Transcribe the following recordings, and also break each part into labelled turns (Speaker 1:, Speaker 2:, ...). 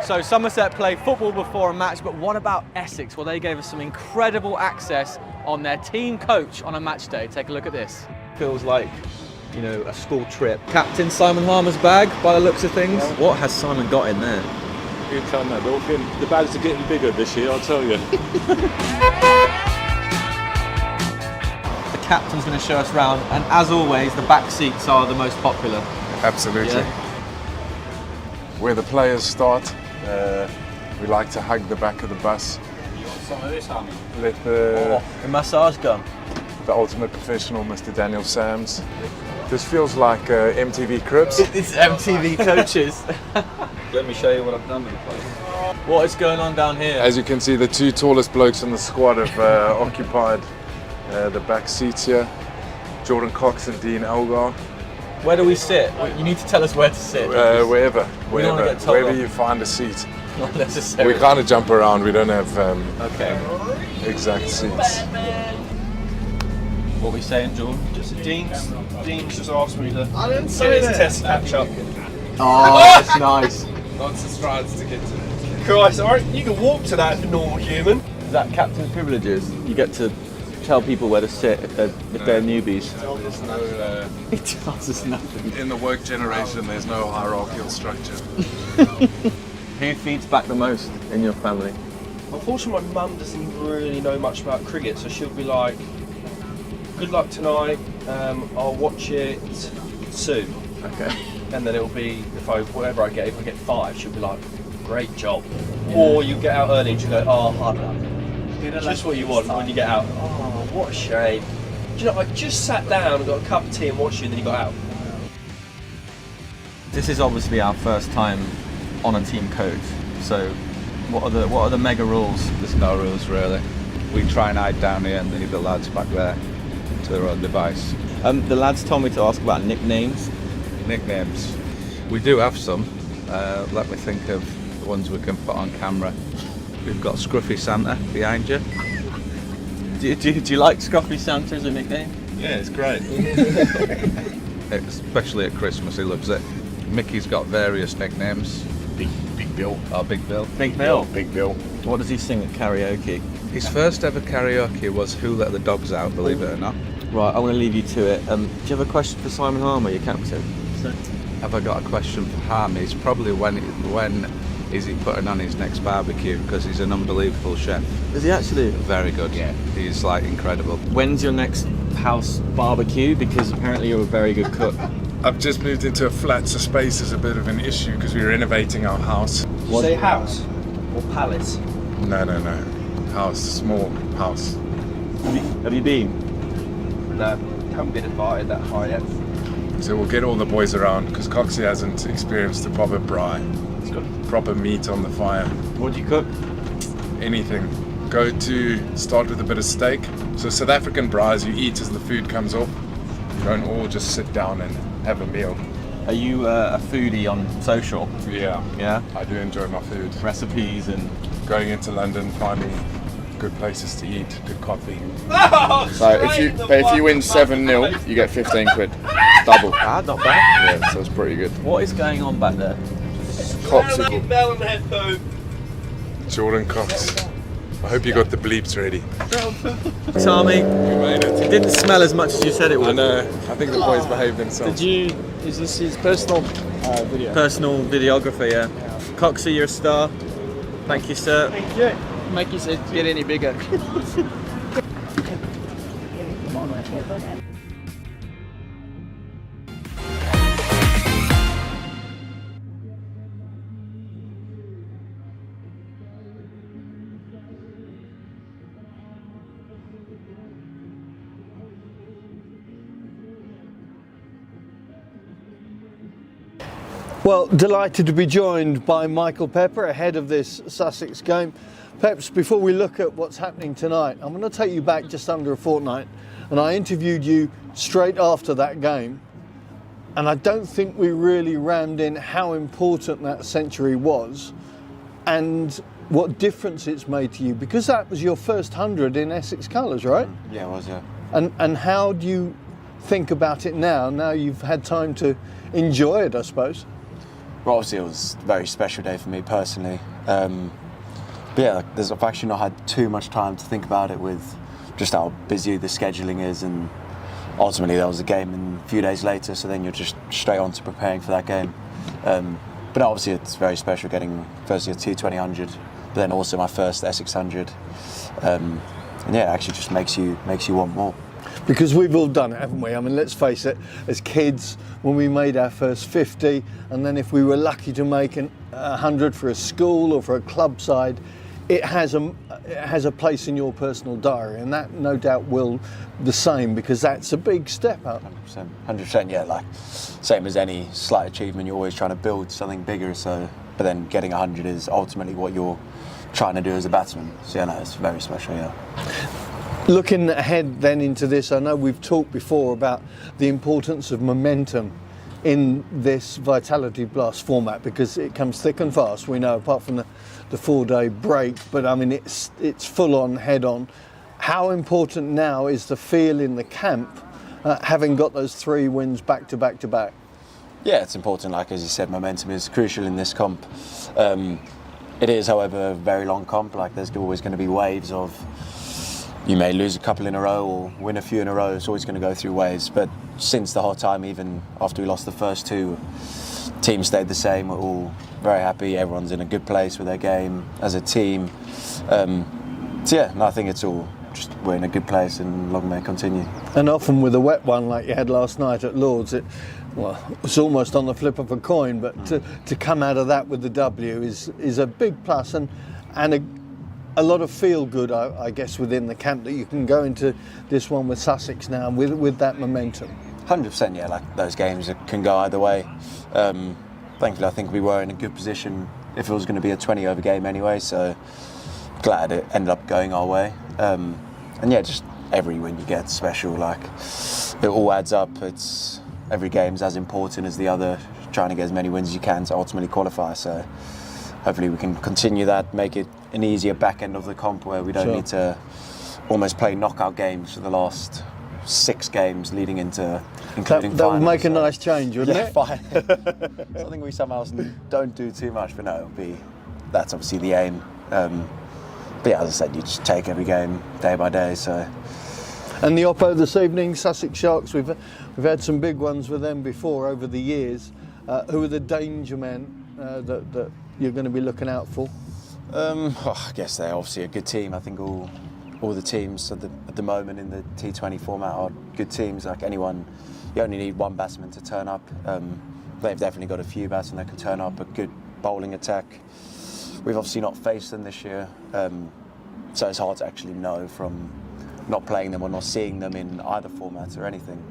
Speaker 1: So Somerset play football before a match, but what about Essex? Well, they gave us some incredible access on their team coach on a match day. Take a look at this. Feels like, you know, a school trip. Captain Simon Harmer's bag, by the looks of things. Yeah. What has Simon got in there?
Speaker 2: You tell me, Dolphin. The bags are getting bigger this year, I'll tell you.
Speaker 1: The captain's going to show us around, and as always, the back seats are the most popular.
Speaker 3: Absolutely.
Speaker 1: Yeah.
Speaker 3: Where the players start, we like to hug the back of the bus.
Speaker 2: You want some of this, honey?
Speaker 3: Let the
Speaker 1: massage gun.
Speaker 3: The ultimate professional, Mr. Daniel Sams. This feels like MTV Cribs.
Speaker 1: It's MTV coaches.
Speaker 2: Let me show you what I've done with the place.
Speaker 1: What is going on down here?
Speaker 3: As you can see, the two tallest blokes in the squad have occupied the back seats here. Jordan Cox and Dean Elgar.
Speaker 1: Where do we sit? You need to tell us where to sit.
Speaker 3: Wherever.
Speaker 1: We don't want to get told
Speaker 3: wherever
Speaker 1: off.
Speaker 3: you find a seat.
Speaker 1: Not necessarily.
Speaker 3: We kind of jump around. We don't have exact seats.
Speaker 1: What are we saying, Jordan?
Speaker 2: Dean's just asked me to
Speaker 4: get his test catch up.
Speaker 1: Oh, that's nice.
Speaker 4: Lots of strides to get to. Christ, alright, you can walk to that if you're a normal human.
Speaker 1: Is that captain's privileges? You get to tell people where to sit if they're newbies.
Speaker 3: There's no,
Speaker 1: It tells us nothing.
Speaker 3: in the work generation, there's no hierarchical structure.
Speaker 1: Who feeds back the most in your family?
Speaker 4: Unfortunately, my mum doesn't really know much about cricket, so she'll be like, good luck tonight, I'll watch it soon.
Speaker 1: Okay.
Speaker 4: And then it'll be, whatever I get, if I get 5, she'll be like, great job. Yeah. Or you get out early and she'll go, oh, hard luck. Just what you want when you get out. Oh, what a shame. Do you know, I just sat down and got a cup of tea and watched you, and then you got out.
Speaker 1: This is obviously our first time on a team coach. So, what are the mega rules?
Speaker 5: There's no rules really. We try and hide down here and leave the lads back there to their own device.
Speaker 1: The lads told me to ask about nicknames.
Speaker 5: Nicknames. We do have some. Let me think of the ones we can put on camera. We've got Scruffy Santa behind you.
Speaker 1: Do you like Scruffy Santa as a nickname?
Speaker 5: Yeah, it's great. Especially at Christmas, he loves it. Mickey's got various nicknames.
Speaker 4: Big Bill.
Speaker 5: Oh, Big Bill.
Speaker 1: Big Bill.
Speaker 4: Big Bill.
Speaker 1: What does he sing at karaoke?
Speaker 5: His first ever karaoke was Who Let the Dogs Out, believe it or not.
Speaker 1: Right, I'm going to leave you to it. Do you have a question for Simon Harmer, your captain?
Speaker 5: Have I got a question for Harmy? It's probably when is he putting on his next barbecue, because he's an unbelievable chef.
Speaker 1: Is he actually?
Speaker 5: Very good. Yeah. He's like incredible.
Speaker 1: When's your next house barbecue? Because apparently you're a very good cook.
Speaker 3: I've just moved into a flat, so space is a bit of an issue because we're renovating our house.
Speaker 4: What? Say house or palace?
Speaker 3: No. House, small house.
Speaker 1: Have you been?
Speaker 4: No, haven't been invited that high yet.
Speaker 3: So we'll get all the boys around because Coxie hasn't experienced a proper braai. It's got proper meat on the fire.
Speaker 1: What do you cook?
Speaker 3: Anything. Start with a bit of steak. So South African braais you eat as the food comes off. You don't all just sit down and have a meal.
Speaker 1: Are you a foodie on social?
Speaker 3: Yeah.
Speaker 1: Yeah?
Speaker 3: I do enjoy my food.
Speaker 1: Recipes and...
Speaker 3: Going into London, finding good places to eat, good coffee.
Speaker 6: So if you win 7-0, you get 15 quid. Double.
Speaker 1: Ah, not bad.
Speaker 6: Yeah, so it's pretty good.
Speaker 1: What is going on back there?
Speaker 6: Copsicle.
Speaker 3: Jordan Cox. I hope you got the bleeps ready.
Speaker 1: Tommy,
Speaker 3: We made it.
Speaker 1: it didn't smell as much as you said it would.
Speaker 3: I know. I think the boys behaved themselves.
Speaker 4: Is this his personal video?
Speaker 1: Personal videographer, yeah. Coxie, you're a star. Thank you, sir.
Speaker 4: Thank you. Make you get any bigger. Well, delighted to be joined by Michael Pepper ahead of this Sussex game. Peps, before we look at what's happening tonight, I'm going to take you back just under a fortnight, and I interviewed you straight after that game, and I don't think we really rammed in how important that century was and what difference it's made to you, because that was your first 100 in Essex colours, right?
Speaker 6: Yeah, it was, yeah.
Speaker 4: And how do you think about it now you've had time to enjoy it, I suppose?
Speaker 7: Well, obviously it was a very special day for me personally. But yeah, I've actually not had too much time to think about it with just how busy the scheduling is, and ultimately there was a game and a few days later, so then you're just straight on to preparing for that game. But obviously it's very special getting firstly a T20 100, but then also my first Essex 100. And yeah, it actually just makes you want more.
Speaker 4: Because we've all done it, haven't we? I mean, let's face it, as kids, when we made our first 50, and then if we were lucky to make 100 for a school or for a club side, it has a place in your personal diary, and that no doubt will the same, because that's a big step up.
Speaker 7: 100%, yeah. Like same as any slight achievement, you're always trying to build something bigger. So, but then getting 100 is ultimately what you're trying to do as a batsman. So yeah, no, it's very special. Yeah.
Speaker 4: Looking ahead then into this, I know we've talked before about the importance of momentum in this Vitality Blast format, because it comes thick and fast. We know, apart from the 4-day break, but I mean it's full on, head on. How important now is the feel in the camp, having got those 3 wins back to back to back?
Speaker 7: Yeah, it's important. Like as you said, momentum is crucial in this comp. It is, however, a very long comp. Like there's always going to be waves of, you may lose a couple in a row or win a few in a row. It's always going to go through waves. But since the hot time, even after we lost the first 2, team stayed the same. We're all very happy. Everyone's in a good place with their game as a team. So yeah, no, I think it's all just we're in a good place, and long may it continue.
Speaker 4: And often with a wet one like you had last night at Lord's, it's almost on the flip of a coin. But to come out of that with the W is a big plus, and a lot of feel good, I guess, within the camp, that you can go into this one with Sussex now with that momentum.
Speaker 7: 100%, yeah. Like those games can go either way. Thankfully, I think we were in a good position if it was going to be a 20-over game anyway. So glad it ended up going our way. And yeah, just every win you get special. Like it all adds up. It's every game's as important as the other. Trying to get as many wins as you can to ultimately qualify. So hopefully we can continue that, make it an easier back end of the comp where we don't need to almost play knockout games for the last 6 games leading into including
Speaker 4: that would make a
Speaker 7: so,
Speaker 4: nice change, wouldn't it?
Speaker 7: Fine. So I think we somehow don't do too much, but no, that's obviously the aim. But yeah, as I said, you just take every game day by day. So.
Speaker 4: And the oppo this evening, Sussex Sharks. We've had some big ones with them before over the years. Who are the danger men that you're going to be looking out for?
Speaker 7: I guess they're obviously a good team. I think all the teams at the moment in the T20 format are good teams. Like anyone, you only need one batsman to turn up. They've definitely got a few batsmen that can turn up, a good bowling attack. We've obviously not faced them this year, so it's hard to actually know from not playing them or not seeing them in either format or anything.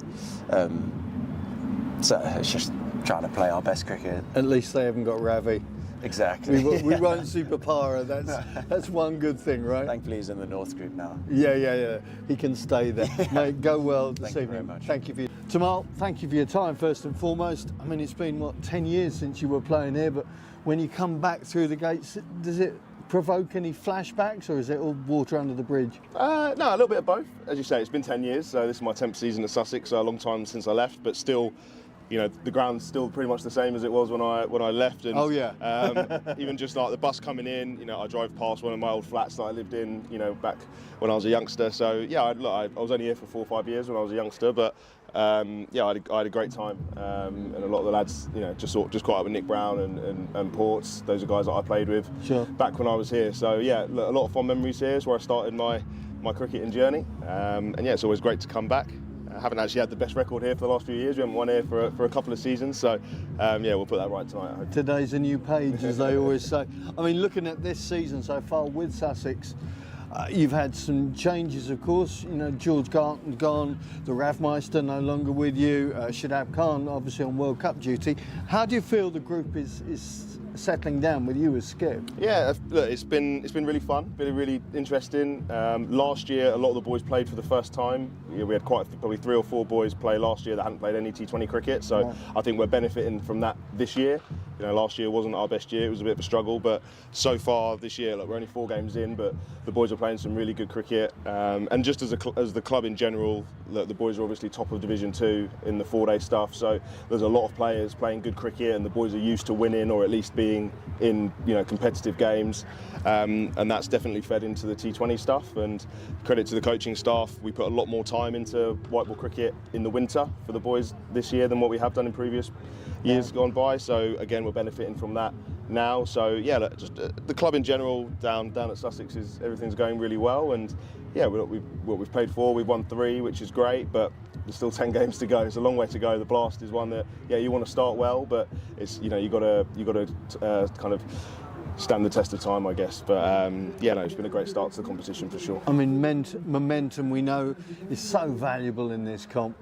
Speaker 7: So it's just trying to play our best cricket.
Speaker 4: At least they haven't got Ravi.
Speaker 7: Exactly.
Speaker 4: We won't see Papara. That's one good thing, right?
Speaker 7: Thankfully, he's in the North group now.
Speaker 4: Yeah. He can stay there. Mate, go well this evening.
Speaker 7: Thank you very much.
Speaker 4: Thank you for Tamal, thank you for your time first and foremost. I mean, it's been 10 years since you were playing here, but when you come back through the gates, does it provoke any flashbacks, or is it all water under the bridge?
Speaker 8: No, a little bit of both. As you say, it's been 10 years, so this is my 10th season at Sussex, so a long time since I left, but still, you know, the ground's still pretty much the same as it was when I left. And,
Speaker 4: oh yeah.
Speaker 8: Even just like the bus coming in, you know, I drove past one of my old flats that I lived in, you know, back when I was a youngster. So yeah, I was only here for 4 or 5 years when I was a youngster, but yeah, I had a great time. And a lot of the lads, you know, just caught up with Nick Brown and Ports. Those are guys that I played with back when I was here. So yeah, a lot of fond memories here. Is where I started my cricketing journey. And yeah, it's always great to come back. I haven't actually had the best record here for the last few years. We haven't won here for a couple of seasons, so yeah, we'll put that right tonight, I hope.
Speaker 4: Today's a new page, as they always say. I mean, looking at this season so far with Sussex, you've had some changes, of course. You know, George Garton gone, the Ravmeister no longer with you, Shadab Khan obviously on World Cup duty. How do you feel the group is settling down with you as skip?
Speaker 8: Yeah, look, it's been really fun, been really interesting. Last year, a lot of the boys played for the first time. We had probably 3 or 4 boys play last year that hadn't played any T20 cricket, so I think we're benefiting from that this year. You know, last year wasn't our best year. It was a bit of a struggle, but so far this year, look, we're only 4 games in, but the boys are playing some really good cricket. And just as the club in general, look, the boys are obviously top of Division 2 in the 4-day stuff. So there's a lot of players playing good cricket, and the boys are used to winning or at least being in, you know, competitive games. And that's definitely fed into the T20 stuff. And credit to the coaching staff, we put a lot more time into white ball cricket in the winter for the boys this year than what we have done in previous years gone by. So again, we're benefiting from that now. So yeah, look, just the club in general down at Sussex everything's going really well. And yeah, we've played 4, we've won 3, which is great, but there's still 10 games to go. It's a long way to go. The Blast is one that, yeah, you want to start well, but it's, you know, you got to kind of stand the test of time, I guess. But yeah, no, it's been a great start to the competition for sure.
Speaker 4: I mean, momentum, we know, is so valuable in this comp.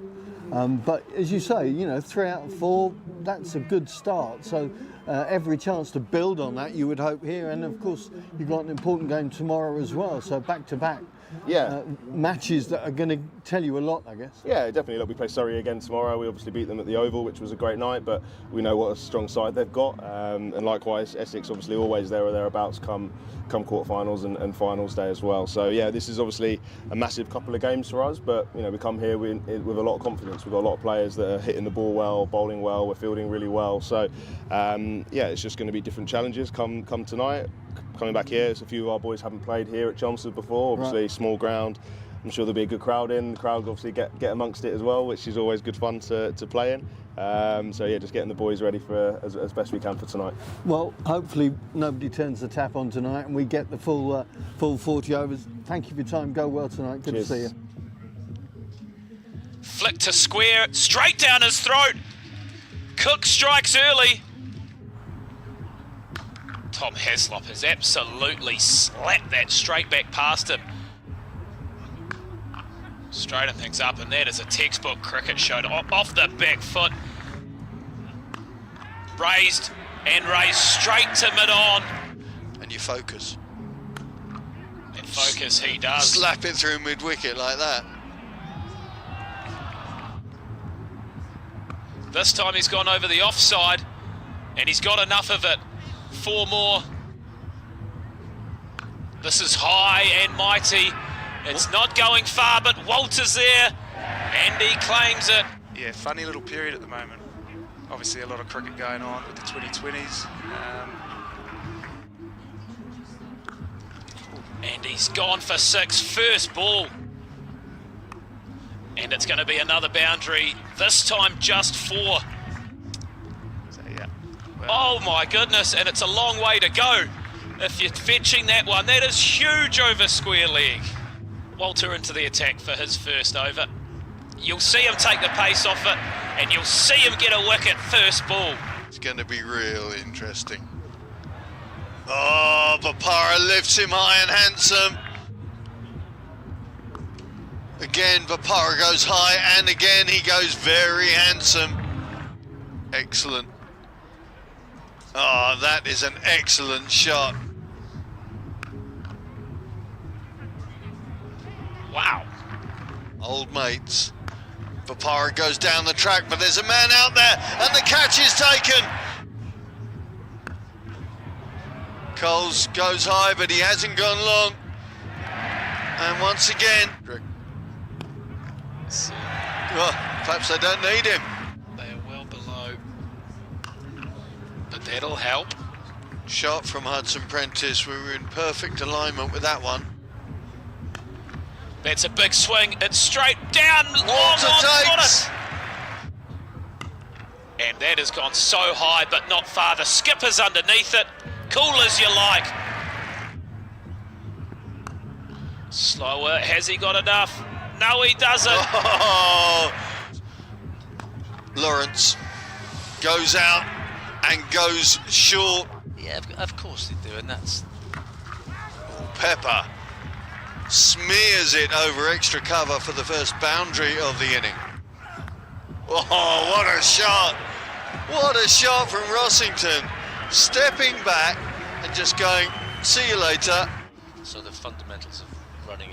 Speaker 4: But as you say, you know, 3 out of 4, that's a good start. So every chance to build on that, you would hope here. And of course, you've got an important game tomorrow as well. So back to back.
Speaker 8: Yeah,
Speaker 4: matches that are going to tell you a lot, I guess.
Speaker 8: Yeah, definitely. Look, we play Surrey again tomorrow. We obviously beat them at the Oval, which was a great night, but we know what a strong side they've got. And likewise, Essex obviously always there or thereabouts come quarterfinals and finals day as well. So yeah, this is obviously a massive couple of games for us, but you know, we come here with a lot of confidence. We've got a lot of players that are hitting the ball well, bowling well, we're fielding really well. So yeah, it's just going to be different challenges come tonight. Coming back here, so a few of our boys haven't played here at Chelmsford before. Obviously, right. Small ground. I'm sure there'll be a good crowd in. The crowd obviously get amongst it as well, which is always good fun to play in. So yeah, just getting the boys ready for as best we can for tonight.
Speaker 4: Well, hopefully nobody turns the tap on tonight and we get the full 40 overs. Thank you for your time. Go well tonight. Good
Speaker 8: Cheers.
Speaker 4: to see you.
Speaker 9: Flick to square, straight down his throat. Cook strikes early. Tom Heslop has absolutely slapped that straight back past him. Straighten things up, and that is a textbook cricket shot off the back foot. Raised straight to mid-on.
Speaker 10: And you focus.
Speaker 9: And focus he does.
Speaker 10: Slap it through mid-wicket like that.
Speaker 9: This time he's gone over the offside, and he's got enough of it. 4 more. This is high and mighty. It's not going far, but Walter's there, and he claims it.
Speaker 11: Yeah, funny little period at the moment. Obviously a lot of cricket going on with the 2020s.
Speaker 9: And he's gone for 6, first ball. And it's going to be another boundary, this time just 4.
Speaker 11: So, yeah. Well,
Speaker 9: oh my goodness, and it's a long way to go. If you're fetching that one, that is huge over square leg. Walter into the attack for his first over. You'll see him take the pace off it, and you'll see him get a wicket first ball.
Speaker 10: It's going to be real interesting. Oh, Bapara lifts him high and handsome. Again, Bapara goes high, and again he goes very handsome. Excellent. Oh, that is an excellent shot.
Speaker 9: Wow.
Speaker 10: Old mates. Bapara goes down the track, but there's a man out there, and the catch is taken. Coles goes high, but he hasn't gone long. And once again, well, perhaps they don't need him.
Speaker 9: They are well below, but that'll help.
Speaker 10: Shot from Hudson Prentice. We were in perfect alignment with that one.
Speaker 9: That's a big swing. It's straight down.
Speaker 10: Walter takes.
Speaker 9: And that has gone so high, but not far. The skipper's underneath it. Cool as you like. Slower. Has he got enough? No, he doesn't.
Speaker 10: Oh. Lawrence goes out and goes short.
Speaker 11: yeah, of course they do, and that's...
Speaker 10: Pepper smears it over extra cover for the first boundary of the inning. Oh, what a shot! What a shot from Rossington. Stepping back and just going, see you later.
Speaker 11: So the fundamentals of running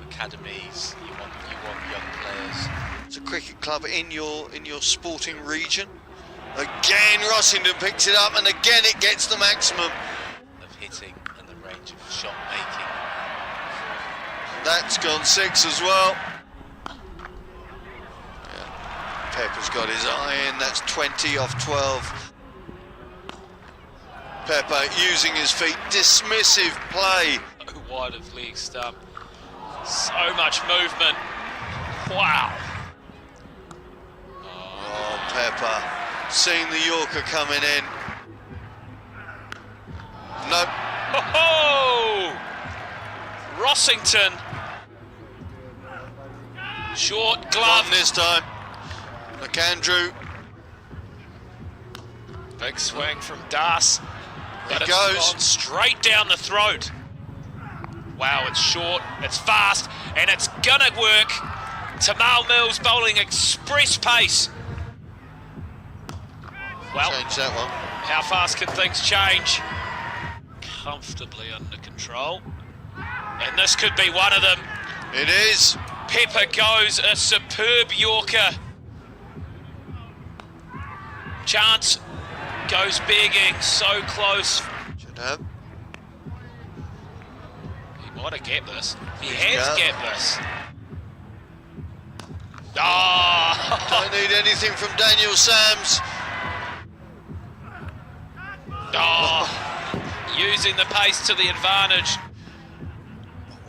Speaker 11: academies, you want young players.
Speaker 10: It's a cricket club in your sporting region. Again, Rossington picks it up, and again it gets the maximum.
Speaker 9: Of hitting and the range of shot making.
Speaker 10: That's gone 6 as well. Pepper's got his eye in, that's 20 off 12. Pepper using his feet, dismissive play.
Speaker 9: Wide of leg stump. So much movement. Wow.
Speaker 10: Oh, Pepper, seeing the Yorker coming in. Nope.
Speaker 9: Oh! Rossington. Short glove.
Speaker 10: One this time. McAndrew.
Speaker 9: Big swing from Das. But
Speaker 10: It
Speaker 9: it's
Speaker 10: goes.
Speaker 9: gone straight down the throat. Wow, it's short, it's fast, and it's gonna work. Tamal Mills bowling express pace. Well,
Speaker 10: Change that one.
Speaker 9: how fast can things change? Comfortably under control. And this could be one of them.
Speaker 10: It is.
Speaker 9: Pepper goes a superb Yorker. Chance goes begging, so close.
Speaker 10: Should have.
Speaker 9: He might have get this. He
Speaker 10: He's
Speaker 9: has
Speaker 10: got-
Speaker 9: get this. Oh!
Speaker 10: Don't need anything from Daniel Sams.
Speaker 9: Oh! Using the pace to the advantage.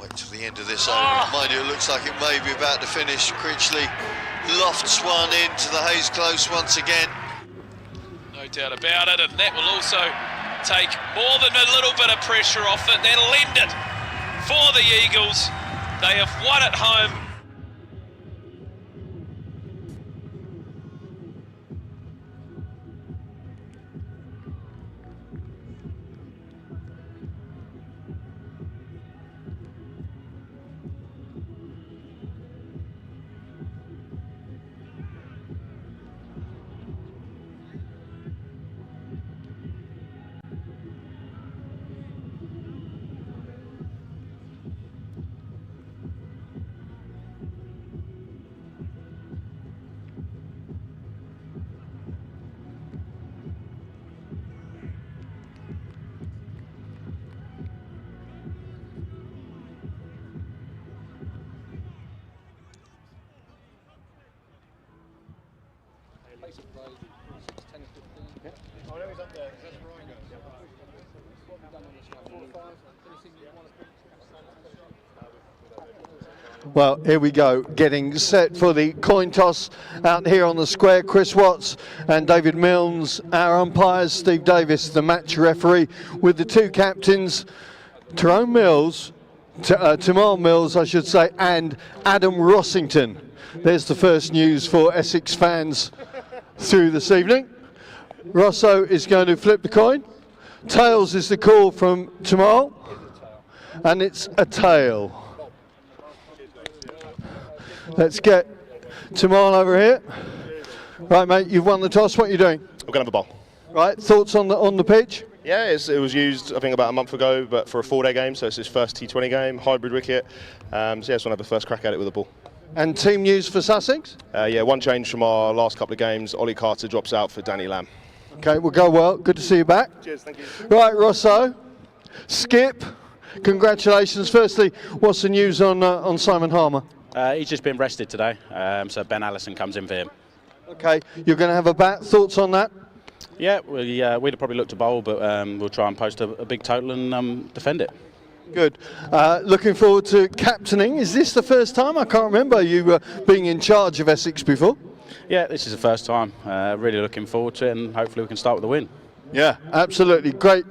Speaker 10: Wait till the end of this over. Mind you, it looks like it may be about to finish. Critchley lofts one into the Hayes Close once again.
Speaker 9: No doubt about it, and that will also take more than a little bit of pressure off it. That'll end it for the Eagles. They have won at home.
Speaker 4: Well, here we go, getting set for the coin toss out here on the square. Chris Watts and David Milnes, our umpires, Steve Davis, the match referee, with the two captains, Tamal Mills, I should say, and Adam Rossington. There's the first news for Essex fans through this evening. Rosso is going to flip the coin. Tails is the call from Tamal, and it's a tail. Let's get Tamal over here. Right, mate, you've won the toss. What are you doing?
Speaker 8: I'm going to have a bowl.
Speaker 4: Right, thoughts on the pitch?
Speaker 8: Yeah, it was used, I think, about a month ago, but for a 4-day game, so it's his first T20 game, hybrid wicket. So yeah, just want to have the first crack at it with a ball.
Speaker 4: And team news for Sussex?
Speaker 8: Yeah, one change from our last couple of games. Ollie Carter drops out for Danny Lamb.
Speaker 4: Okay, we'll go well. Good to see you back.
Speaker 8: Cheers, thank you.
Speaker 4: Right, Rosso, Skip, congratulations. Firstly, what's the news on Simon Harmer?
Speaker 12: He's just been rested today, so Ben Allison comes in for him.
Speaker 4: Okay, you're going to have a bat. Thoughts on that?
Speaker 12: Yeah, we'd have probably looked to bowl, but we'll try and post a big total and defend it.
Speaker 4: Good. Looking forward to captaining. Is this the first time? I can't remember you being in charge of Essex before.
Speaker 12: Yeah, this is the first time. Really looking forward to it, and hopefully we can start with a win.
Speaker 4: Yeah, absolutely. Great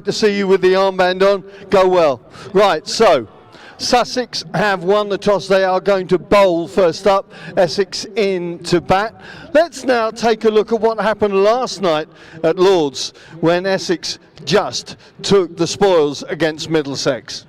Speaker 4: to see you with the armband on. Go well. Right, so Sussex have won the toss. They are going to bowl first up. Essex in to bat. Let's now take a look at what happened last night at Lord's when Essex just took the spoils against Middlesex.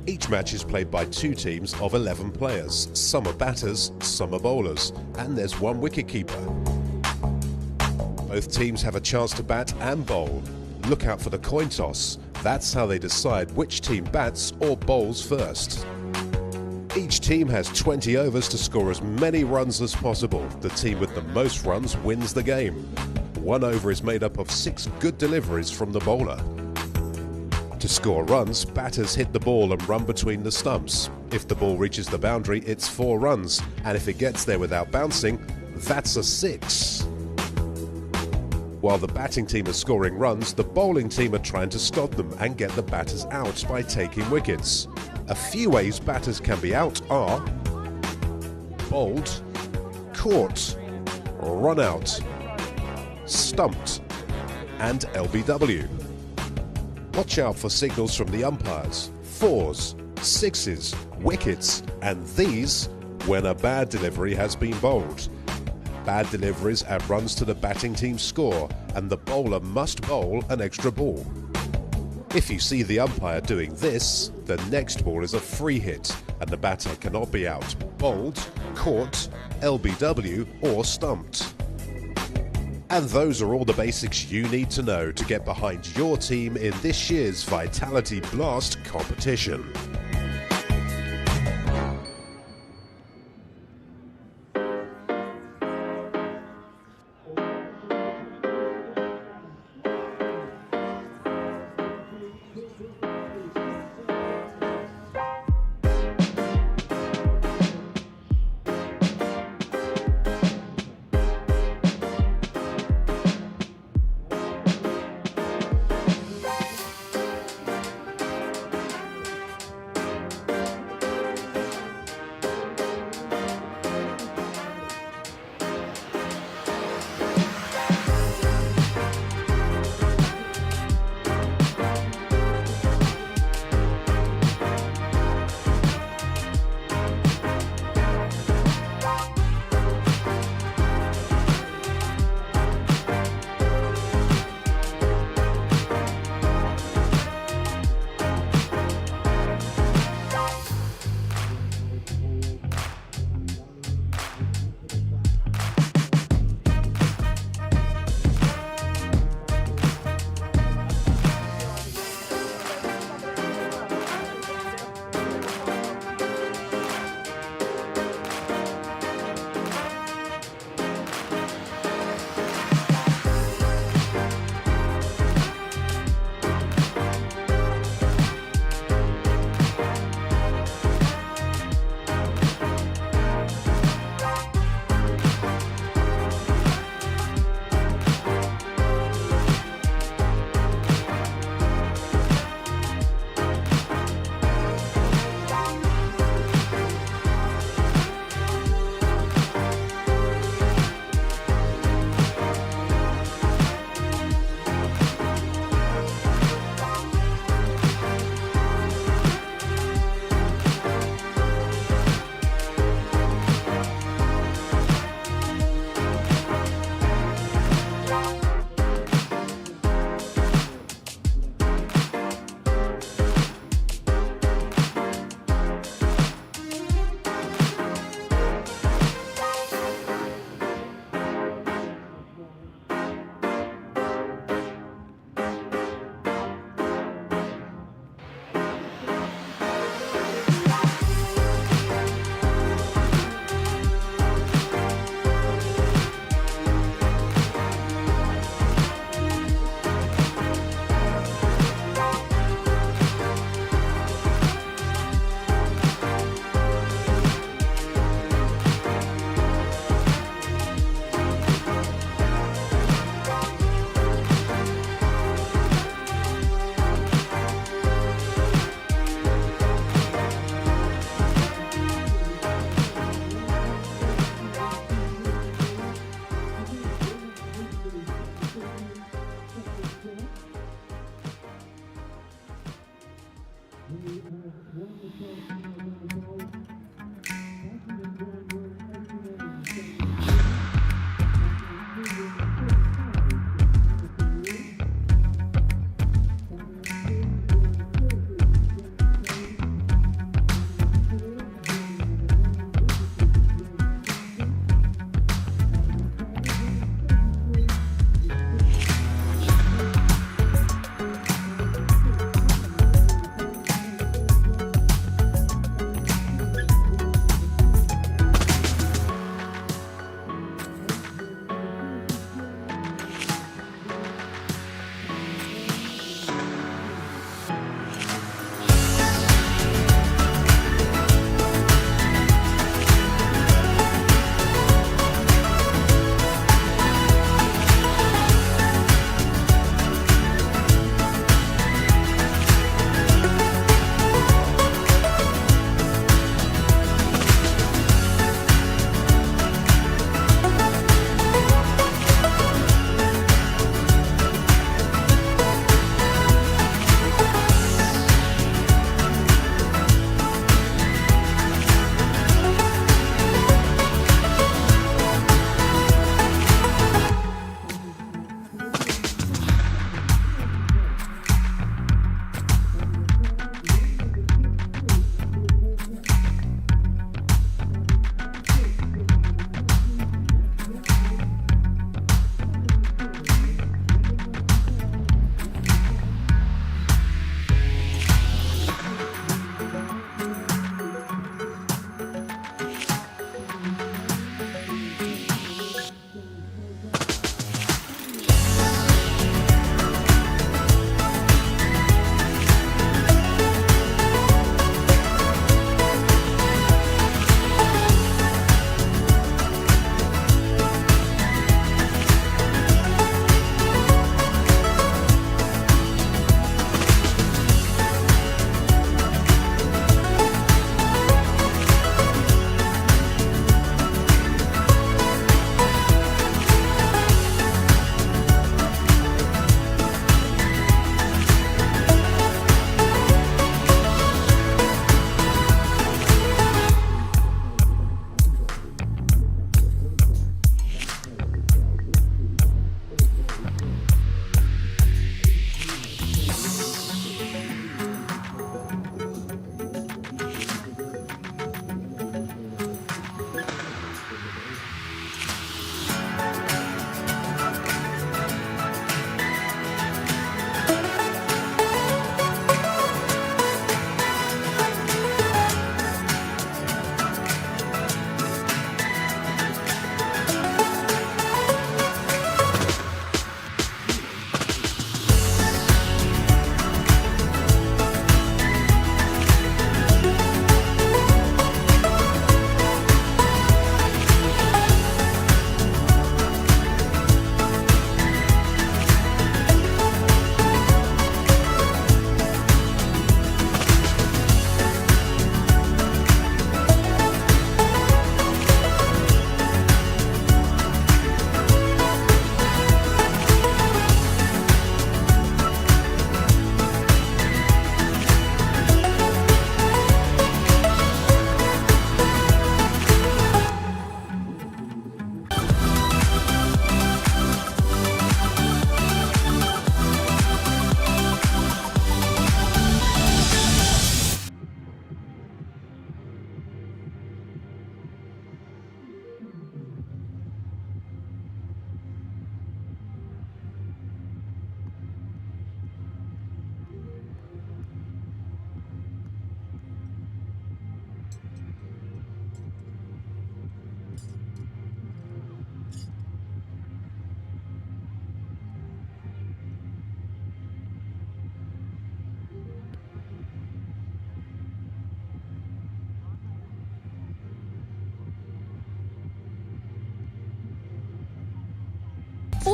Speaker 13: Each match is played by two teams of 11 players. Some are batters, some are bowlers, and there's one wicketkeeper. Both teams have a chance to bat and bowl. Look out for the coin toss, That's how they decide which team bats or bowls first. Each team has 20 overs to score as many runs as possible. The team with the most runs wins the game. 1 over is made up of 6 good deliveries from the bowler. To score runs, batters hit the ball and run between the stumps. If the ball reaches the boundary, it's 4 runs, and if it gets there without bouncing, that's a 6. While the batting team are scoring runs, the bowling team are trying to stop them and get the batters out by taking wickets. A few ways batters can be out are bowled, caught, run out, stumped, and LBW. Watch out for signals from the umpires, 4s, 6s, wickets, and these when a bad delivery has been bowled. Bad deliveries add runs to the batting team's score, and the bowler must bowl an extra ball. If you see the umpire doing this, the next ball is a free hit, and the batter cannot be out, bowled, caught, LBW, or stumped. And those are all the basics you need to know to get behind your team in this year's Vitality Blast competition.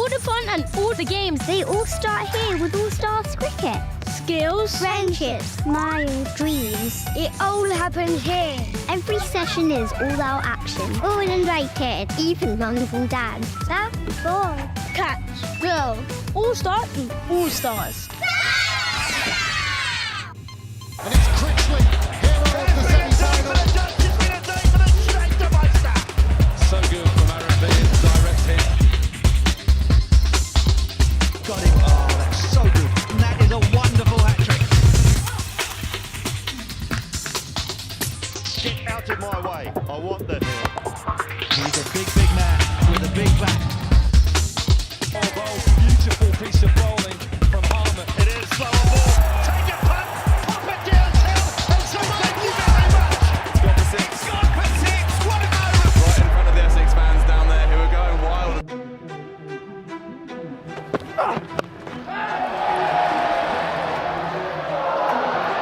Speaker 14: All the fun and all the games, they all start here with All Stars Cricket. Skills, friendships, smiles, dreams. It all happens here. Every session is all out action. All invited, even mums and dads. That, ball, catch, go. All stars and all stars.
Speaker 15: And it's Critchley, hero of the semi-final.
Speaker 16: So good from Aaron being direct hit.
Speaker 17: Got him. Oh, that's so good. And that is a wonderful hat-trick.
Speaker 15: Get out of my way. I want that here.
Speaker 17: He's a big, big man with a big bat.
Speaker 16: Beautiful piece of bowling from Harmer.
Speaker 15: It is slow ball. Take a punt, pop it downhill, and so thank you very much.
Speaker 16: Got for six.
Speaker 15: Got for six. What a moment.
Speaker 16: Right in front of the Essex fans down there who are going wild.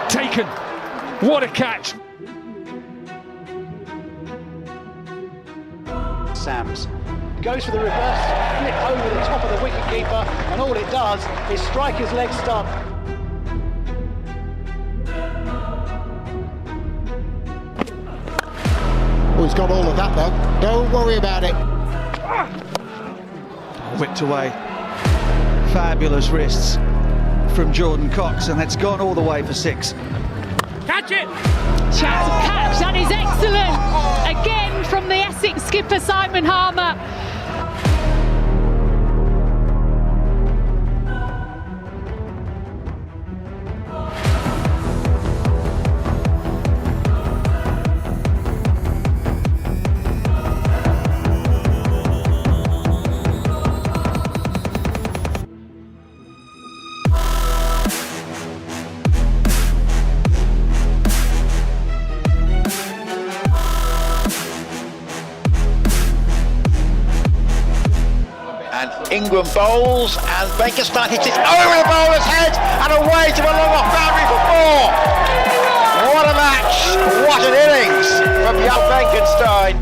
Speaker 16: Taken. What a catch.
Speaker 17: Sams goes for the reverse, flip over the top of the wicket keeper, and all it does is strike his leg stump.
Speaker 15: Oh, he's got all of that though. Don't worry about it.
Speaker 17: Whipped away. Fabulous wrists from Jordan Cox, and that's gone all the way for six.
Speaker 18: Catch it! Chance to catch, that is excellent! Again from the Essex skipper Simon Harmer.
Speaker 19: Ingram bowls and Bakerstein hits it over the bowler's head and away to a long off boundary for four. What a match, what an innings from young Benkenstein.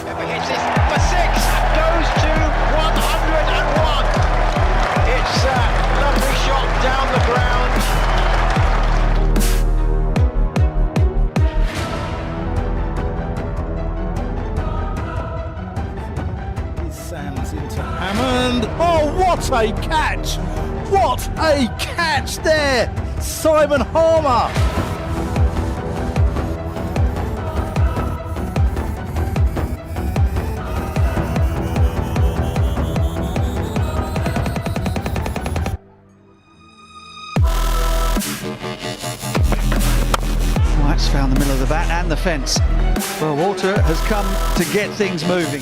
Speaker 19: Pepper hits it for six and goes to 101. It's a lovely shot down the ground.
Speaker 17: Hammond. Oh, what a catch! What a catch there! Simon Harmer. White's found the middle of the bat and the fence. Well, Walter has come to get things moving.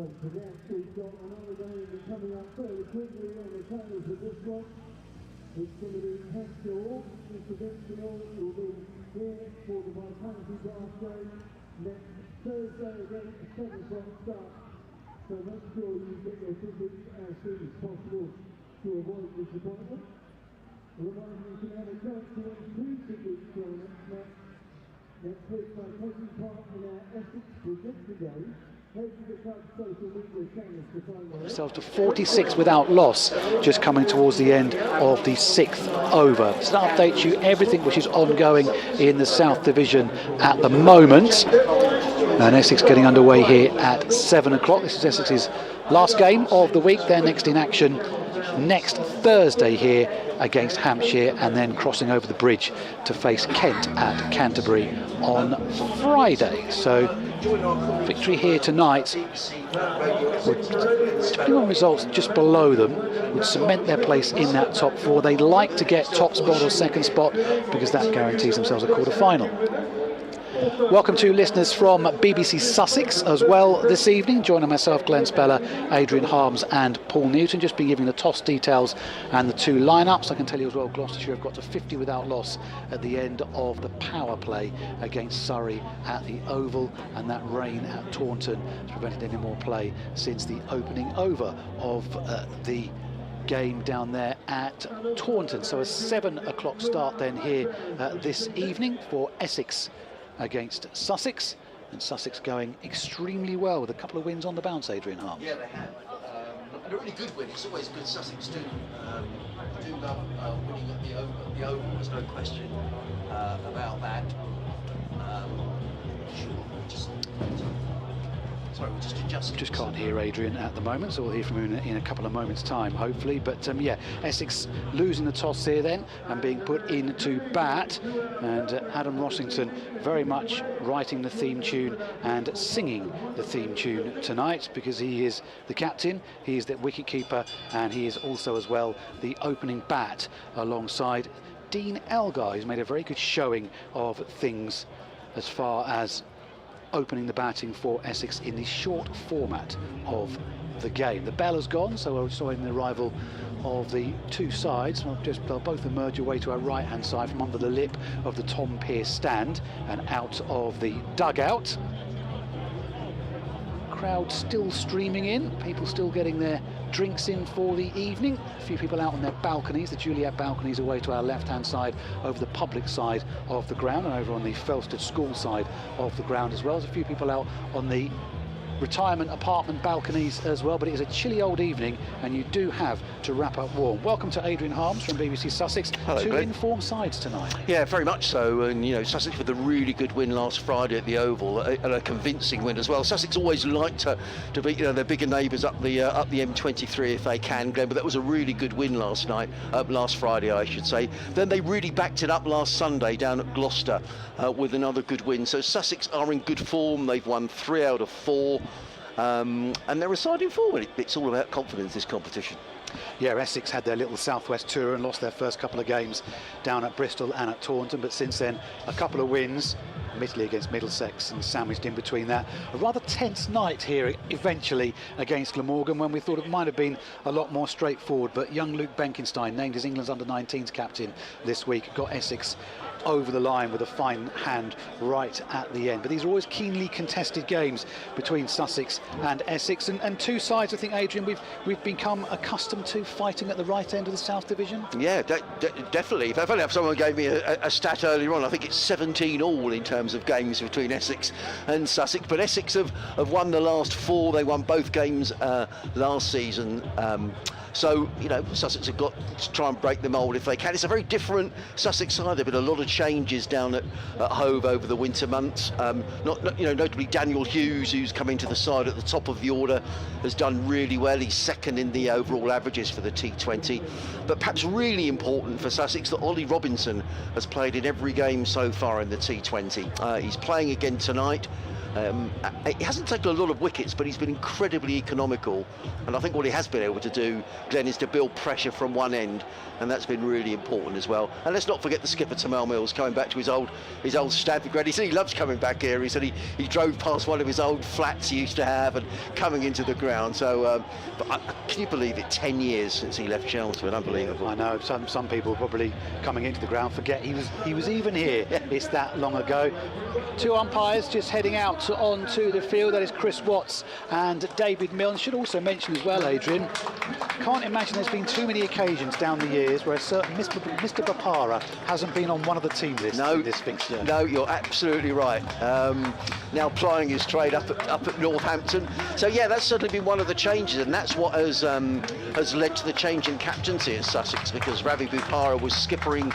Speaker 20: Don't forget, we've got another game coming up fairly quickly on the tail for this one. It's going to be Hexall. This Dimensional will be here for the Vitality Draft game next Thursday again at 7 o'clock start. So make sure you get your tickets as soon as possible to avoid disappointment. Remind you can have a chance to win 2 tickets to our next match next week by taking part in our Essex Projector Day. Head to the club's social media channels to find out.
Speaker 21: Themselves to 46 without loss, just coming towards the end of the 6th over. So that updates you everything which is ongoing in the South Division at the moment. And Essex getting underway here at 7 o'clock. This is Essex's last game of the week. They're next in action next Thursday here against Hampshire, and then crossing over the bridge to face Kent at Canterbury on Friday. So victory here tonight would, depending on results just below them, would cement their place in that top 4. They'd like to get top spot or second spot because that guarantees themselves a quarter-final. Welcome to listeners from BBC Sussex as well this evening. Joining myself, Glenn Speller, Adrian Harms and Paul Newton. Just been giving the toss details and the 2 lineups. I can tell you as well, Gloucestershire have got to 50 without loss at the end of the power play against Surrey at the Oval, and that rain at Taunton has prevented any more play since the opening over of the game down there at Taunton. So a 7 o'clock start then here this evening for Essex against Sussex, and Sussex going extremely well with a couple of wins on the bounce, Adrian Harms.
Speaker 22: Yeah, they have. And a really good win. It's always good. Sussex do love winning at the Oval. There's no question about that. Sorry, we'll just adjust.
Speaker 21: Just can't hear Adrian at the moment, so we'll hear from him in a couple of moments' time, hopefully. But yeah, Essex losing the toss here then and being put into bat, and Adam Rossington very much writing the theme tune and singing the theme tune tonight, because he is the captain, he is the wicket keeper, and he is also as well the opening bat alongside Dean Elgar, who's made a very good showing of things as far as opening the batting for Essex in the short format of the game. The bell has gone, so we're showing the arrival of the 2 sides. They'll both emerge away to our right hand side from under the lip of the Tom Pearce stand and out of the dugout. Crowd still streaming in, people still getting their drinks in for the evening. A few people out on their balconies, the Juliet balconies away to our left-hand side over the public side of the ground, and over on the Felsted School side of the ground as well. There's a few people out on the retirement apartment balconies as well, but it is a chilly old evening and you do have to wrap up warm. Welcome to Adrian Harms from BBC Sussex.
Speaker 22: Hello,
Speaker 21: 2
Speaker 22: Glenn.
Speaker 21: informed sides tonight.
Speaker 22: Yeah, very much so. And you know, Sussex with a really good win last Friday at the Oval, and a convincing win as well. Sussex always like to beat their bigger neighbours up the M23 if they can, Glenn. But that was a really good win last Friday, I should say. Then they really backed it up last Sunday down at Gloucester with another good win. So Sussex are in good form. They've won 3 out of 4. And they're a side in form. It's all about confidence, this competition.
Speaker 21: Yeah, Essex had their little southwest tour and lost their first couple of games down at Bristol and at Taunton, but since then a couple of wins, admittedly against Middlesex and sandwiched in between that. A rather tense night here eventually against Glamorgan, when we thought it might have been a lot more straightforward, but young Luke Benkenstein, named as England's under-19s captain this week, got Essex over the line with a fine hand right at the end. But these are always keenly contested games between Sussex and Essex, and 2 sides, I think, Adrian, we've become accustomed to fighting at the right end of the South Division.
Speaker 22: Yeah, definitely. If only someone gave me a stat earlier on, I think it's 17 all in terms of games between Essex and Sussex. But Essex have won the last 4. They won both games last season. So, you know, Sussex have got to try and break the mould if they can. It's a very different Sussex side. There have been a lot of changes down at Hove over the winter months. Notably Daniel Hughes, who's come into the side at the top of the order, has done really well. He's second in the overall averages for the T20. But perhaps really important for Sussex that Ollie Robinson has played in every game so far in the T20. He's playing again tonight. He hasn't taken a lot of wickets, but he's been incredibly economical. And I think what he has been able to do, Glenn, is to build pressure from one end, and that's been really important as well. And let's not forget the skipper, Tamal Mills, coming back to his old Stamford ground. He said he loves coming back here. He said he drove past one of his old flats he used to have and coming into the ground. So, can you believe it? 10 years since he left Chelmsford, unbelievable.
Speaker 21: I know some people probably coming into the ground forget he was even here. It's that long ago. Two umpires just heading out onto the field. That is Chris Watts and David Milne. Should also mention as well, Adrian, can't imagine there's been too many occasions down the years where a certain Mr. Bapara hasn't been on one of the team lists in this fixture.
Speaker 22: No, you're absolutely right. Now plying his trade up at Northampton. So yeah, that's certainly been one of the changes, and that's what has led to the change in captaincy at Sussex, because Ravi Bupara was skippering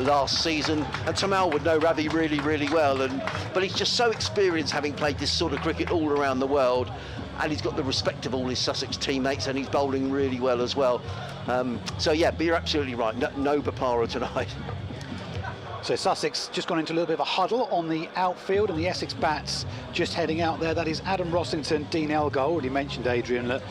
Speaker 22: last season, and Tamal would know Ravi really, really well, but he's just so experienced, having played this sort of cricket all around the world, and he's got the respect of all his Sussex teammates, and he's bowling really well as well. So yeah, but you're absolutely right, no Bupara tonight.
Speaker 21: So Sussex just gone into a little bit of a huddle on the outfield, and the Essex bats just heading out there. That is Adam Rossington, Dean Elgar. Already mentioned, Adrian, that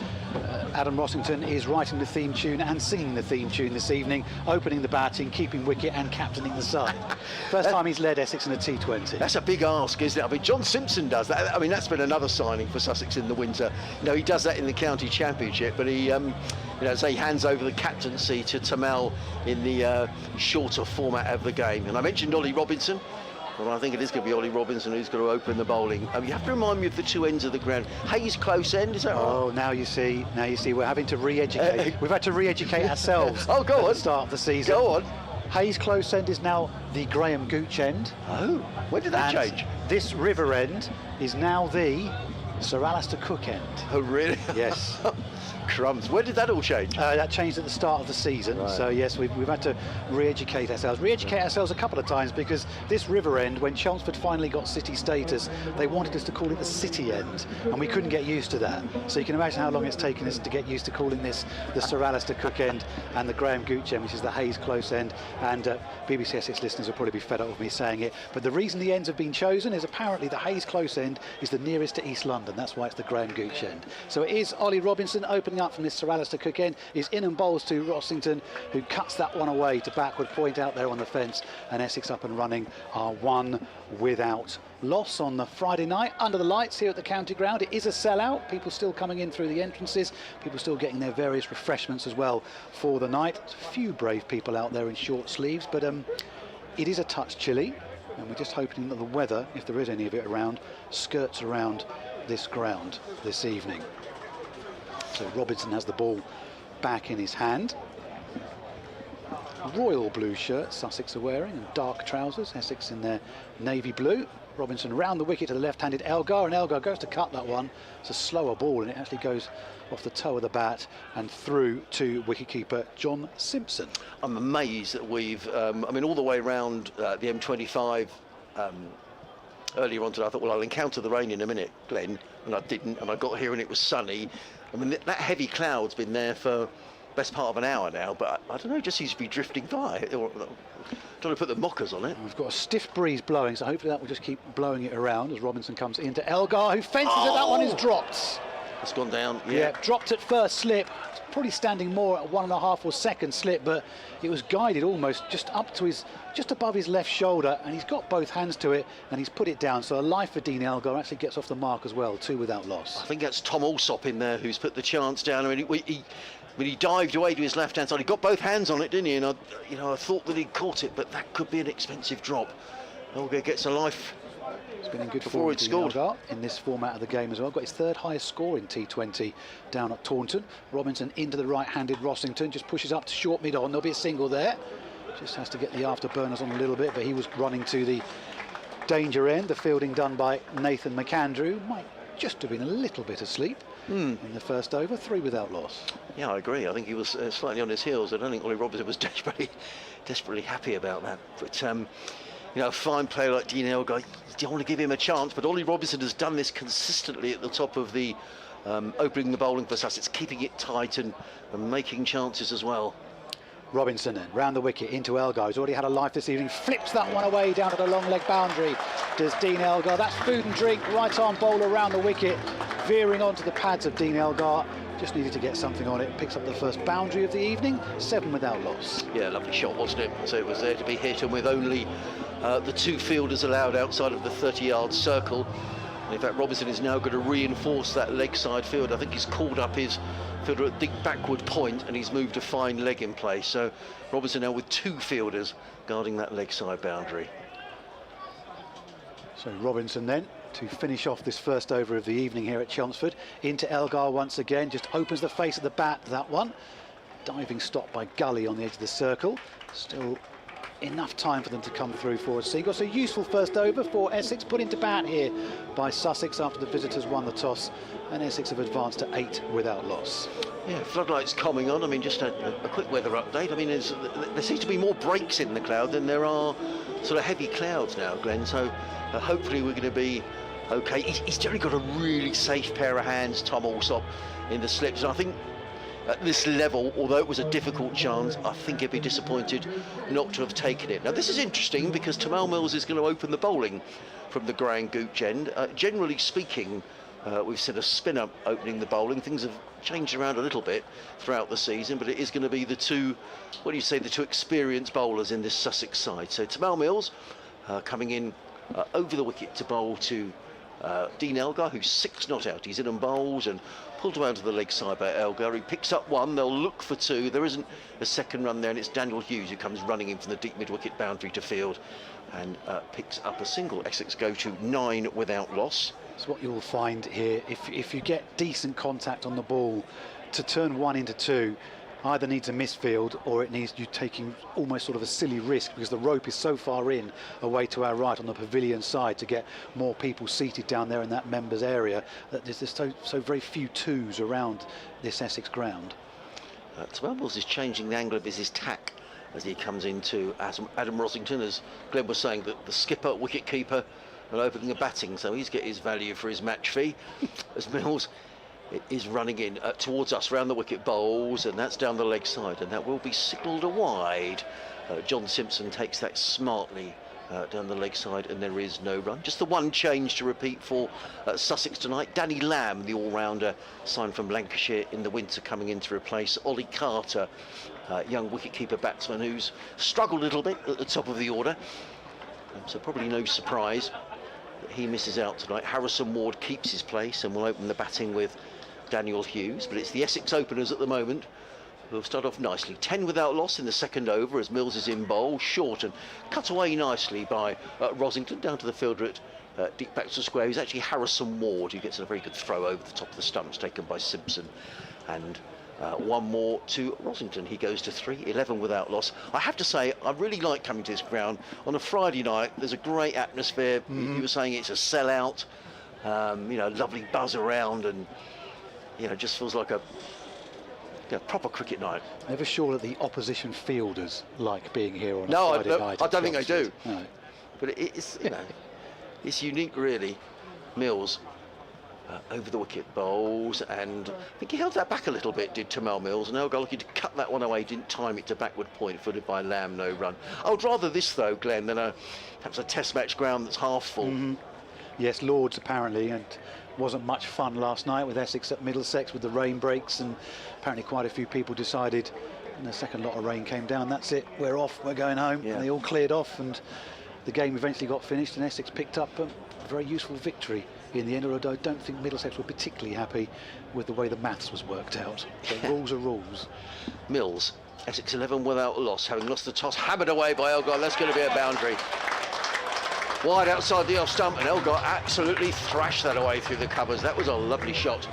Speaker 21: Adam Rossington is writing the theme tune and singing the theme tune this evening, opening the batting, keeping wicket and captaining the side. First time he's led Essex in a T20.
Speaker 22: That's a big ask, isn't it? I mean, John Simpson does that. I mean, that's been another signing for Sussex in the winter. You know, he does that in the county championship, but he, so he hands over the captaincy to Tamal in the shorter format of the game. And I mentioned Ollie Robinson. Well, I think it is going to be Ollie Robinson who's going to open the bowling. You have to remind me of the two ends of the ground. Hayes close end, is that right?
Speaker 21: Oh, now you see, we're having to re-educate. We've had to re-educate ourselves.
Speaker 22: Oh, go on.
Speaker 21: At the start of the season.
Speaker 22: Go on.
Speaker 20: Hayes close end is now the Graham Gooch end.
Speaker 22: Oh, when did that change?
Speaker 20: This river end is now the Sir Alistair Cook end.
Speaker 22: Oh, really?
Speaker 20: Yes.
Speaker 22: Crumbs. When did that all change?
Speaker 20: That changed at the start of the season.
Speaker 22: Right.
Speaker 20: So yes, we've had to re-educate ourselves. Re-educate ourselves a couple of times, because this river end, when Chelmsford finally got city status, they wanted us to call it the city end, and we couldn't get used to that. So you can imagine how long it's taken us to get used to calling this the Sir Alistair Cook end and the Graham Gooch end, which is the Hayes close end. And BBC Essex listeners will probably be fed up with me saying it, but the reason the ends have been chosen is apparently the Hayes close end is the nearest to East London. That's why it's the Graham Gooch end. So it is Ollie Robinson opening up from this Sir Alistair Cook end. Is in and bowls to Rossington, who cuts that one away to backward point out there on the fence, and Essex up and running are one without loss on the Friday night under the lights here at the county ground. It is a sellout, people still coming in through the entrances, people still getting their various refreshments as well for the night. There's a few brave people out there in short sleeves, but it is a touch chilly, and we're just hoping that the weather, if there is any of it around, skirts around this ground this evening. So Robinson has the ball back in his hand. Royal blue shirt Sussex are wearing, and dark trousers, Essex in their navy blue. Robinson round the wicket to the left-handed Elgar, and Elgar goes to cut that one. It's a slower ball, and it actually goes off the toe of the bat and through to wicketkeeper John Simpson.
Speaker 22: I'm amazed that we've, all the way around the M25 earlier on today, I thought, well, I'll encounter the rain in a minute, Glenn, and I didn't, and I got here and it was sunny. I mean, that heavy cloud's been there for best part of an hour now, but I don't know, it just seems to be drifting by. Don't want to put the mockers on it.
Speaker 20: We've got a stiff breeze blowing, so hopefully that will just keep blowing it around as Robinson comes into Elgar, who fences it. That one is dropped.
Speaker 22: It's gone down.
Speaker 20: Yeah, dropped at first slip. Probably standing more at 1.5 or second slip, but it was guided almost just up to just above his left shoulder, and he's got both hands to it, and he's put it down. So a life for Dean Elgar, actually gets off the mark as well, 2 without loss.
Speaker 22: I think that's Tom Alsop in there who's put the chance down. I mean, he dived away to his left-hand side. He got both hands on it, didn't he? And I thought that he'd caught it, but that could be an expensive drop. Elgar gets a life.
Speaker 20: It's been in good
Speaker 22: before
Speaker 20: form
Speaker 22: he'd scored
Speaker 20: in this format of the game as well. Got his 3rd highest score in T20 down at Taunton. Robinson into the right-handed Rossington, just pushes up to short mid-on. There'll be a single there. Just has to get the afterburners on a little bit, but he was running to the danger end. The fielding done by Nathan McAndrew. Might just have been a little bit asleep in the first over. 3 without loss.
Speaker 22: Yeah, I agree. I think he was slightly on his heels. I don't think Ollie Robinson was desperately happy about that. But a fine player like Dean Elgar, you don't want to give him a chance, but Ollie Robinson has done this consistently at the top of the opening the bowling for Sussex, keeping it tight and making chances as well.
Speaker 20: Robinson then round the wicket into Elgar, who's already had a life this evening, flips that one away down to the long leg boundary,
Speaker 21: does Dean Elgar. That's food and drink, right arm bowler around the wicket, veering onto the pads of Dean Elgar. Just needed to get something on it. Picks up the first boundary of the evening, 7 without loss.
Speaker 22: Yeah, lovely shot, wasn't it? So it was there to be hit, and with only the 2 fielders allowed outside of the 30-yard circle. And in fact, Robinson is now going to reinforce that leg side field. I think he's called up his fielder at deep backward point, and he's moved a fine leg in place. So Robinson now with 2 fielders guarding that leg side boundary.
Speaker 21: So Robinson then to finish off this first over of the evening here at Chelmsford. Into Elgar once again, just opens the face of the bat, that one. Diving stop by Gully on the edge of the circle. Still enough time for them to come through for a single. So useful first over for Essex, put into bat here by Sussex after the visitors won the toss, and Essex have advanced to 8 without loss.
Speaker 22: Yeah, floodlights coming on. I mean, just a quick weather update. I mean, there seems to be more breaks in the cloud than there are sort of heavy clouds now, Glenn. So hopefully we're going to be okay. He's generally got a really safe pair of hands, Tom Alsop, in the slips. And I think at this level, although it was a difficult chance, I think he'd be disappointed not to have taken it. Now, this is interesting because Tamal Mills is going to open the bowling from the grey and gooch end. Generally speaking, we've seen a spinner opening the bowling. Things have changed around a little bit throughout the season, but it is going to be the 2, what do you say, the 2 experienced bowlers in this Sussex side. So Tamal Mills coming in over the wicket to bowl to Dean Elgar, who's 6 not out. He's in and bowls and pulled around to the leg side by Elgar. He picks up 1, they'll look for 2. There isn't a second run there, and it's Daniel Hughes who comes running in from the deep mid-wicket boundary to field and picks up a single. Essex go to 9 without loss.
Speaker 21: It's what you'll find here, if you get decent contact on the ball, to turn 1 into 2 either needs a misfield or it needs you taking almost sort of a silly risk, because the rope is so far in away to our right on the pavilion side to get more people seated down there in that members area, that there's just so very few 2s around this Essex ground.
Speaker 22: Twelbles is changing the angle of his tack as he comes into Adam Rosington, as Glenn was saying, that the skipper, wicket keeper, and opening a batting, so he's getting his value for his match fee. As Mills is running in towards us round the wicket bowls, and that's down the leg side, and that will be signalled a wide. John Simpson takes that smartly down the leg side, and there is no run. Just the 1 change to repeat for Sussex tonight. Danny Lamb, the all-rounder signed from Lancashire in the winter, coming in to replace Ollie Carter, young wicket-keeper batsman who's struggled a little bit at the top of the order, so probably no surprise that he misses out tonight. Harrison Ward keeps his place and will open the batting with Daniel Hughes, but it's the Essex openers at the moment who will start off nicely. 10 without loss in the second over as Mills is in bowl, short and cut away nicely by Rosington down to the fielder at deep back to square. He's actually Harrison Ward, who gets a very good throw over the top of the stumps taken by Simpson, and 1 more to Rosington. He goes to 3, 11 without loss. I have to say, I really like coming to this ground on a Friday night. There's a great atmosphere. You were saying it's a sellout, you know, lovely buzz around, and you know, just feels like a proper cricket night.
Speaker 21: Never sure that the opposition fielders like being here on a Friday night.
Speaker 22: I don't think they do.
Speaker 21: No.
Speaker 22: But it's, you know, it's unique really. Mills over the wicket bowls, and I think he held that back a little bit, did Tamal Mills, and Elgar looking to cut that one away, didn't time it to backward point, footed by Lamb, no run. I would rather this though, Glenn, than perhaps a test match ground that's half full.
Speaker 21: Yes, Lords apparently, and wasn't much fun last night with Essex at Middlesex with the rain breaks, and apparently quite a few people decided when the second lot of rain came down, that's it, we're off, we're going home. And they all cleared off, and the game eventually got finished, and Essex picked up a very useful victory in the end, although I don't think Middlesex were particularly happy with the way the maths was worked out. But rules are rules.
Speaker 22: Mills, Essex 11 without loss, having lost the toss, hammered away by Elgar. That's going to be a boundary. Wide outside the off stump, and Elgar absolutely thrashed that away through the covers. That was a lovely shot.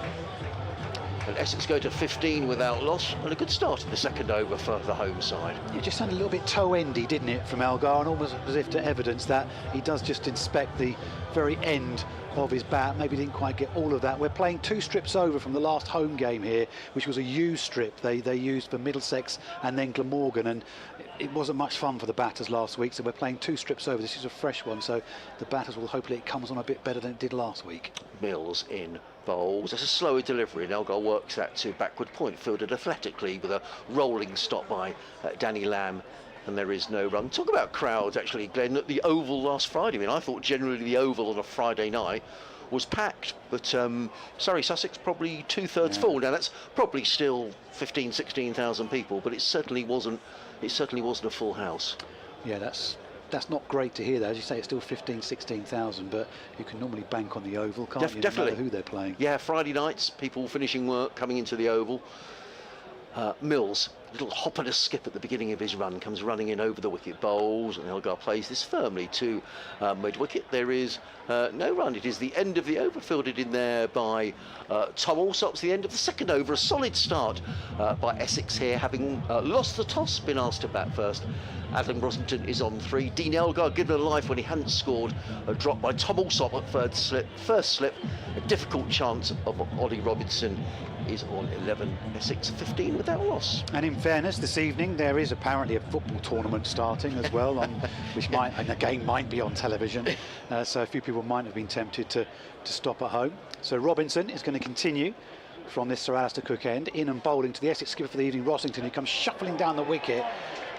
Speaker 22: And Essex go to 15 without loss, and a good start in the second over for the home side.
Speaker 21: It just sounded a little bit toe-endy, didn't it, from Elgar, and almost as if to evidence that he does just inspect the very end of his bat. Maybe didn't quite get all of that. We're playing 2 strips over from the last home game here, which was a U strip they used for Middlesex and then Glamorgan, and it wasn't much fun for the batters last week, so we're playing 2 strips over. This is a fresh one, so the batters will hopefully it comes on a bit better than it did last week.
Speaker 22: Mills in bowls. It's a slower delivery, and Elgar works that to backward point, fielded athletically with a rolling stop by Danny Lamb and there is no run. Talk about crowds, actually, Glenn, at the Oval last Friday. I mean, I thought generally the Oval on a Friday night was packed, but Surrey Sussex probably 2/3 full. Now that's probably still 15,000, 16,000 people, but it certainly wasn't a full house.
Speaker 21: Yeah, that's not great to hear that. As you say, it's still 15,000, 16,000, but you can normally bank on the Oval, can't you?
Speaker 22: Definitely.
Speaker 21: No matter who they're playing.
Speaker 22: Yeah, Friday nights, people finishing work, coming into the Oval. Mills, little hop and a skip at the beginning of his run, comes running in over the wicket, bowls, and Elgar plays this firmly to mid-wicket. There is no run. It is the end of the over, fielded in there by Tom Alsop's the end of the second over. A solid start by Essex here, having lost the toss, been asked to bat first. Adam Rosington is on 3. Dean Elgar given a life when he hadn't scored. A drop by Tom Alsop at first slip. A difficult chance of Ollie Robinson is on 11. Essex 15 without loss.
Speaker 21: And in fairness, this evening there is apparently a football tournament starting as well, which might, and the game might be on television, so a few people might have been tempted to stop at home. So Robinson is going to continue from this Sir Alistair Cook end, in and bowling to the Essex skipper for the evening, Rosington, who comes shuffling down the wicket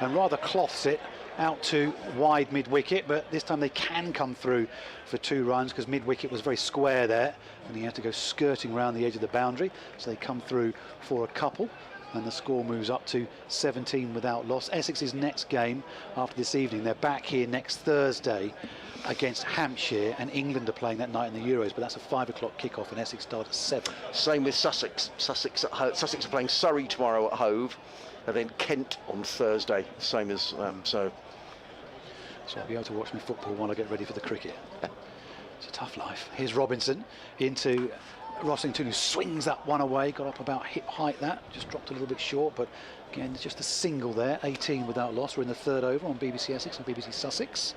Speaker 21: and rather cloths it out to wide mid-wicket, but this time they can come through for 2 runs because mid-wicket was very square there and he had to go skirting around the edge of the boundary, so they come through for a couple and the score moves up to 17 without loss. Essex's next game after this evening, they're back here next Thursday against Hampshire, and England are playing that night in the Euros, but that's a 5 o'clock kickoff and Essex start at 7.
Speaker 22: Same with Sussex. Sussex are playing Surrey tomorrow at Hove, and then Kent on Thursday, same as so
Speaker 21: I'll be able to watch my football while I get ready for the cricket. It's a tough life. Here's Robinson into Rosington, who swings that one away, got up about hip height, that just dropped a little bit short, but again just a single there. 18 without loss. We're in the 3rd over on BBC Essex and BBC Sussex.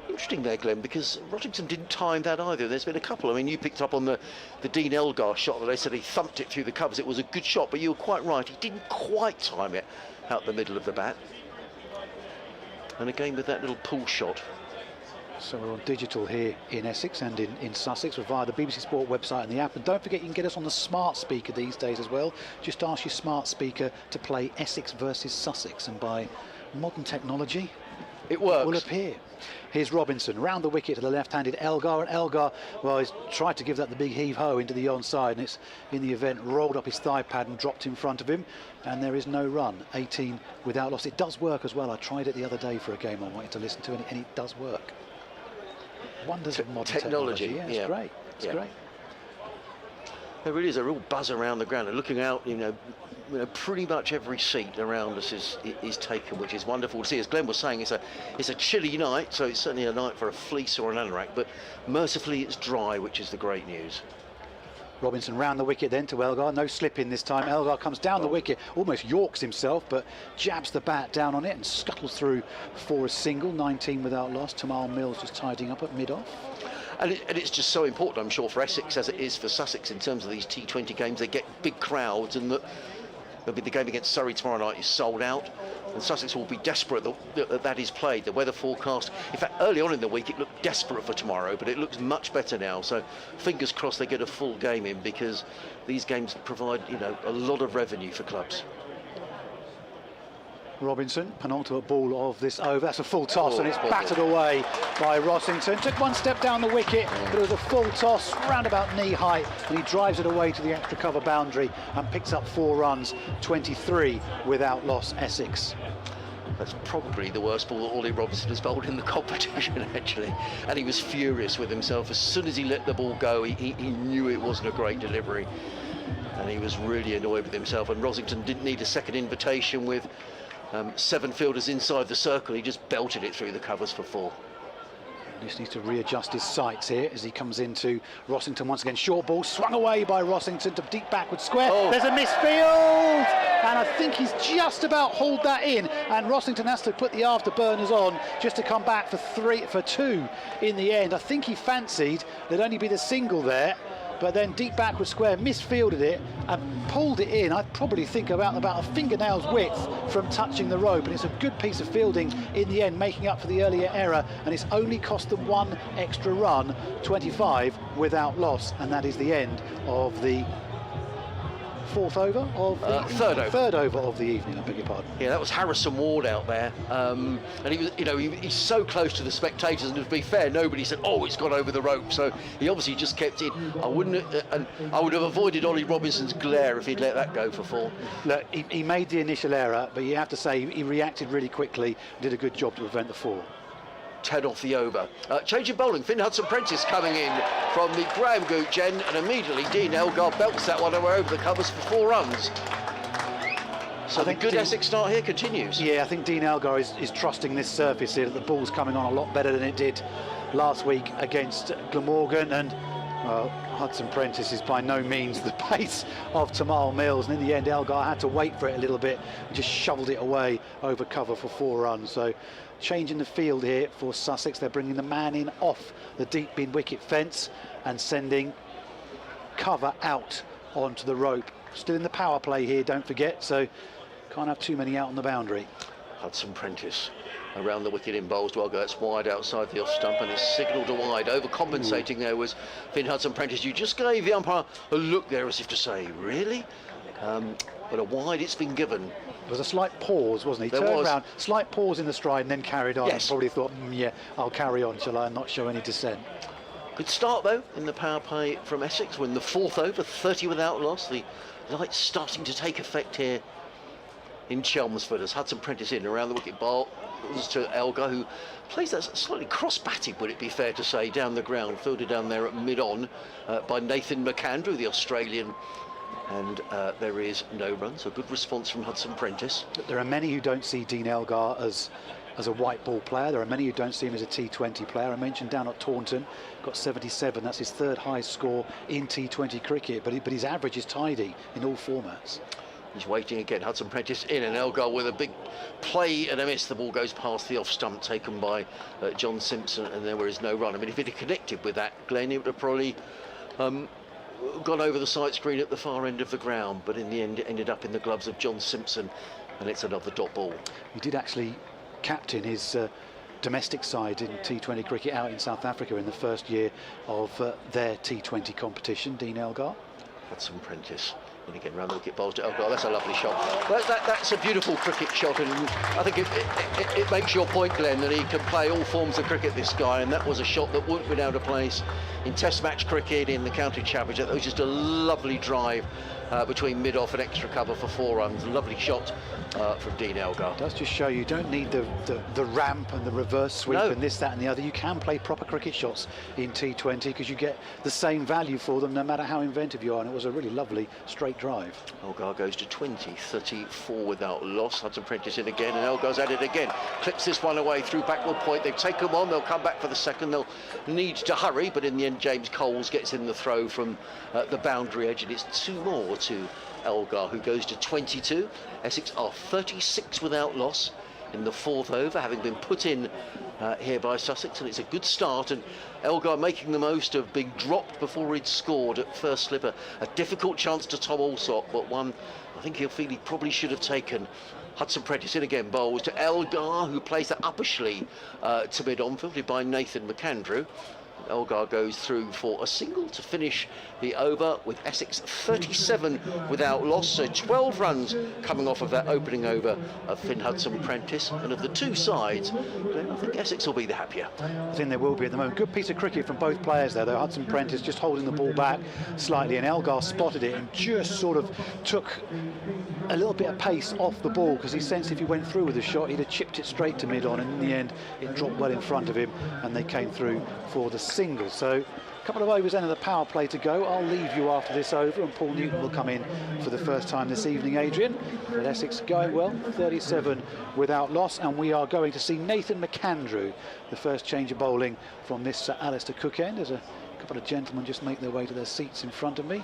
Speaker 22: Interesting there, Glenn, because Rosington didn't time that either. There's been a couple. I mean, you picked up on the Dean Elgar shot that they said he thumped it through the covers. It was a good shot, but you were quite right. He didn't quite time it out the middle of the bat. And again with that little pull shot.
Speaker 21: So we're on digital here in Essex and in Sussex. We're via the BBC Sport website and the app. And don't forget, you can get us on the smart speaker these days as well. Just ask your smart speaker to play Essex versus Sussex, and by modern technology,
Speaker 22: it works.
Speaker 21: It will appear. Here's Robinson round the wicket to the left-handed Elgar, and Elgar, well, he's tried to give that the big heave-ho into the onside, and it's in the event rolled up his thigh pad and dropped in front of him, and there is no run. 18 without loss. It does work as well. I tried it the other day for a game I wanted to listen to, and it does work. Wonders of modern technology. Yeah, it's great. It's great.
Speaker 22: There really is a real buzz around the ground, and looking out, you know, pretty much every seat around us is taken, which is wonderful to see. As Glenn was saying, it's a chilly night, so it's certainly a night for a fleece or an anorak, but mercifully it's dry, which is the great news.
Speaker 21: Robinson round the wicket then to Elgar, no slip in this time. Elgar comes down the wicket, almost yorks himself, but jabs the bat down on it and scuttles through for a single. 19 without loss. Tamal Mills just tidying up at mid-off.
Speaker 22: And it's just so important, I'm sure, for Essex as it is for Sussex in terms of these T20 games. They get big crowds, and the game against Surrey tomorrow night is sold out, and Sussex will be desperate that is played. The weather forecast, in fact, early on in the week it looked desperate for tomorrow, but it looks much better now, so fingers crossed they get a full game in, because these games provide, you know, a lot of revenue for clubs.
Speaker 21: Robinson, penultimate ball of this over. That's a full toss, and it's battered away by Rosington. Took one step down the wicket, but it was a full toss round about knee height, and he drives it away to the extra cover boundary and picks up 4 runs. 23 without loss, Essex.
Speaker 22: That's probably the worst ball that Ollie Robinson has bowled in the competition, actually. And he was furious with himself. As soon as he let the ball go, he knew it wasn't a great delivery. And he was really annoyed with himself. And Rosington didn't need a second invitation with 7 fielders inside the circle. He just belted it through the covers for 4.
Speaker 21: Just needs to readjust his sights here as he comes into Rosington once again. Short ball swung away by Rosington to deep backward square. There's a misfield, and I think he's just about hauled that in, and Rosington has to put the afterburners on just to come back for 2 in the end. I think he fancied there'd only be the single there, but then deep backward square misfielded it and pulled it in. I probably think about a fingernail's width from touching the rope, and it's a good piece of fielding in the end, making up for the earlier error, and it's only cost them 1 extra run. 25 without loss, and that is the end of the fourth over of the
Speaker 22: third over.
Speaker 21: Third over of the evening, I beg your pardon.
Speaker 22: Yeah, that was Harrison Ward out there, and he was, he's so close to the spectators. And to be fair, nobody said, "Oh, it's gone over the rope." So he obviously just kept it. I would have avoided Ollie Robinson's glare if he'd let that go for 4.
Speaker 21: Look, he made the initial error, but you have to say he reacted really quickly and did a good job to prevent the 4.
Speaker 22: 10 off the over. Change of bowling. Finn Hudson-Prentice coming in from the Graham Gooch end, and immediately Dean Elgar belts that one over the covers for 4 runs. So the good Essex start here continues.
Speaker 21: Yeah, I think Dean Elgar is trusting this surface here, that the ball's coming on a lot better than it did last week against Glamorgan, and Hudson-Prentice is by no means the pace of Tamal Mills, and in the end Elgar had to wait for it a little bit and just shoveled it away over cover for 4 runs. So changing the field here for Sussex. They're bringing the man in off the deep bin wicket fence and sending cover out onto the rope. Still in the power play here, don't forget, so can't have too many out on the boundary.
Speaker 22: Hudson-Prentice around the wicket in bowls. Well, that's wide outside the off stump, and it's signalled to wide. Overcompensating there was Finn Hudson-Prentice. You just gave the umpire a look there as if to say, really? But a wide it's been given.
Speaker 21: There was a slight pause, wasn't he?
Speaker 22: There
Speaker 21: Turned
Speaker 22: was.
Speaker 21: round, slight pause in the stride and then carried on.
Speaker 22: Yes.
Speaker 21: Probably thought, yeah, I'll carry on, shall I, and not show any dissent.
Speaker 22: Good start though in the power play from Essex. We're in the 4th over, 30 without loss. The light's starting to take effect here in Chelmsford as Hudson-Prentice in around the wicket. Ball was to Elgar, who plays that slightly cross-batted, would it be fair to say, down the ground, fielded down there at mid-on by Nathan McAndrew, the Australian. And there is no run, so good response from Hudson-Prentice.
Speaker 21: There are many who don't see Dean Elgar as a white ball player. There are many who don't see him as a T20 player. I mentioned down at Taunton, got 77. That's his 3rd highest score in T20 cricket, but his average is tidy in all formats.
Speaker 22: He's waiting again. Hudson-Prentice in, and Elgar with a big play and a miss. The ball goes past the off stump, taken by John Simpson, and there was no run. I mean, if it had connected with that, Glenn, it would have probably gone over the sight screen at the far end of the ground, but in the end it ended up in the gloves of John Simpson, and it's another dot ball.
Speaker 21: He did actually captain his domestic side in T20 cricket out in South Africa in the first year of their T20 competition, Dean Elgar.
Speaker 22: Hudson-Prentice. And again, round the wicket bowls to Elgar. That's a lovely shot. That's a beautiful cricket shot, and I think it makes your point, Glenn, that he can play all forms of cricket, this guy, and that was a shot that wouldn't have been out of place in Test match cricket, in the County Championship. That was just a lovely drive between mid-off and extra cover for 4 runs. Lovely shot from Dean Elgar.
Speaker 21: It does just show you don't need the ramp and the reverse sweep and this, that and the other. You can play proper cricket shots in T20 because you get the same value for them no matter how inventive you are, and it was a really lovely straight drive.
Speaker 22: Elgar goes to 20, 34 without loss. Hudson-Prentice in again, and Elgar's at it again. Clips this one away through backward point. They've taken them on, they'll come back for the second. They'll need to hurry, but in the end James Coles gets in the throw from the boundary edge, and it's 2 more to Elgar, who goes to 22. Essex are 36 without loss in the 4th over, having been put in here by Sussex, and it's a good start, and Elgar making the most of being dropped before he'd scored at first slip. A difficult chance to Tom Alsop, but one I think he'll feel he probably should have taken. Hudson-Prentice in again, bowls to Elgar, who plays that upper sleeve to mid-on, fielded by Nathan McAndrew. Elgar goes through for a single to finish the over, with Essex 37 without loss, so 12 runs coming off of that opening over of Finn Hudson-Prentice. And of the 2 sides, I think Essex will be the happier.
Speaker 21: I think they will be at the moment. Good piece of cricket from both players there, though. Hudson-Prentice just holding the ball back slightly, and Elgar spotted it and just sort of took a little bit of pace off the ball, because he sensed if he went through with the shot he'd have chipped it straight to mid-on, and in the end it dropped well in front of him and they came through for the single. So a couple of overs then of the power play to go. I'll leave you after this over, and Paul Newton will come in for the first time this evening, Adrian. But Essex going well, 37 without loss, and we are going to see Nathan McAndrew, the first change of bowling from this Alistair Cook end, as a couple of gentlemen just make their way to their seats in front of me.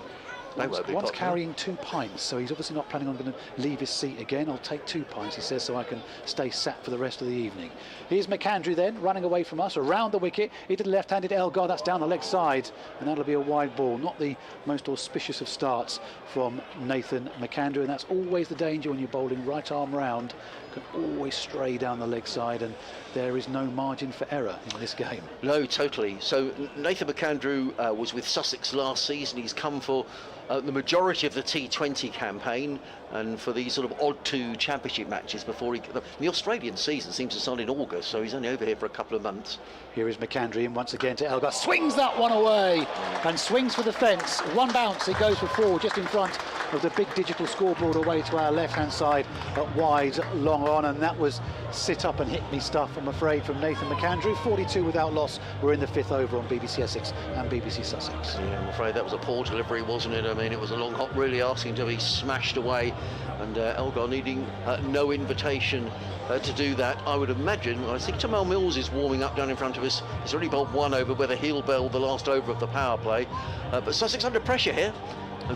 Speaker 21: One's carrying 2 pints, so he's obviously not planning on going to leave his seat again. I'll take 2 pints, he says, so I can stay sat for the rest of the evening. Here's McAndrew then, running away from us, around the wicket. He did left-handed Elgar, that's down the leg side, and that'll be a wide ball. Not the most auspicious of starts from Nathan McAndrew, and that's always the danger when you're bowling right arm round, can always stray down the leg side, and there is no margin for error in this game.
Speaker 22: No, totally. So Nathan McAndrew was with Sussex last season. He's come for the majority of the T20 campaign and for these sort of odd two championship matches before the Australian season seems to start in August, so he's only over here for a couple of months.
Speaker 21: Here is McAndrew in once again to Elgar, swings that one away and swings for the fence. One bounce, it goes for 4 just in front of the big digital scoreboard away to our left hand side at wide long on, and that was sit up and hit me stuff, I'm afraid, from Nathan McAndrew. 42 without loss. We're in the 5th over on BBC Essex and BBC Sussex.
Speaker 22: Yeah, I'm afraid that was a poor delivery, wasn't it? I mean, it was a long hop, really asking to be smashed away, and Elgar needing no invitation to do that. I would imagine, I think Tamal Mills is warming up down in front of us. He's already bowled 1 over, whether he'll bowl the last over of the power play. But Sussex under pressure here.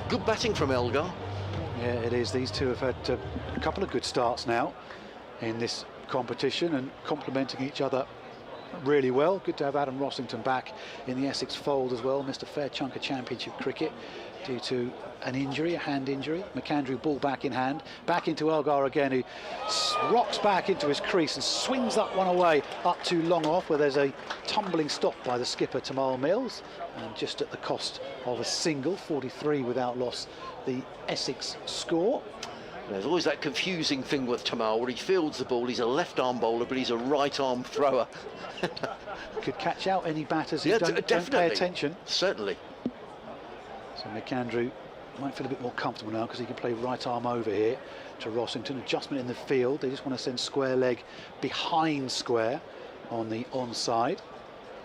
Speaker 22: Good batting from Elgar.
Speaker 21: Yeah, it is. These two have had a couple of good starts now in this competition and complementing each other really well. Good to have Adam Rossington back in the Essex fold as well. Missed a fair chunk of championship cricket due to an injury, a hand injury. McAndrew ball back in hand, back into Elgar again, who rocks back into his crease and swings that one away up too long off, where there's a tumbling stop by the skipper Tamal Mills, and just at the cost of a single. 43 without loss, the Essex score.
Speaker 22: There's always that confusing thing with Tamal where he fields the ball. He's a left-arm bowler, but he's a right-arm thrower.
Speaker 21: Could catch out any batters who don't pay attention.
Speaker 22: Certainly.
Speaker 21: So McAndrew might feel a bit more comfortable now because he can play right arm over here to Rossington. Adjustment in the field. They just want to send square leg behind square on the onside.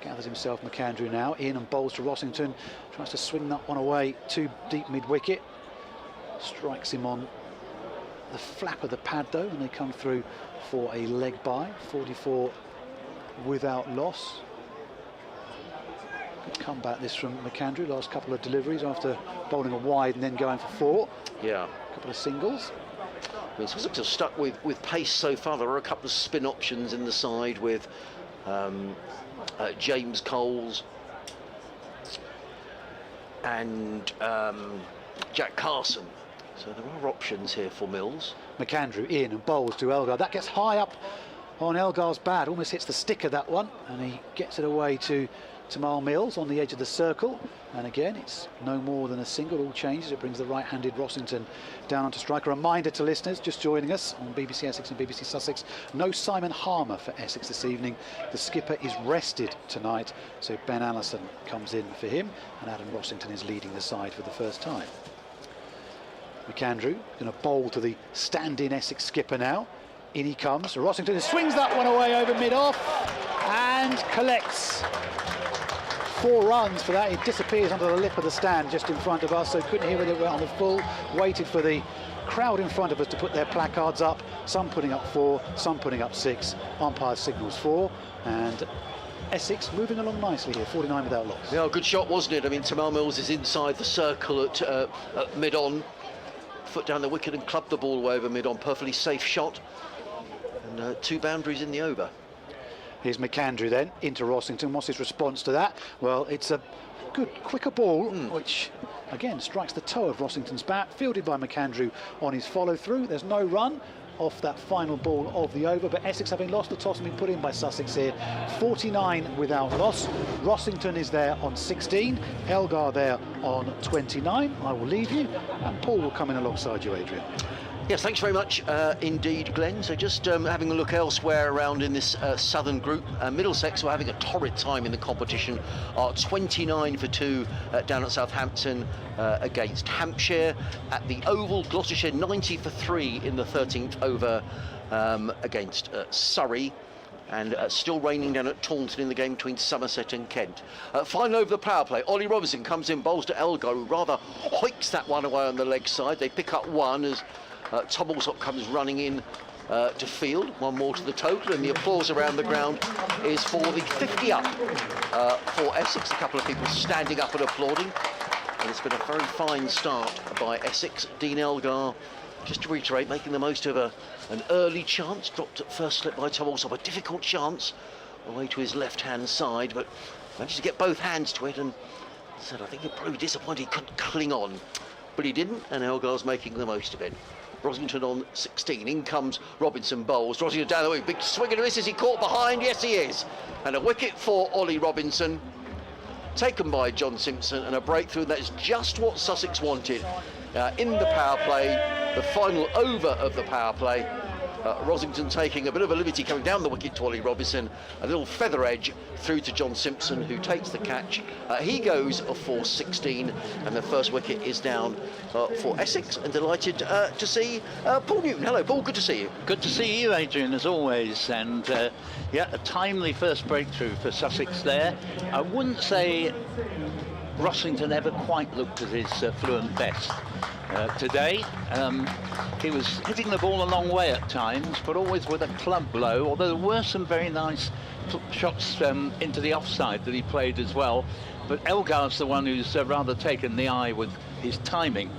Speaker 21: Gathers himself McAndrew now in and bowls to Rossington. Tries to swing that one away too deep mid-wicket. Strikes him on the flap of the pad though, and they come through for a leg by. 44 without loss. Good comeback this from McAndrew. Last couple of deliveries after bowling a wide and then going for 4.
Speaker 22: Yeah.
Speaker 21: A couple of singles.
Speaker 22: I mean, Sussex have stuck with pace so far. There are a couple of spin options in the side with James Coles and Jack Carson. So there are options here for Mills.
Speaker 21: McAndrew in and bowls to Elgar. That gets high up on Elgar's bat. Almost hits the stick of that one, and he gets it away to Tamal Mills on the edge of the circle. And again, it's no more than a single. All changes. It brings the right-handed Rossington down onto strike. A reminder to listeners just joining us on BBC Essex and BBC Sussex, no Simon Harmer for Essex this evening. The skipper is rested tonight, so Ben Allison comes in for him, and Adam Rossington is leading the side for the first time. McAndrew going to bowl to the stand-in Essex skipper now. In he comes. Rossington swings that one away over mid-off and collects 4 runs for that. It disappears under the lip of the stand just in front of us, so couldn't hear whether it went on the full. Waited for the crowd in front of us to put their placards up. Some putting up 4, some putting up 6. Umpire signals 4, and Essex moving along nicely here. 49 without loss.
Speaker 22: Yeah, good shot, wasn't it? I mean, Tamal Mills is inside the circle at mid-on. Foot down the wicket and clubbed the ball away over mid-on. Perfectly safe shot. And 2 boundaries in the over.
Speaker 21: Here's McAndrew then into Rossington. What's his response to that? Well, it's a good, quicker ball, which again strikes the toe of Rossington's bat. Fielded by McAndrew on his follow-through. There's no run off that final ball of the over, but Essex having lost the toss and been put in by Sussex here. 49 without loss. Rossington is there on 16. Elgar there on 29. I will leave you, and Paul will come in alongside you, Adrian.
Speaker 22: Yes, thanks very much indeed, Glenn. So just having a look elsewhere around in this southern group. Middlesex were having a torrid time in the competition. 29 for 2 down at Southampton against Hampshire. At the Oval, Gloucestershire 90 for 3 in the 13th over against Surrey. And still raining down at Taunton in the game between Somerset and Kent. Final over the power play. Ollie Robinson comes in, bowls to Elgar, who rather hoiks that one away on the leg side. They pick up 1 as Tom Alsop comes running in to field. 1 more to the total, and the applause around the ground is for the 50 up for Essex. A couple of people standing up and applauding. And it's been a very fine start by Essex. Dean Elgar, just to reiterate, making the most of an early chance. Dropped at first slip by Tom Alsop. A difficult chance away to his left-hand side, but managed to get both hands to it, and said I think he'd probably be disappointed he couldn't cling on. But he didn't, and Elgar's making the most of it. Rosington on 16. In comes Robinson bowls. Rosington down the way. Big swing and a miss. Is he caught behind? Yes, he is. And a wicket for Ollie Robinson, taken by John Simpson, and a breakthrough. That is just what Sussex wanted in the power play, the final over of the power play. Rosington taking a bit of a liberty coming down the wicket to Ollie Robinson, a little feather edge through to John Simpson, who takes the catch. He goes for 16, and the first wicket is down for Essex. And delighted to see Paul Newton. Hello, Paul, good to see you.
Speaker 2: Good to see you, Adrian, as always. And yeah, a timely first breakthrough for Sussex there. I wouldn't say Rosington ever quite looked at his fluent best. Today, he was hitting the ball a long way at times, but always with a club blow, although there were some very nice shots into the offside that he played as well. But Elgar's the one who's rather taken the eye with his timing.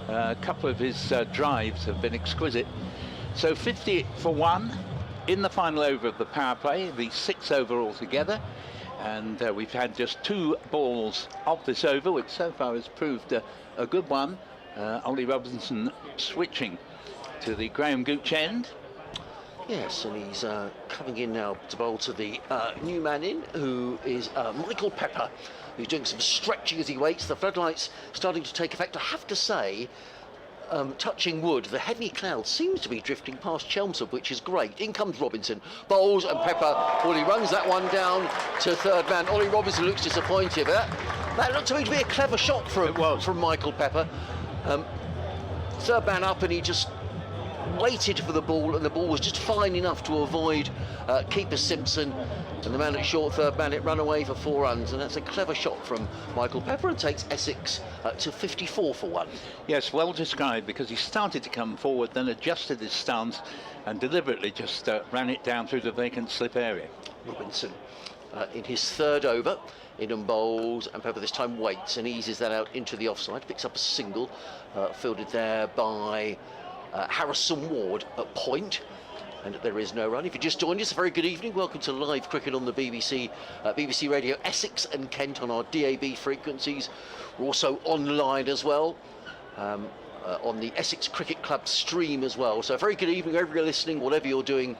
Speaker 2: A couple of his drives have been exquisite. So 50 for 1 in the final over of the power play, the 6 over altogether. And we've had just 2 balls of this over, which so far has proved a good one. Ollie Robinson switching to the Graham Gooch end.
Speaker 22: Yes, and he's coming in now to bowl to the new man in, who is Michael Pepper, who's doing some stretching as he waits. The floodlights starting to take effect. I have to say, touching wood, the heavy cloud seems to be drifting past Chelmsford, which is great. In comes Robinson, bowls, and Pepper, well, he runs that one down to third man. Ollie Robinson looks disappointed, but that looked to me to be a clever shot from Michael Pepper. Third man up, and he just waited for the ball, and the ball was just fine enough to avoid keeper Simpson, and the man at short third man, it run away for 4 runs, and that's a clever shot from Michael Pepper, and takes Essex to 54 for 1.
Speaker 2: Yes, well described, because he started to come forward, then adjusted his stance and deliberately just ran it down through the vacant slip area.
Speaker 22: Robinson in his third over, in and bowls, and Pepper this time waits and eases that out into the offside, picks up a single, fielded there by Harrison Ward at point, and there is no run. If you just joined us, a very good evening. Welcome to live cricket on the BBC, BBC Radio Essex and Kent on our DAB frequencies. We're also online as well, on the Essex Cricket Club stream as well. So a very good evening, wherever you're listening, whatever you're doing.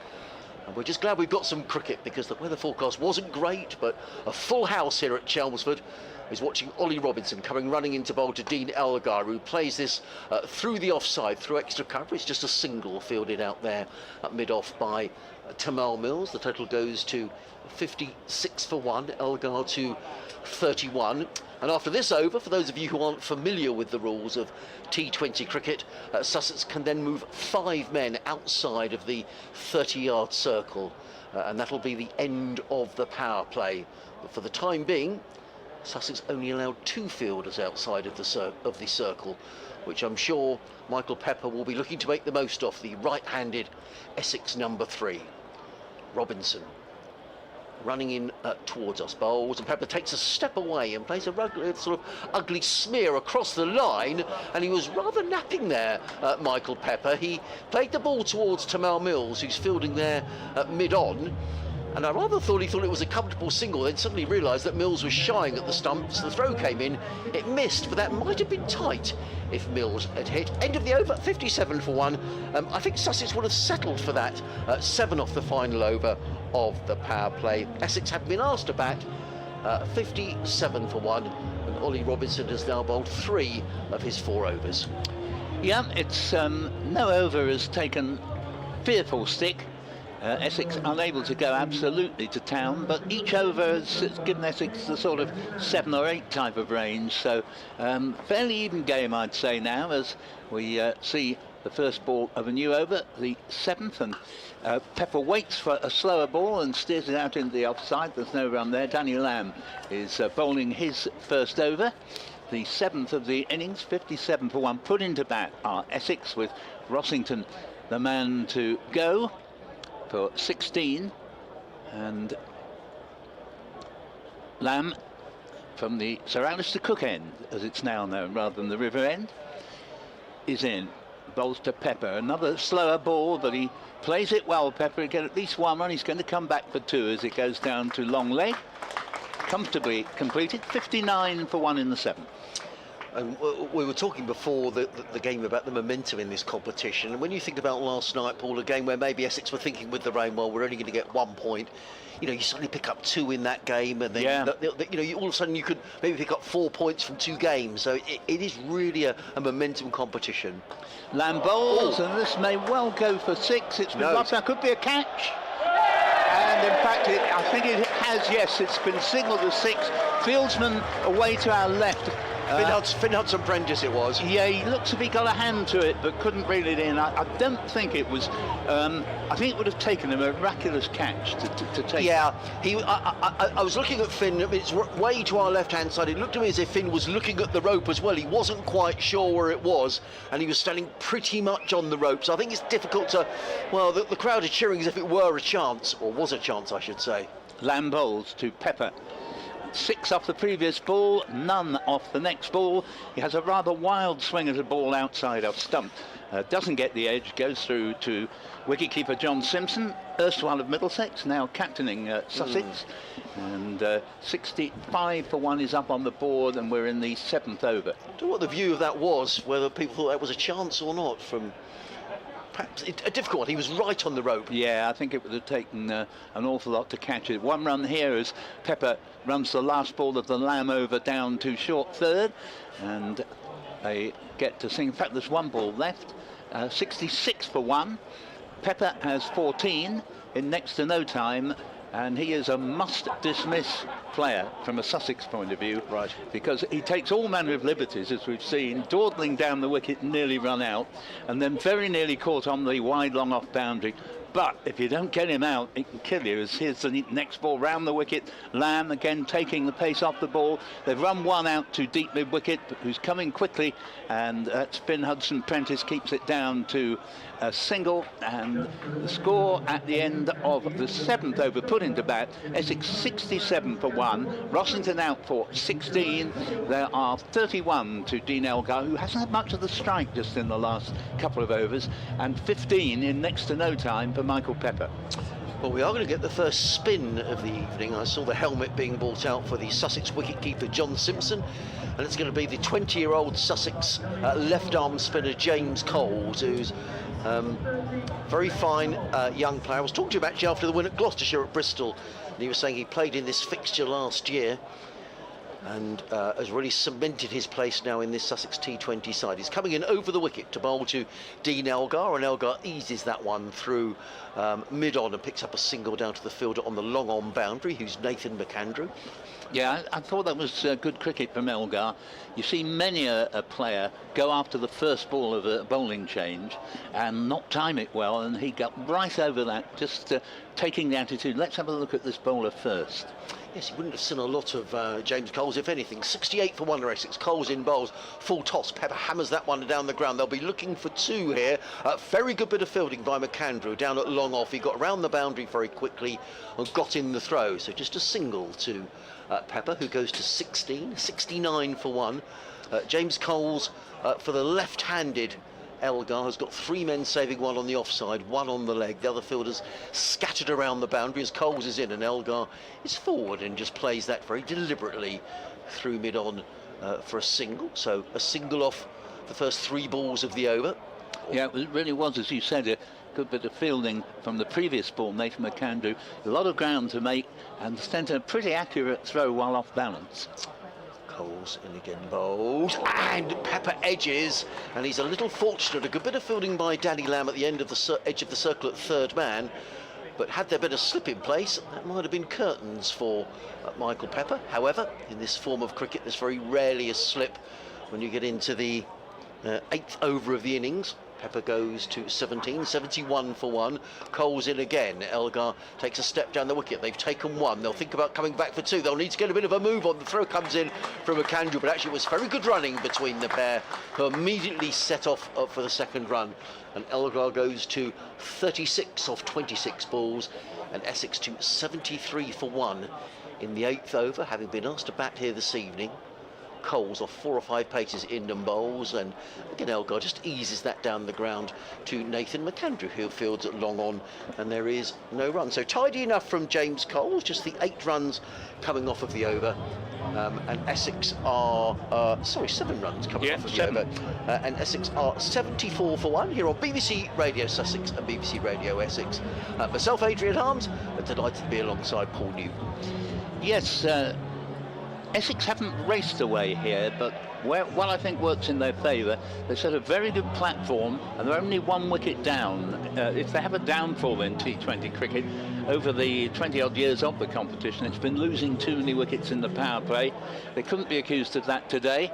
Speaker 22: And we're just glad we've got some cricket, because the weather forecast wasn't great, but a full house here at Chelmsford is watching Ollie Robinson coming running into bowl to Dean Elgar, who plays this through the offside, through extra cover. It's just a single fielded out there at mid-off by Tamal Mills. The total goes to 56 for 1, Elgar to 31. And after this over, for those of you who aren't familiar with the rules of T20 cricket, Sussex can then move 5 men outside of the 30-yard circle, and that'll be the end of the power play. But for the time being, Sussex only allowed 2 fielders outside of the circle, which I'm sure Michael Pepper will be looking to make the most of. The right-handed Essex number 3, Robinson, running in towards us, bowls, and Pepper takes a step away and plays a sort of ugly smear across the line, and he was rather napping there, Michael Pepper. He played the ball towards Tamal Mills, who's fielding there at mid-on, and I rather thought he thought it was a comfortable single, then suddenly realised that Mills was shying at the stumps. The throw came in, it missed, but that might have been tight if Mills had hit. End of the over, 57 for 1. I think Sussex would have settled for that, 7 off the final over of the power play. Essex have been asked to bat 57 for 1, and Ollie Robinson has now bowled 3 of his 4 overs.
Speaker 2: Yeah, it's no over has taken fearful stick. Essex unable to go absolutely to town, but each over has given Essex the sort of 7 or 8 type of range, so fairly even game, I'd say, now, as we see the first ball of a new over, the 7th, and Pepper waits for a slower ball and steers it out into the offside. There's no run there. Danny Lamb is bowling his first over, the 7th of the innings. 57 for 1 put into bat are Essex, with Rosington the man to go for 16, and Lamb from the Sir Alistair Cook end, as it's now known, rather than the River end, is in. Bowls to Pepper, another slower ball, but he plays it well. Pepper get at least 1 run. He's going to come back for 2 as it goes down to long leg. Comfortably completed. 59 for 1 in the 7th.
Speaker 22: And we were talking before the game about the momentum in this competition. And when you think about last night, Paul, a game where maybe Essex were thinking with the rain, well, we're only going to get 1 point. You know, you suddenly pick up 2 in that game, and then all of a sudden you could maybe pick up 4 points from 2 games. So it is really a momentum competition.
Speaker 2: Lamb bowls, and this may well go for 6. It's been rubbed out. Could be a catch. And in fact, I think it has. Yes, it's been signalled as 6. Fieldsman away to our left.
Speaker 22: Finn Hudson-Prentice it was.
Speaker 2: Yeah, he looks as if he got a hand to it, but couldn't reel it in. I don't think it was. I think it would have taken a miraculous catch to take.
Speaker 22: Yeah, I was looking at Finn. It's way to our left-hand side. It looked to me as if Finn was looking at the rope as well. He wasn't quite sure where it was, and he was standing pretty much on the rope. So I think it's difficult to. Well, the crowd are cheering as if it were a chance, or was a chance, I should say.
Speaker 2: Lamb bowls to Pepper. 6 off the previous ball, none off the next ball. He has a rather wild swing at a ball outside off stump. Doesn't get the edge, goes through to wicketkeeper John Simpson, erstwhile of Middlesex, now captaining Sussex. And 65 for 1 is up on the board, and we're in the 7th over.
Speaker 22: I don't know what the view of that was, whether people thought that was a chance or not from... Perhaps a difficult one. He was right on the rope.
Speaker 2: Yeah, I think it would have taken an awful lot to catch it. 1 run here as Pepper runs the last ball of the Lamb over down to short third, and they get to sing. In fact, there's 1 ball left. 66 for 1. Pepper has 14 in next to no time, and he is a must-dismiss player from a Sussex point of view,
Speaker 22: right?
Speaker 2: Because he takes all manner of liberties, as we've seen, dawdling down the wicket, nearly run out, and then very nearly caught on the wide long-off boundary. But if you don't get him out, it can kill you. As here's the next ball round the wicket. Lamb again taking the pace off the ball. They've run 1 out to deep mid-wicket, who's coming quickly, and Finn Hudson-Prentice keeps it down to a single. And the score at the end of the 7th over put into bat, Essex 67 for 1, Rossington out for 16. There are 31 to Dean Elgar, who hasn't had much of the strike just in the last couple of overs, and 15 in next to no time for Michael Pepper.
Speaker 22: Well, we are going to get the first spin of the evening. I saw the helmet being brought out for the Sussex wicketkeeper John Simpson, and it's going to be the 20-year-old Sussex left-arm spinner James Coles, who's very fine young player. I was talking to him actually after the win at Gloucestershire at Bristol, and he was saying he played in this fixture last year and has really cemented his place now in this Sussex T20 side. He's coming in over the wicket to bowl to Dean Elgar, and Elgar eases that one through mid-on and picks up a single down to the fielder on the long-on boundary, who's Nathan McAndrew.
Speaker 2: Yeah, I thought that was good cricket from Elgar. You see many a player go after the first ball of a bowling change and not time it well, and he got right over that, just taking the attitude. Let's have a look at this bowler first.
Speaker 22: Yes, you wouldn't have seen a lot of James Coles, if anything. 68 for 1 Essex. Coles in bowls. Full toss. Pepper hammers that one down the ground. They'll be looking for 2 here. Very good bit of fielding by McAndrew down at long off. He got around the boundary very quickly and got in the throw. So just a single to Pepper, who goes to 16. 69 for 1. James Coles for the left-handed Elgar has got 3 men saving 1 on the offside, 1 on the leg. The other fielders scattered around the boundary as Coles is in, and Elgar is forward and just plays that very deliberately through mid-on for a single. So a single off the first 3 balls of the over.
Speaker 2: Yeah, it really was, as you said, a good bit of fielding from the previous ball, Nathan McAndrew. A lot of ground to make, and sent a pretty accurate throw while off balance.
Speaker 22: Coles in again, bowled, and Pepper edges, and he's a little fortunate. A good bit of fielding by Danny Lamb at the end of the edge of the circle at third man, but had there been a slip in place, that might have been curtains for Michael Pepper. However, in this form of cricket, there's very rarely a slip when you get into the 8th over of the innings. Pepper goes to 17, 71 for 1. Coles in again. Elgar takes a step down the wicket. They've taken 1. They'll think about coming back for 2. They'll need to get a bit of a move on. The throw comes in from McAndrew, but actually it was very good running between the pair, who immediately set off for the second run. And Elgar goes to 36 off 26 balls, and Essex to 73 for 1 in the 8th over, having been asked to bat here this evening. Coles off 4 or 5 paces in and bowls, and again Elgar just eases that down the ground to Nathan McAndrew, who fields at long on, and there is no run. So tidy enough from James Coles, just the 8 runs coming off of the over. And Essex are 7 runs coming off of the over, and Essex are 74 for 1 here on BBC Radio Sussex and BBC Radio Essex. Myself, Adrian Harms, delighted to be alongside Paul Newton.
Speaker 2: Yes, Essex haven't raced away here, but what I think works in their favour, they set a very good platform and they're only 1 wicket down. If they have a downfall in T20 cricket, over the 20-odd years of the competition, it's been losing too many wickets in the power play. They couldn't be accused of that today,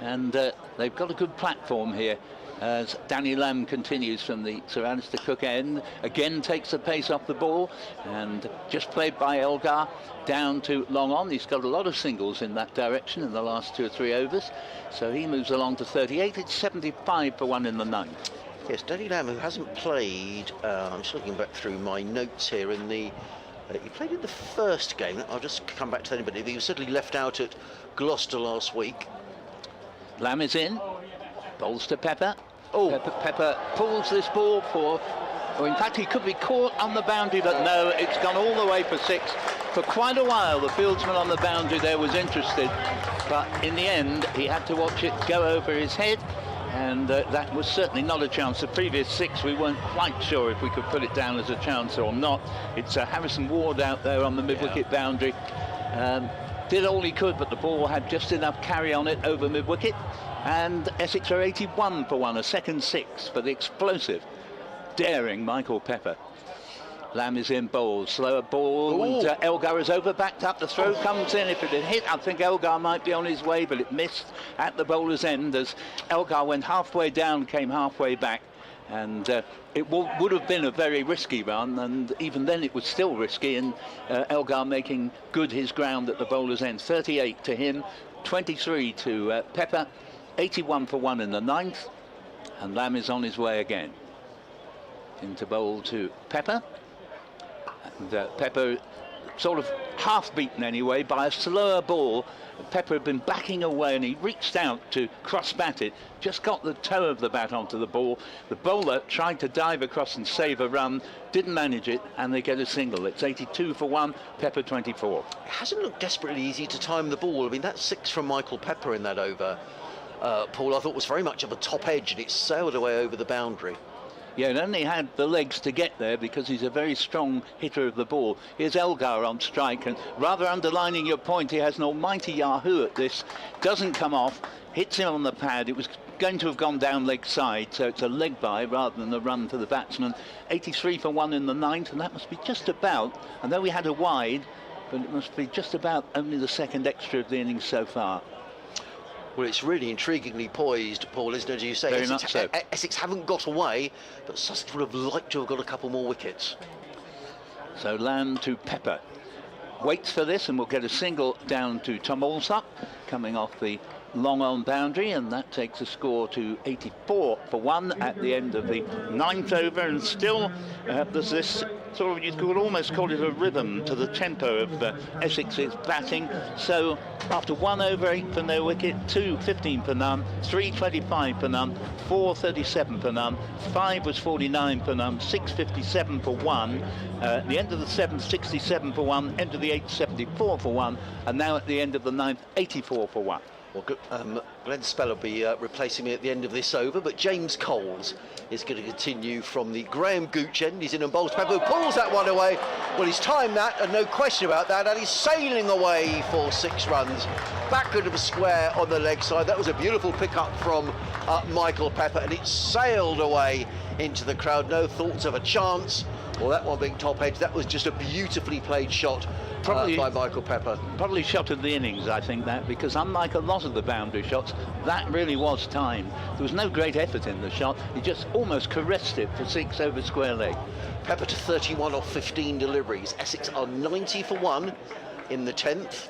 Speaker 2: and they've got a good platform here. As Danny Lamb continues from the Sir Alistair Cook end, again takes the pace off the ball, and just played by Elgar down to long on. He's got a lot of singles in that direction in the last 2 or 3 overs, so he moves along to 38. It's 75 for 1 in the 9th.
Speaker 22: Yes, Danny Lamb, who hasn't played, I'm just looking back through my notes here, in the he played in the first game. I'll just come back to that, but he was certainly left out at Gloucester last week.
Speaker 2: Lamb is in, bowls to Pepper. Oh, Pepper pulls this ball for, or in fact he could be caught on the boundary, but no, it's gone all the way for 6. For quite a while the fieldsman on the boundary there was interested, but in the end he had to watch it go over his head, and that was certainly not a chance. The previous 6 we weren't quite sure if we could put it down as a chance or not. It's Harrison Ward out there on the mid-wicket boundary. Did all he could, but the ball had just enough carry on it over mid-wicket, and Essex are 81 for 1, a second 6 for the explosive, daring Michael Pepper. Lamb is in, bowls, slower ball, and Elgar is over, backed up, the throw comes in. If it had hit, I think Elgar might be on his way, but it missed at the bowler's end as Elgar went halfway down, came halfway back, and it would have been a very risky run, and even then it was still risky, and Elgar making good his ground at the bowler's end. 38 to him, 23 to Pepper, 81 for 1 in the 9th, and Lamb is on his way again. Into bowl to Pepper, and Pepper sort of half beaten anyway by a slower ball. Pepper had been backing away and he reached out to cross bat it, just got the toe of the bat onto the ball. The bowler tried to dive across and save a run, didn't manage it, and they get a single. It's 82 for 1, Pepper 24.
Speaker 22: It hasn't looked desperately easy to time the ball. I mean, that 6 from Michael Pepper in that over, Paul, I thought was very much of a top edge, and it sailed away over the boundary.
Speaker 2: Yeah, it only had the legs to get there because he's a very strong hitter of the ball. Here's Elgar on strike, and rather underlining your point, he has an almighty Yahoo at this. Doesn't come off, hits him on the pad. It was going to have gone down leg side, so it's a leg by rather than a run for the batsman. 83 for 1 in the 9th, and that must be just about, and though we had a wide, but it must be just about only the second extra of the innings so far.
Speaker 22: Well, it's really intriguingly poised, Paul, isn't it? As you say,
Speaker 2: Very much so.
Speaker 22: Essex haven't got away, but Sussex would have liked to have got a couple more wickets.
Speaker 2: So Lamb to Pepper. Waits for this, and we'll get a single down to Tom Alsop, coming off the long on boundary, and that takes the score to 84 for 1 at the end of the 9th over, and still there's this sort of, you could almost call it a rhythm to the tempo of Essex's batting. So after 1 over 8 for no wicket, 2 15 for none, 3 25 for none, 4 37 for none, 5 was 49 for none, 6 57 for 1, the end of the 7th 67 for 1, end of the 8th 74 for 1, and now at the end of the 9th 84 for 1.
Speaker 22: Well, Glenn Spell will be replacing me at the end of this over, but James Coles is going to continue from the Graham Gooch end. He's in and bowls Pepper, pulls that one away. Well, he's timed that, and no question about that, and he's sailing away for 6 runs. Backward of a square on the leg side. That was a beautiful pick-up from Michael Pepper, and it sailed away into the crowd. No thoughts of a chance. Well, that one being top edge, that was just a beautifully played shot by Michael Pepper.
Speaker 2: Probably shot of the innings, I think, that, because unlike a lot of the boundary shots, that really was timed. There was no great effort in the shot. He just almost caressed it for 6 over square leg.
Speaker 22: Pepper to 31 off 15 deliveries. Essex are 90 for 1 in the 10th.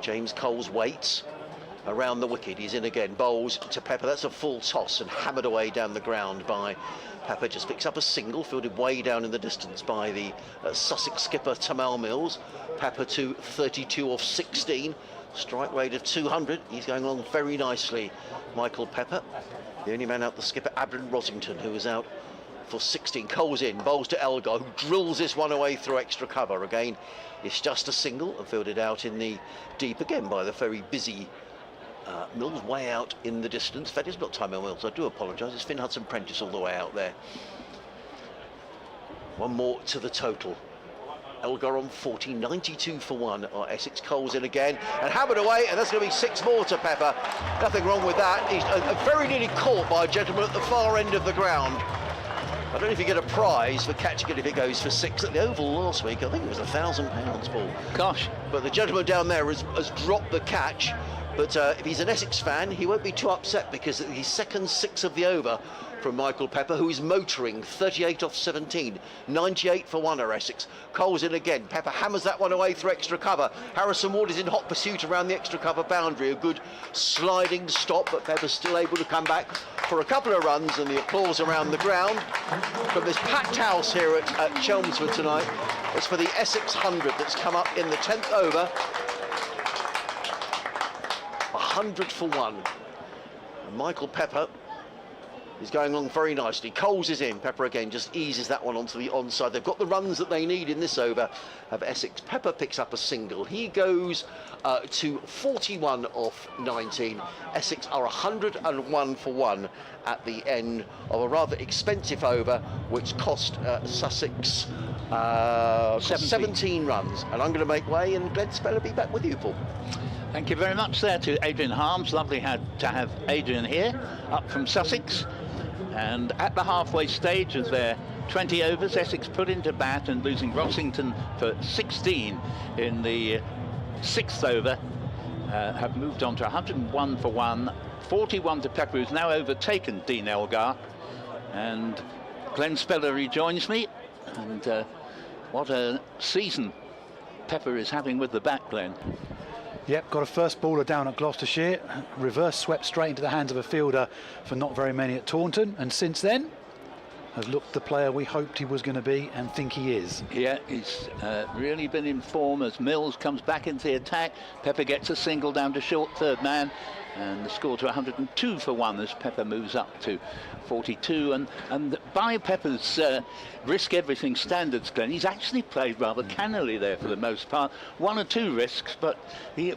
Speaker 22: James Coles waits around the wicket. He's in again, bowls to Pepper. That's a full toss and hammered away down the ground by Pepper. Just picks up a single, fielded way down in the distance by the Sussex skipper Tamal Mills. Pepper to 32 off 16 Strike rate of 200. He's going along very nicely. Michael Pepper, the only man out, the skipper, Abden Rosington, who was out for 16. Coles in, bowls to Elgar, who drills this one away through extra cover. Again, it's just a single and fielded out in the deep again by the very busy Mills, way out in the distance. In fact, it's not Tyrone Mills, I do apologise. It's Finn Hudson-Prentice all the way out there. One more to the total. Elgar on 40, 92 for 1 are Essex. Coles in again and hammered away, and that's going to be 6 more to Pepper. Nothing wrong with that. He's very nearly caught by a gentleman at the far end of the ground. I don't know if you get a prize for catching it if it goes for 6 at the Oval last week. I think it was £1,000, Paul.
Speaker 2: Gosh.
Speaker 22: But the gentleman down there has dropped the catch. But if he's an Essex fan, he won't be too upset, because his second 6 of the over from Michael Pepper, who is motoring 38 off 17, 98 for 1 are Essex. Coles in again. Pepper hammers that one away through extra cover. Harrison Ward is in hot pursuit around the extra cover boundary. A good sliding stop, but Pepper's still able to come back for a couple of runs, and the applause around the ground from this packed house here at Chelmsford tonight. It's for the Essex 100 that's come up in the 10th over. 100 for 1. And Michael Pepper is going along very nicely. Coles is in. Pepper again just eases that one onto the onside. They've got the runs that they need in this over of Essex. Pepper picks up a single. He goes to 41 off 19. Essex are 101 for 1 at the end of a rather expensive over, which cost Sussex 17 runs. And I'm going to make way, and Glenn Speller will be back with you, Paul.
Speaker 2: Thank you very much there to Adrian Harms. Lovely to have Adrian here, up from Sussex. And at the halfway stage of their 20 overs, Essex put into bat, and losing Rossington for 16 in the 6th over, have moved on to 101 for 1, 41 to Pepper, who's now overtaken Dean Elgar. And Glenn Speller rejoins me, and what a season Pepper is having with the bat, Glenn.
Speaker 21: Yep, got a first baller down at Gloucestershire, reverse swept straight into the hands of a fielder for not very many at Taunton, and since then has looked the player we hoped he was going to be and think he is.
Speaker 2: Yeah, he's really been in form as Mills comes back into the attack. Pepper gets a single down to short third man, and the score to 102 for 1 as Pepper moves up to 42. And by Pepper's risk everything standards, Glenn, he's actually played rather cannily there for the most part. 1 or 2 risks, but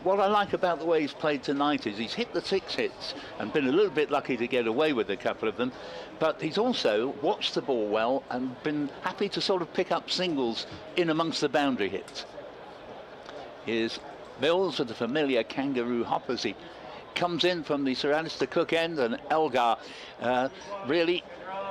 Speaker 2: what I like about the way he's played tonight is he's hit the 6 hits and been a little bit lucky to get away with a couple of them, but he's also watched the ball well and been happy to sort of pick up singles in amongst the boundary hits. Here's Mills with the familiar kangaroo hop as he comes in from the Sir Alistair Cook end, and Elgar really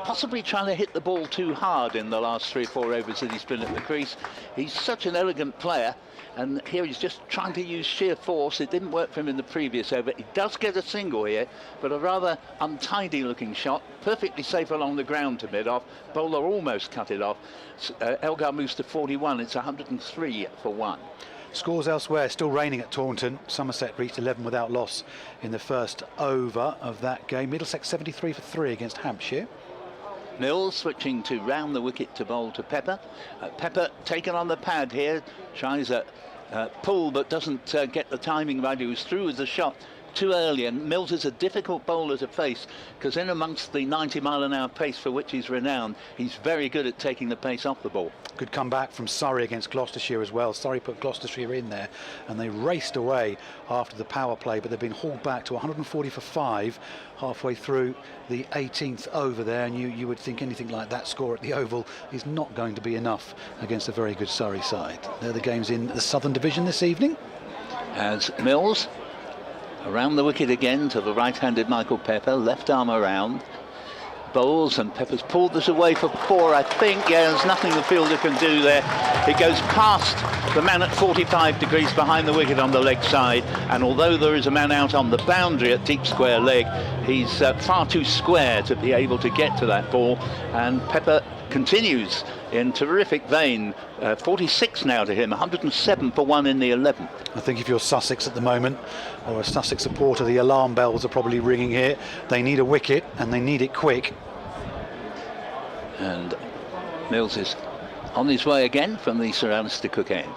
Speaker 2: possibly trying to hit the ball too hard in the last 3 or 4 overs that he's been at the crease. He's such an elegant player, and here he's just trying to use sheer force. It didn't work for him in the previous over. He does get a single here, but a rather untidy looking shot, perfectly safe along the ground to mid off. Bowler almost cut it off. Elgar moves to 41. It's 103 for 1.
Speaker 21: Scores elsewhere, still raining at Taunton. Somerset reached 11 without loss in the first over of that game. Middlesex 73 for 3 against Hampshire.
Speaker 2: Mills switching to round the wicket to bowl to Pepper. Pepper taken on the pad here, tries a pull but doesn't get the timing right. He was through with the shot too early, and Mills is a difficult bowler to face because in amongst the 90-mile-an-hour pace for which he's renowned, he's very good at taking the pace off the ball.
Speaker 21: Good comeback from Surrey against Gloucestershire as well. Surrey put Gloucestershire in there and they raced away after the power play, but they've been hauled back to 140 for 5 halfway through the 18th over there, and you would think anything like that score at the Oval is not going to be enough against a very good Surrey side. They're the games in the Southern Division this evening.
Speaker 2: As Mills around the wicket again to the right-handed Michael Pepper, left arm around, bowls, and Pepper's pulled this away for 4, I think. Yeah, there's nothing the fielder can do there. It goes past the man at 45 degrees behind the wicket on the leg side, and although there is a man out on the boundary at deep square leg, he's far too square to be able to get to that ball, and Pepper continues in terrific vein. 46 now to him, 107 for 1 in the 11th.
Speaker 21: I think if you're Sussex at the moment, or a Sussex supporter, the alarm bells are probably ringing here. They need a wicket, and they need it quick.
Speaker 2: And Mills is on his way again from the Sir Alistair Cook end.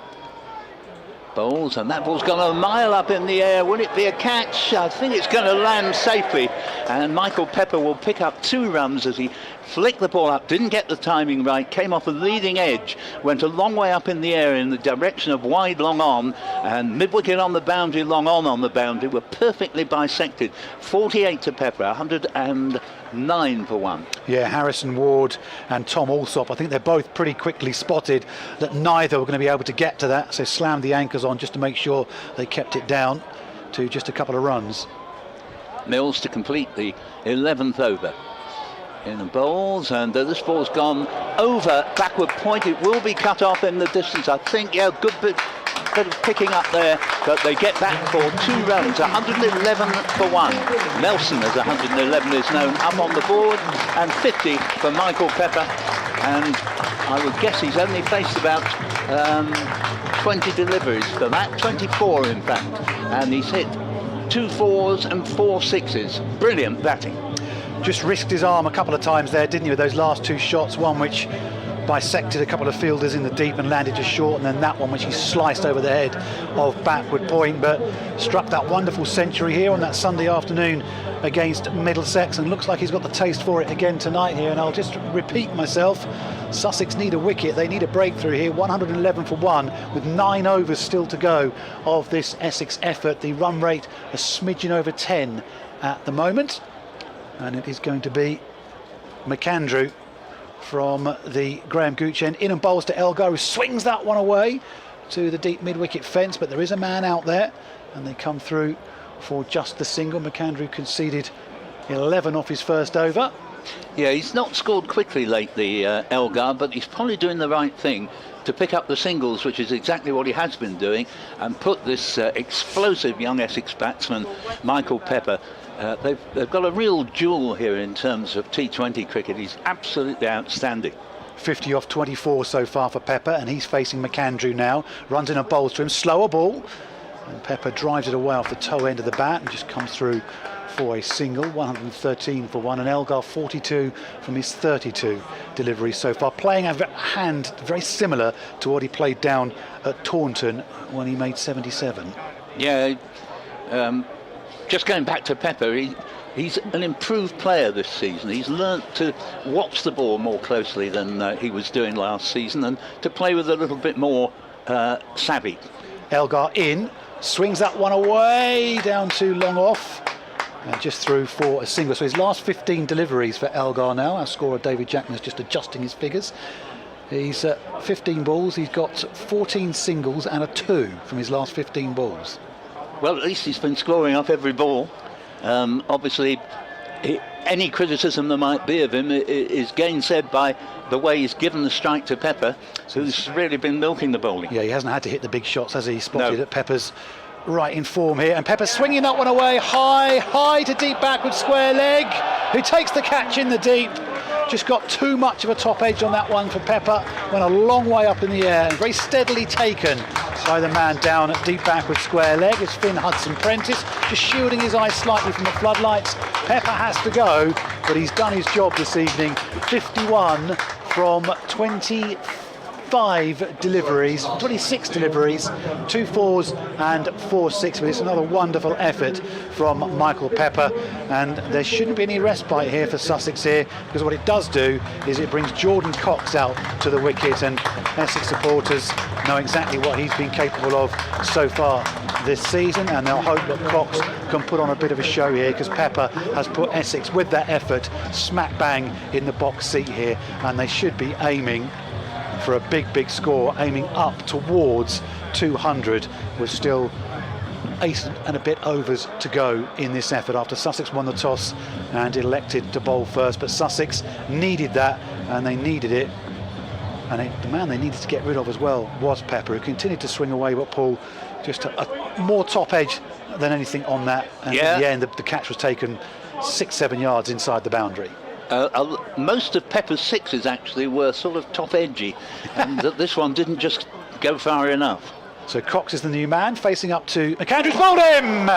Speaker 2: Bowles, and that ball's gone a mile up in the air. Will it be a catch? I think it's going to land safely, and Michael Pepper will pick up 2 runs as he flicked the ball up, didn't get the timing right, came off a leading edge, went a long way up in the air in the direction of wide long on, and mid-wicket on the boundary, long on the boundary, were perfectly bisected. 48 to Pepper, 109 for 1.
Speaker 21: Yeah, Harrison Ward and Tom Alsop, I think they're both pretty quickly spotted that neither were going to be able to get to that, so slammed the anchors on just to make sure they kept it down to just a couple of runs.
Speaker 2: Mills to complete the 11th over. In the bowls, and this ball's gone over backward point. It will be cut off in the distance, I think. Yeah, good bit of picking up there, but they get back for 2 runs. 111 for 1. Nelson, as 111 is known, up on the board, and 50 for Michael Pepper. And I would guess he's only faced about 20 deliveries for that, 24 in fact, and he's hit 2 4s and 4 6s. Brilliant batting.
Speaker 21: Just risked his arm a couple of times there, didn't he, with those last 2 shots, one which bisected a couple of fielders in the deep and landed just short, and then that one which he sliced over the head of backward point, but struck that wonderful century here on that Sunday afternoon against Middlesex, and looks like he's got the taste for it again tonight here. And I'll just repeat myself, Sussex need a wicket, they need a breakthrough here. 111 for 1 with 9 overs still to go of this Essex effort. The run rate a smidgen over 10 at the moment, and it is going to be McAndrew from the Graham Gooch end. In and bowls to Elgar, who swings that one away to the deep mid-wicket fence, but there is a man out there, and they come through for just the single. McAndrew conceded 11 off his first over.
Speaker 2: Yeah, he's not scored quickly lately, Elgar, but he's probably doing the right thing to pick up the singles, which is exactly what he has been doing, and put this explosive young Essex batsman, Michael Pepper, they've got a real jewel here in terms of T20 cricket. He's absolutely outstanding.
Speaker 21: 50 off 24 so far for Pepper, and he's facing McAndrew now. Runs in and bowls to him, slower ball, and Pepper drives it away off the toe end of the bat and just comes through for a single. 113 for 1, and Elgar 42 from his 32 deliveries so far, playing a hand very similar to what he played down at Taunton when he made 77.
Speaker 2: Yeah, just going back to Pepper, he's an improved player this season. He's learnt to watch the ball more closely than he was doing last season, and to play with a little bit more savvy.
Speaker 21: Elgar in, swings that one away down to long off, and just through for a single. So his last 15 deliveries for Elgar now. Our scorer David Jackman is just adjusting his figures. He's 15 balls, he's got 14 singles and a 2 from his last 15 balls.
Speaker 2: Well, at least he's been scoring off every ball. Obviously, any criticism there might be of him is gainsaid by the way he's given the strike to Pepper, who's really been milking the bowling.
Speaker 21: Yeah, he hasn't had to hit the big shots, has he? Spotted at Pepper's right in form here, and Pepper swinging that one away, high to deep backward square leg, who takes the catch in the deep. Just got too much of a top edge on that one for Pepper, went a long way up in the air, and very steadily taken by the man down at deep backward square leg. It's Finn Hudson-Prentice, just shielding his eyes slightly from the floodlights. Pepper has to go, but he's done his job this evening. 51 from 25 deliveries, 26 deliveries, 2 4s and 4 6s. But it's another wonderful effort from Michael Pepper, and there shouldn't be any respite here for Sussex here, because what it does do is it brings Jordan Cox out to the wicket, and Essex supporters know exactly what he's been capable of so far this season, and they'll hope that Cox can put on a bit of a show here, because Pepper has put Essex, with that effort, smack bang in the box seat here, and they should be aiming for a big score, aiming up towards 200 with still 8 and a bit overs to go in this effort, after Sussex won the toss and elected to bowl first. But Sussex needed that, and they needed it, and the man they needed to get rid of as well was Pepper, who continued to swing away, but Paul just a more top edge than anything on that, and in the end the catch was taken 6-7 yards inside the boundary.
Speaker 2: Most of Pepper's 6s actually were sort of top edgy, and this one didn't just go far enough.
Speaker 21: So Cox is the new man, facing up to McAndrew's bowled him!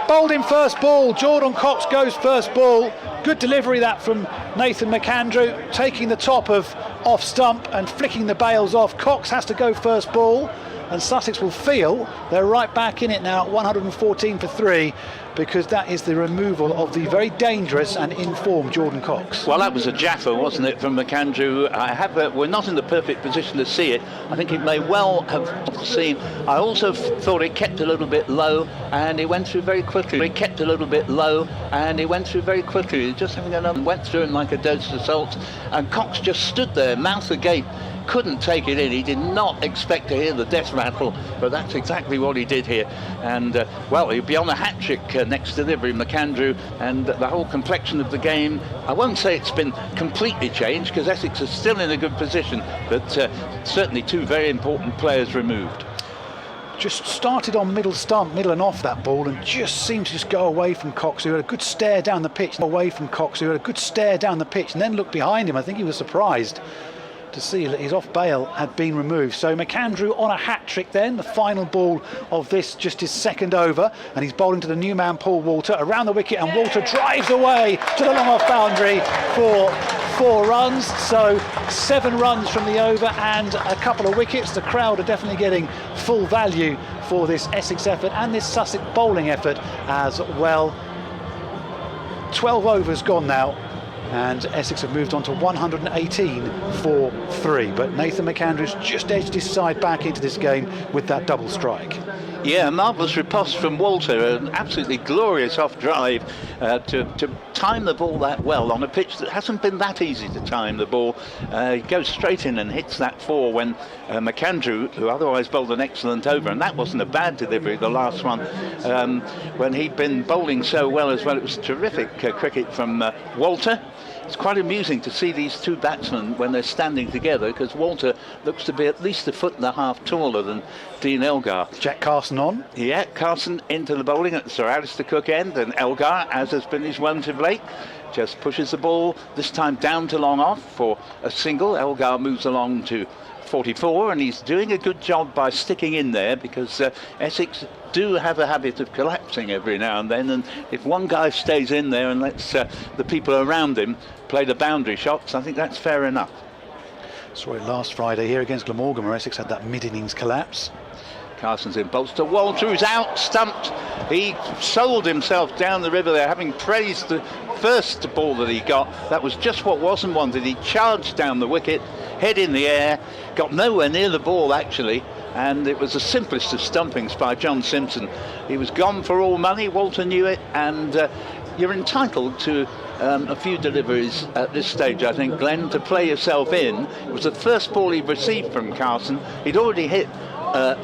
Speaker 21: Bowled him first ball. Jordan Cox goes first ball. Good delivery that from Nathan McAndrew, taking the top of off stump and flicking the bails off. Cox has to go first ball, and Sussex will feel they're right back in it now at 114 for 3, because that is the removal of the very dangerous and informed Jordan Cox.
Speaker 2: Well, that was a jaffer, wasn't it, from McAndrew? We're not in the perfect position to see it. I think it may well have seen. I also thought it kept a little bit low, and it went through very quickly. It kept a little bit low, and it went through very quickly. Just having another, went through him like a dose of salt, and Cox just stood there, mouth agape. Couldn't take it in. He did not expect to hear the death rattle, but that's exactly what he did here. And well, he'll be on a hat-trick next delivery, McAndrew, and the whole complexion of the game, I won't say it's been completely changed, because Essex is still in a good position, but certainly two very important players removed.
Speaker 21: Just started on middle stump, middle and off that ball, and just seemed to just go away from Cox, who had a good stare down the pitch, and then looked behind him. I think he was surprised to see that his off bail had been removed. So McAndrew on a hat-trick then, the final ball of this, just his second over, and he's bowling to the new man Paul Walter around the wicket, and Walter drives away to the long off boundary for 4 runs. So 7 runs from the over and a couple of wickets. The crowd are definitely getting full value for this Essex effort and this Sussex bowling effort as well. 12 overs gone now, and Essex have moved on to 118 for 3. But Nathan McAndrew's just edged his side back into this game with that double strike.
Speaker 2: Yeah, a marvellous riposte from Walter, an absolutely glorious off drive to time the ball that well on a pitch that hasn't been that easy to time the ball. He goes straight in and hits that 4 when McAndrew, who otherwise bowled an excellent over, and that wasn't a bad delivery, the last one, when he'd been bowling so well as well. It was terrific cricket from Walter. It's quite amusing to see these two batsmen when they're standing together, because Walter looks to be at least a foot and a half taller than Dean Elgar.
Speaker 21: Jack Carson on?
Speaker 2: Yeah, Carson into the bowling at Sir Alistair Cook end, and Elgar, as has been his wont of late, just pushes the ball, this time down to long off for a single. Elgar moves along to 44, and he's doing a good job by sticking in there, because Essex do have a habit of collapsing every now and then, and if one guy stays in there and lets the people around him play the boundary shots, I think that's fair enough.
Speaker 21: Saw it last Friday here against Glamorgan, where Essex had that mid-innings collapse.
Speaker 2: Carson's in bolster. Walter, who's out, stumped. He sold himself down the river there, having praised the first ball that he got. That was just what wasn't wanted. He charged down the wicket, head in the air, got nowhere near the ball actually, and it was the simplest of stumpings by John Simpson. He was gone for all money. Walter knew it, and you're entitled to a few deliveries at this stage, I think, Glenn, to play yourself in. It was the first ball he received from Carson. He'd already hit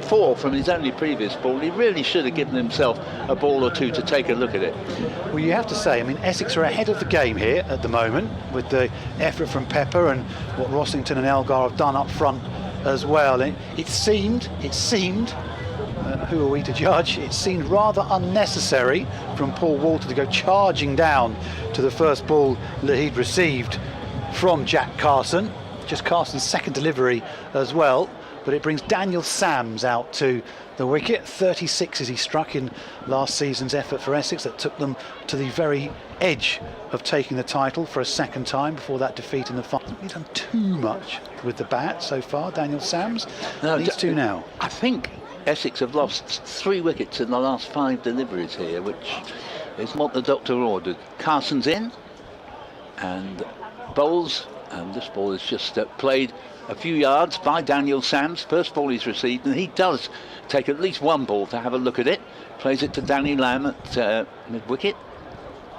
Speaker 2: 4 from his only previous ball. He really should have given himself a ball or two to take a look at it.
Speaker 21: Well, you have to say, I mean, Essex are ahead of the game here at the moment with the effort from Pepper and what Rossington and Elgar have done up front as well. It seemed, who are we to judge, it seemed rather unnecessary from Paul Walter to go charging down to the first ball that he'd received from Jack Carson. Just Carson's second delivery as well, but it brings Daniel Sams out to the wicket. 36 as he struck in last season's effort for Essex that took them to the very edge of taking the title for a second time before that defeat in the final. He's done too much with the bat so far, Daniel Sams. Needs 2 now.
Speaker 2: I think Essex have lost 3 wickets in the last 5 deliveries here, which is what the doctor ordered. Carson's in and bowls, and this ball is just played a few yards by Daniel Sams. First ball he's received, and he does take at least one ball to have a look at it. Plays it to Danny Lamb at mid-wicket.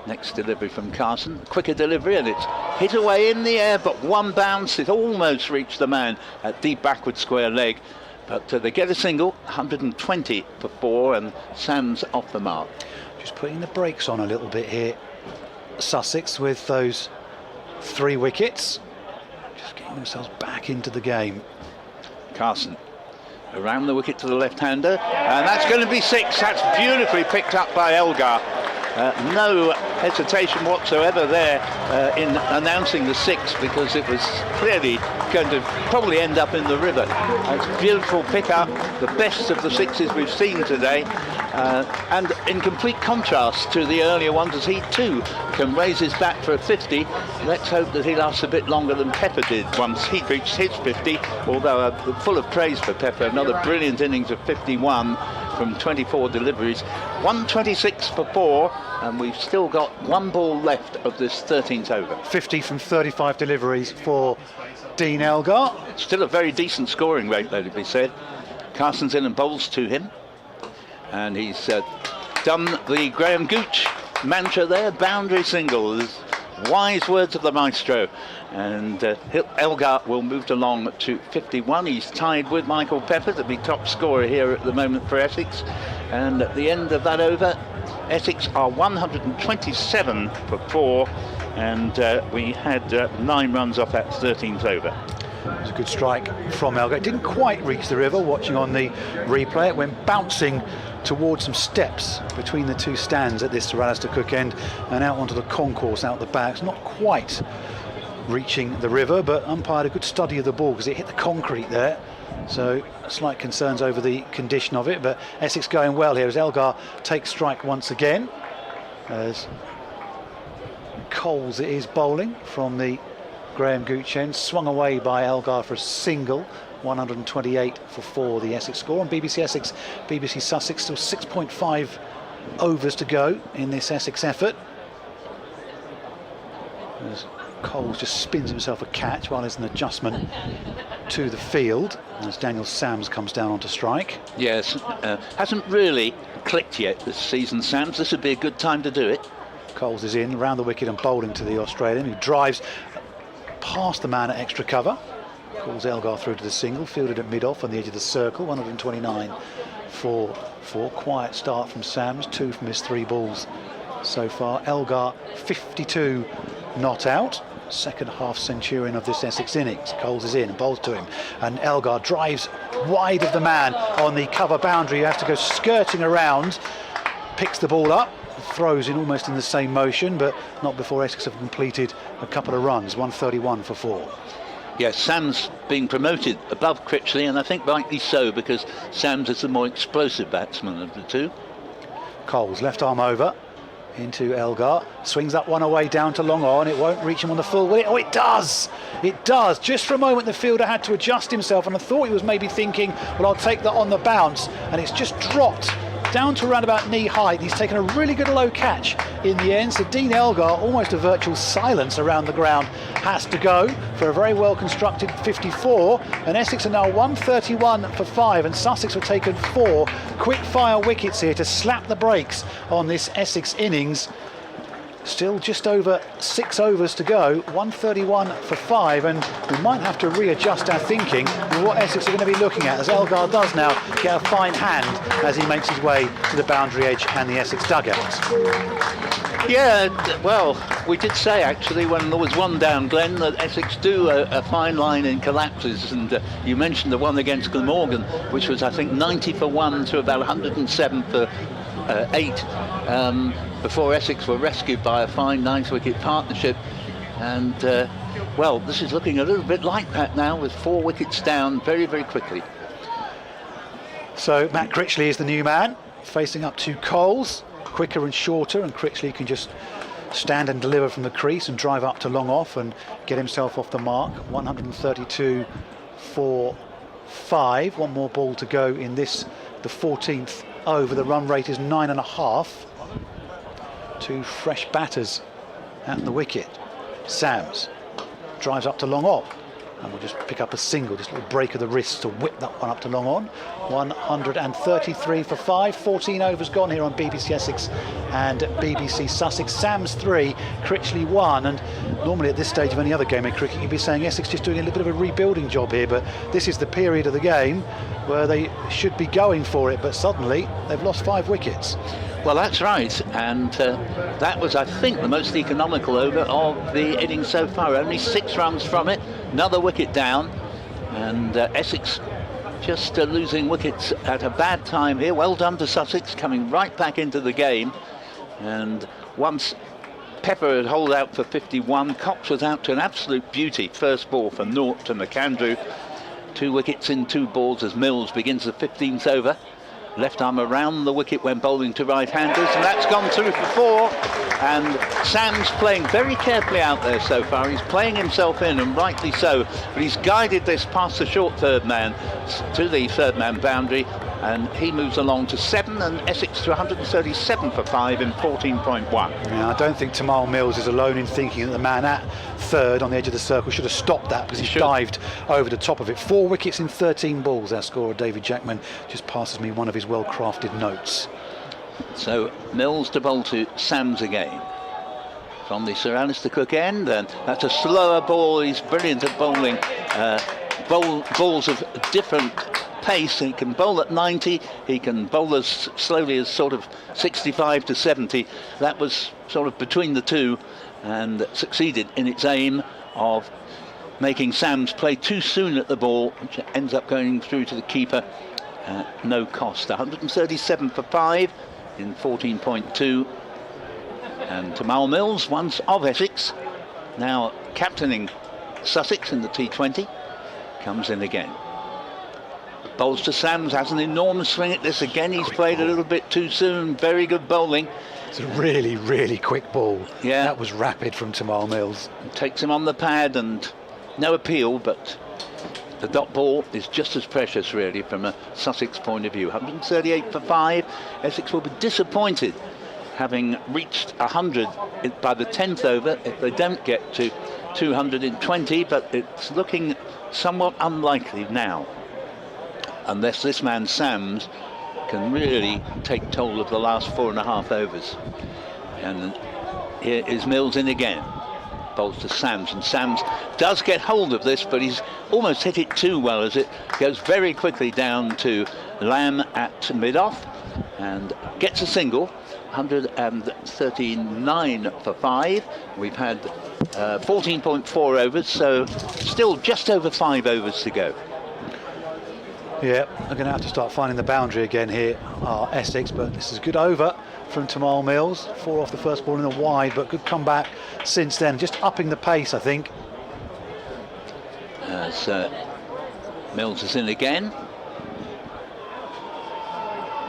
Speaker 2: Next delivery from Carson, quicker delivery, and it's hit away in the air, but one bounce, it almost reached the man at deep backward square leg. But they get a single, 120 for 4, and Sams off the mark.
Speaker 21: Just putting the brakes on a little bit here, Sussex, with those 3 wickets. Just getting themselves back into the game.
Speaker 2: Carson around the wicket to the left-hander, and that's going to be 6. That's beautifully picked up by Elgar. No hesitation whatsoever there in announcing the 6, because it was clearly going to probably end up in the river. It's a beautiful pick-up, the best of the 6s we've seen today, and in complete contrast to the earlier ones, as he too can raise his bat for a 50. Let's hope that he lasts a bit longer than Pepper did once he reached his 50, although full of praise for Pepper. Another brilliant innings of 51 from 24 deliveries. 126 for 4, and we've still got 1 ball left of this 13th over.
Speaker 21: 50 from 35 deliveries for Dean Elgar.
Speaker 2: Still a very decent scoring rate, let it be said. Carson's in and bowls to him, and he's done the Graham Gooch mantra there, boundary singles. Wise words of the maestro, and Elgar will move along to 51. He's tied with Michael Pepper to be top scorer here at the moment for Essex, and at the end of that over, Essex are 127 for 4, and we had 9 runs off that 13th over.
Speaker 21: It was a good strike from Elgar. It didn't quite reach the river. Watching on the replay, it went bouncing towards some steps between the 2 stands at this Sir Alistair Cook end and out onto the concourse out the back. It's not quite reaching the river, but umpire had a good study of the ball because it hit the concrete there. So slight concerns over the condition of it, but Essex going well here as Elgar takes strike once again. As Coles it is bowling from the Graham Gooch end, swung away by Elgar for a single. 128 for 4 the Essex score. On BBC Essex, BBC Sussex, still 6.5 overs to go in this Essex effort. As Coles just spins himself a catch while there's an adjustment to the field as Daniel Sams comes down onto strike.
Speaker 2: Yes, hasn't really clicked yet this season, Sams. This would be a good time to do it.
Speaker 21: Coles is in, round the wicket and bowling to the Australian, who drives past the man at extra cover. Calls Elgar through to the single, fielded at mid-off on the edge of the circle. 129 for 4. Quiet start from Sams, 2 from his 3 balls so far. Elgar 52 not out. Second half centurion of this Essex innings. Coles is in and bowls to him, and Elgar drives wide of the man on the cover boundary. You have to go skirting around, picks the ball up, throws in almost in the same motion, but not before Essex have completed a couple of runs. 131 for 4.
Speaker 2: Yes, Sam's being promoted above Critchley, and I think rightly so, because Sams is the more explosive batsman of the 2.
Speaker 21: Coles left arm over into Elgar, swings up one away down to long on. It won't reach him on the full, will it? Oh, it does! It does. Just for a moment the fielder had to adjust himself, and I thought he was maybe thinking, well, I'll take that on the bounce, and it's just dropped down to around about knee height. He's taken a really good low catch in the end, so Dean Elgar, almost a virtual silence around the ground, has to go for a very well constructed 54, and Essex are now 131 for 5, and Sussex have taken 4 quick fire wickets here to slap the brakes on this Essex innings. Still just over 6 overs to go, 131 for 5, and we might have to readjust our thinking with what Essex are going to be looking at, as Elgar does now get a fine hand as he makes his way to the boundary edge and the Essex dugout.
Speaker 2: Yeah, well, we did say actually when there was 1 down, Glenn, that Essex do a fine line in collapses, and you mentioned the one against Glamorgan, which was I think 90 for 1 to about 107 for 8. Before Essex were rescued by a fine 9-wicket partnership, and well, this is looking a little bit like that now, with 4 wickets down very, very quickly.
Speaker 21: So Matt Critchley is the new man, facing up to Coles, quicker and shorter, and Critchley can just stand and deliver from the crease and drive up to long off and get himself off the mark. 132 for 5. 1 more ball to go in this, the 14th over. The run rate is 9.5. 2 fresh batters at the wicket. Sams drives up to long on, and we'll just pick up a single, just a little break of the wrist to whip that one up to long on. 133 for 5. 14 overs gone here on BBC Essex and BBC Sussex. Sams 3, Critchley 1, and normally at this stage of any other game of cricket you'd be saying Essex just doing a little bit of a rebuilding job here, but this is the period of the game where they should be going for it, but suddenly they've lost 5 wickets.
Speaker 2: Well, that's right, and that was, I think, the most economical over of the innings so far. Only 6 runs from it, another wicket down, and Essex just losing wickets at a bad time here. Well done to Sussex, coming right back into the game, and once Pepper had holed out for 51, Cox was out to an absolute beauty. First ball for naught to McAndrew. 2 wickets in 2 balls as Mills begins the 15th over. left arm around the wicket when bowling to right-handers, and that's gone through for 4. And Sam's playing very carefully out there so far. He's playing himself in, and rightly so, but he's guided this past the short third man to the third man boundary, and he moves along to 7, and Essex to 137 for 5 in 14.1.
Speaker 21: Yeah, I don't think Tamal Mills is alone in thinking that the man at third on the edge of the circle should have stopped that, because he dived over the top of it. 4 wickets in 13 balls. Our scorer David Jackman just passes me one of his well-crafted notes.
Speaker 2: So Mills to bowl to Sams again from the Sir Alistair Cook end, and that's a slower ball. He's brilliant at bowling balls of different pace. He can bowl at 90, he can bowl as slowly as sort of 65 to 70. That was sort of between the two, and succeeded in its aim of making Sams play too soon at the ball, which ends up going through to the keeper at no cost. 137 for 5 in 14.2. And Tamal Mills, once of Essex, now captaining Sussex in the T20, comes in again. Bowls to Sams, has an enormous swing at this again. He's played a little bit too soon. Very good bowling.
Speaker 21: It's a really, really quick ball.
Speaker 2: Yeah,
Speaker 21: that was rapid from Tamal Mills.
Speaker 2: Takes him on the pad, and no appeal, but the dot ball is just as precious, really, from a Sussex point of view. 138 for 5. Essex will be disappointed, having reached 100 by the 10th over, if they don't get to 200 in 20, but it's looking somewhat unlikely now, unless this man Sams can really take toll of the last 4.5 overs. And here is Mills in again. Bowls to Sams, and Sams does get hold of this, but he's almost hit it too well, as it goes very quickly down to Lamb at mid-off and gets a single. 139 for 5. We've had 14.4 overs, so still just over 5 overs to go.
Speaker 21: Yeah, I'm going to have to start finding the boundary again here, Essex, but this is a good over from Tamal Mills. 4 off the first ball in the wide, but good comeback since then, just upping the pace, I think.
Speaker 2: As Mills is in again.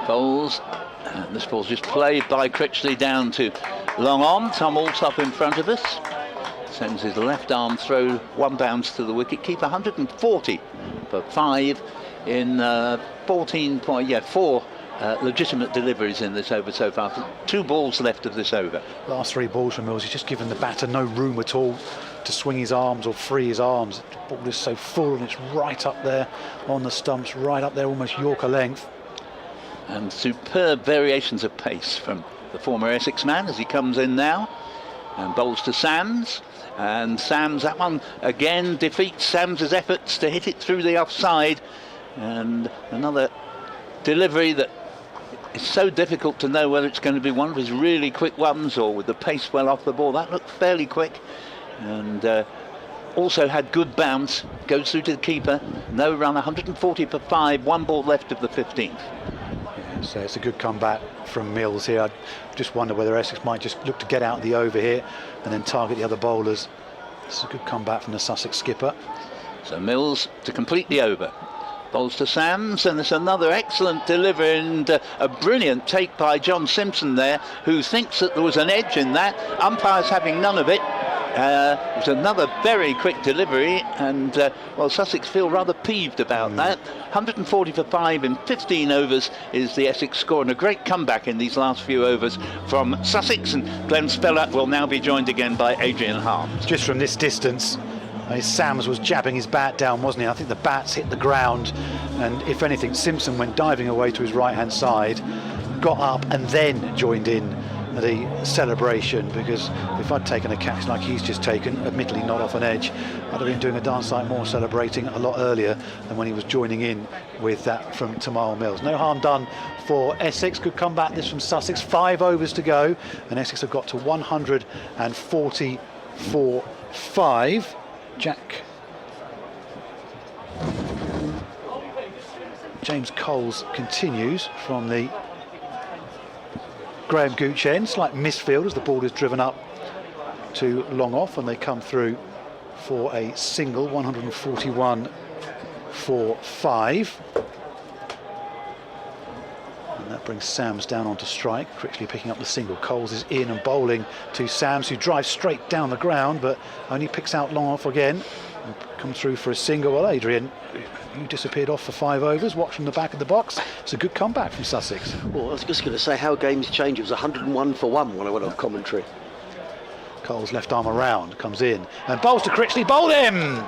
Speaker 2: Bowls, and this ball's just played by Critchley down to long on. Tom Alsop in front of us. Sends his left arm throw, 1 bounce to the wicket keeper. 140 for 5 in 4 legitimate deliveries in this over so far. 2 balls left of this over.
Speaker 21: Last 3 balls from Mills, he's just given the batter no room at all to swing his arms or free his arms. The ball is so full, and it's right up there on the stumps, right up there, almost Yorker length.
Speaker 2: And superb variations of pace from the former Essex man as he comes in now and bowls to Sams. And Sams, that one again defeats Sams's efforts to hit it through the offside. And another delivery that is so difficult to know whether it's going to be one of his really quick ones or with the pace well off the ball. That looked fairly quick, and also had good bounce, goes through to the keeper. No run. 140 for 5, 1 ball left of the 15th.
Speaker 21: Yeah, so it's a good comeback from Mills here. I just wonder whether Essex might just look to get out of the over here and then target the other bowlers. It's a good comeback from the Sussex skipper.
Speaker 2: So Mills to complete the over. Bowls to Sams, and there's another excellent delivery, and a brilliant take by John Simpson there, who thinks that there was an edge in that. Umpires having none of it. It was another very quick delivery, and well, Sussex feel rather peeved about that. 140 for 5 in 15 overs is the Essex score, and a great comeback in these last few overs from Sussex. And Glenn Speller will now be joined again by Adrian Harms.
Speaker 21: Just from this distance, Sams was jabbing his bat down, wasn't he? I think the bats hit the ground, and if anything, Simpson went diving away to his right-hand side, got up and then joined in the celebration, because if I'd taken a catch like he's just taken, admittedly not off an edge, I'd have been doing a dance like more, celebrating a lot earlier than when he was joining in with that from Tamal Mills. No harm done for Essex. Good comeback this from Sussex. 5 overs to go, and Essex have got to 140 for 5. James Coles continues from the Graham Gooch end. Slight misfield as the ball is driven up to long off, and they come through for a single. 141 for 5. brings Sams down onto strike. Critchley picking up the single. Coles is in and bowling to Sams, who drives straight down the ground, but only picks out long off again. And comes through for a single. Well, Adrian, you disappeared off for 5 overs. Watch from the back of the box. It's a good comeback from Sussex.
Speaker 22: Well, I was just going to say how games change. It was 101 for 1 when I went off commentary.
Speaker 21: Coles left arm around, comes in and bowls to Critchley. Bowled him!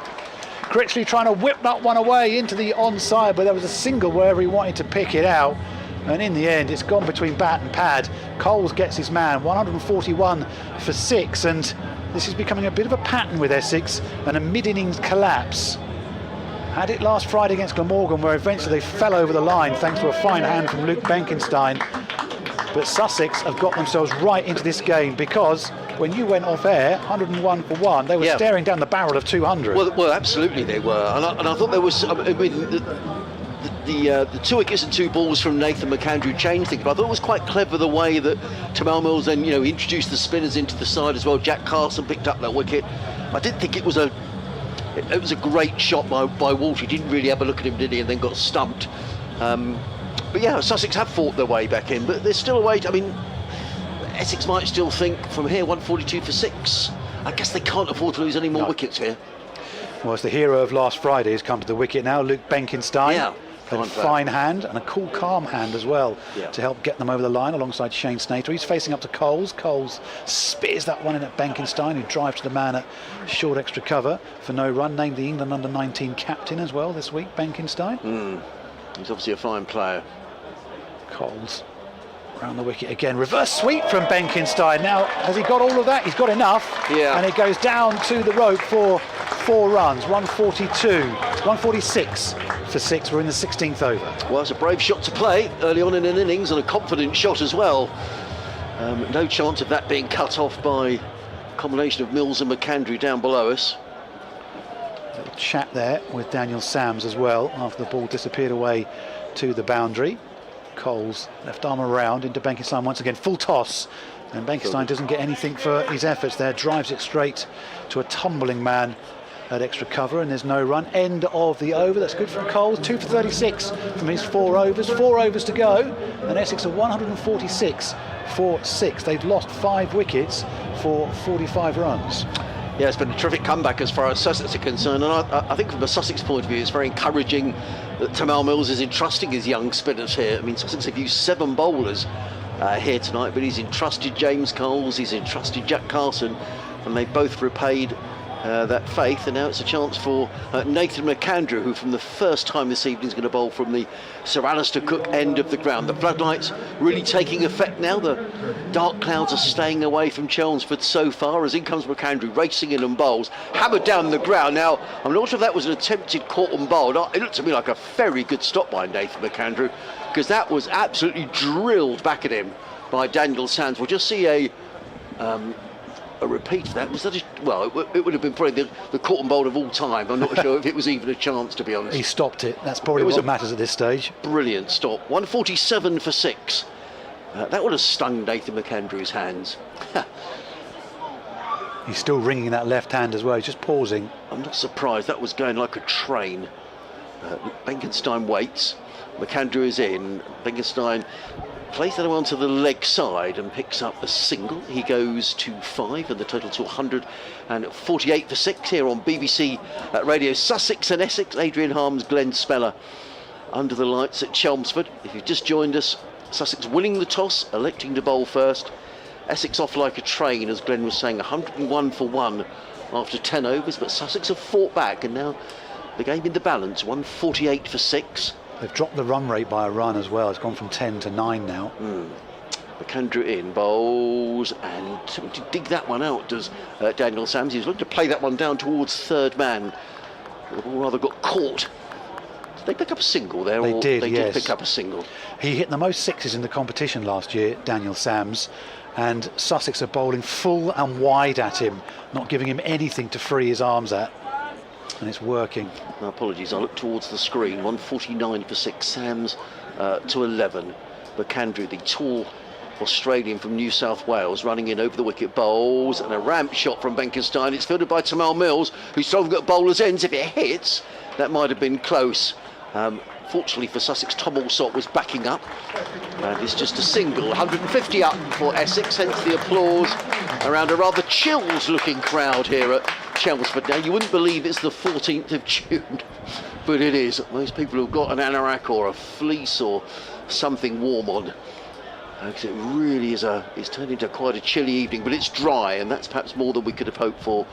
Speaker 21: Critchley trying to whip that one away into the onside, but there was a single wherever he wanted to pick it out. And in the end, it's gone between bat and pad. Coles gets his man, 141 for 6, and this is becoming a bit of a pattern with Essex, and a mid-innings collapse. Had it last Friday against Glamorgan, where eventually they fell over the line thanks to a fine hand from Luke Benkenstein. But Sussex have got themselves right into this game, because when you went off air, 101 for 1, they were staring down the barrel of 200.
Speaker 22: Well, absolutely they were, and I thought there was. I mean, the 2 wickets and 2 balls from Nathan McAndrew changed things, but I thought it was quite clever the way that Tamal Mills then, introduced the spinners into the side as well. Jack Carson picked up that wicket. I did think it was a great shot by Walsh. He didn't really have a look at him, did he? And then got stumped. But yeah, Sussex have fought their way back in, but there's still a way. I mean, Essex might still think from here 142 for 6. I guess they can't afford to lose any more wickets here.
Speaker 21: Well, it's the hero of last Friday has come to the wicket now, Luke Benkenstein.
Speaker 22: Yeah.
Speaker 21: A fine hand and a cool, calm hand as well to help get them over the line alongside Shane Snater. He's facing up to Coles. Coles spears that one in at Benkenstein, who drives to the man at short extra cover for no run. Named the England under-19 captain as well this week, Benkenstein.
Speaker 22: He's obviously a fine player.
Speaker 21: Coles round the wicket again. Reverse sweep from Benkenstein. Now, has he got all of that? He's got enough.
Speaker 22: Yeah.
Speaker 21: And it goes down to the rope for 4 runs. 146 for 6. We're in the 16th over.
Speaker 22: Well, it's a brave shot to play early on in an innings, and a confident shot as well. No chance of that being cut off by a combination of Mills and McAndrew down below us.
Speaker 21: Little chat there with Daniel Sams as well after the ball disappeared away to the boundary. Coles left arm around into Benkenstein once again, full toss, and Benkenstein doesn't get anything for his efforts there, drives it straight to a tumbling man at extra cover, and there's no run. End of the over. That's good from Coles. 2 for 36 from his 4 overs. 4 overs to go, and Essex are 146 for 6. They've lost 5 wickets for 45 runs.
Speaker 22: Yeah, it's been a terrific comeback as far as Sussex are concerned, and I think from a Sussex point of view, it's very encouraging that Tamal Mills is entrusting his young spinners here. I mean, Sussex have used 7 bowlers here tonight, but he's entrusted James Coles, he's entrusted Jack Carson, and they both repaid that faith. And now it's a chance for Nathan McAndrew, who from the first time this evening is going to bowl from the Sir Alistair Cook end of the ground. The floodlights really taking effect now. The dark clouds are staying away from Chelmsford so far, as in comes McAndrew racing in and bowls, hammered down the ground. Now, I'm not sure if that was an attempted caught and bowled. It looked to me like a very good stop by Nathan McAndrew, because that was absolutely drilled back at him by Daniel Sams. We'll just see a repeat of that. Was that it would have been probably the caught and bowled of all time. I'm not sure if it was even a chance, to be honest.
Speaker 21: He stopped it. That's probably what matters at this stage.
Speaker 22: Brilliant stop. 147 for 6. That would have stung Nathan McAndrew's hands.
Speaker 21: He's still ringing that left hand as well. He's just pausing.
Speaker 22: I'm not surprised. That was going like a train. Benkenstein waits. McAndrew is in. Benkenstein plays that one to the leg side and picks up a single. He goes to 5, and the total to 148 for 6 here on BBC Radio. Sussex and Essex. Adrian Harms, Glenn Speller under the lights at Chelmsford. If you've just joined us, Sussex winning the toss, electing to bowl first. Essex off like a train, as Glenn was saying, 101 for 1 after 10 overs, but Sussex have fought back, and now the game in the balance, 148 for 6.
Speaker 21: They've dropped the run rate by a run as well. It's gone from 10 to 9 now.
Speaker 22: McAndrew in, bowls, and to dig that one out does Daniel Sams. He's looking to play that one down towards third man. The ball rather got caught. Did they pick up a single there?
Speaker 21: They did,
Speaker 22: They
Speaker 21: yes.
Speaker 22: did pick up a single.
Speaker 21: He hit the most 6s in the competition last year, Daniel Sams, and Sussex are bowling full and wide at him, not giving him anything to free his arms at. And it's working.
Speaker 22: No, apologies, I look towards the screen. 149 for 6, Sams to 11. McAndrew, the tall Australian from New South Wales, running in over the wicket, bowls, and a ramp shot from Benkenstein. It's fielded by Tamal Mills, who's throwing at bowler's ends. If it hits, that might have been close. Fortunately for Sussex, Tom Alsop was backing up. And it's just a single, 150 up for Essex, hence the applause around a rather chills-looking crowd here at Chelmsford. Now, you wouldn't believe it's the 14th of June, but it is. Most people have got an anorak or a fleece or something warm on. Because it really is it's turned into quite a chilly evening, but it's dry, and that's perhaps more than we could have hoped for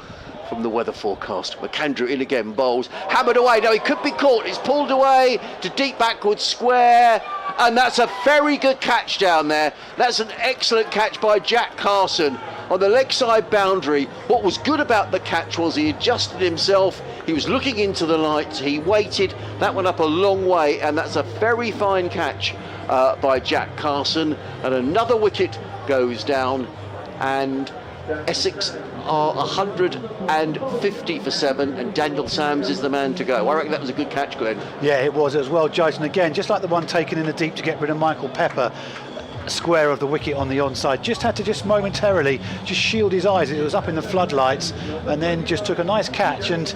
Speaker 22: from the weather forecast. McAndrew in again, bowls, hammered away. Now he could be caught. It's pulled away to deep backward square, and that's a very good catch down there. That's an excellent catch by Jack Carson on the leg side boundary. What was good about the catch was he adjusted himself. He was looking into the lights. He waited. That went up a long way, and that's a very fine catch by Jack Carson. And another wicket goes down, and Essex are 150 for 7, and Daniel Sams is the man to go. I reckon that was a good catch, Glenn.
Speaker 21: Yeah, it was as well judged, and again, just like the one taken in the deep to get rid of Michael Pepper, square of the wicket on the onside, just had to momentarily just shield his eyes. It was up in the floodlights, and then just took a nice catch, and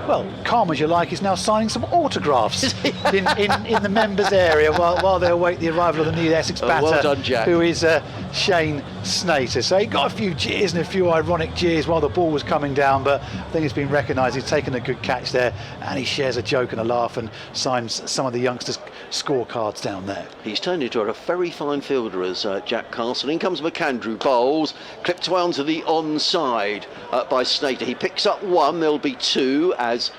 Speaker 21: well, calm as you like, he's now signing some autographs in the members area while they await the arrival of the new Essex batter,
Speaker 22: well done, Jack.
Speaker 21: who is Shane Snater. So he got a few jeers and a few ironic jeers while the ball was coming down, but I think it's been recognised. He's taken a good catch there, and he shares a joke and a laugh and signs some of the youngsters' scorecards down there.
Speaker 22: He's turned into a very fine fielder as Jack Carson. In comes McAndrew, bowls, clipped round to the onside by Snater. He picks up one, there'll be two as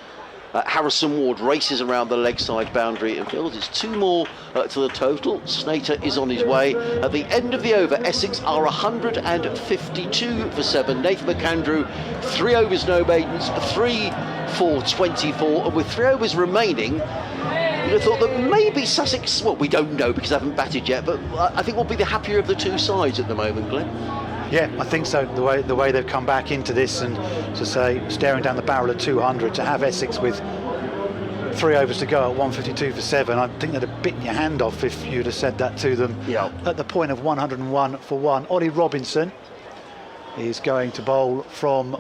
Speaker 22: Harrison Ward races around the leg side boundary and fields. It's two more to the total. Snater is on his way. At the end of the over, Essex are 152 for 7. Nathan McAndrew, 3 overs, no maidens, 3 for 24, and with 3 overs remaining, you'd have thought that maybe Sussex, well, we don't know because they haven't batted yet, but I think we'll be the happier of the two sides at the moment, Glenn.
Speaker 21: Yeah, I think so. The way they've come back into this, and to say staring down the barrel at 200, to have Essex with 3 overs to go at 152 for 7, I think they'd have bitten your hand off if you'd have said that to them.
Speaker 22: Yeah.
Speaker 21: At the point of 101 for 1, Ollie Robinson is going to bowl from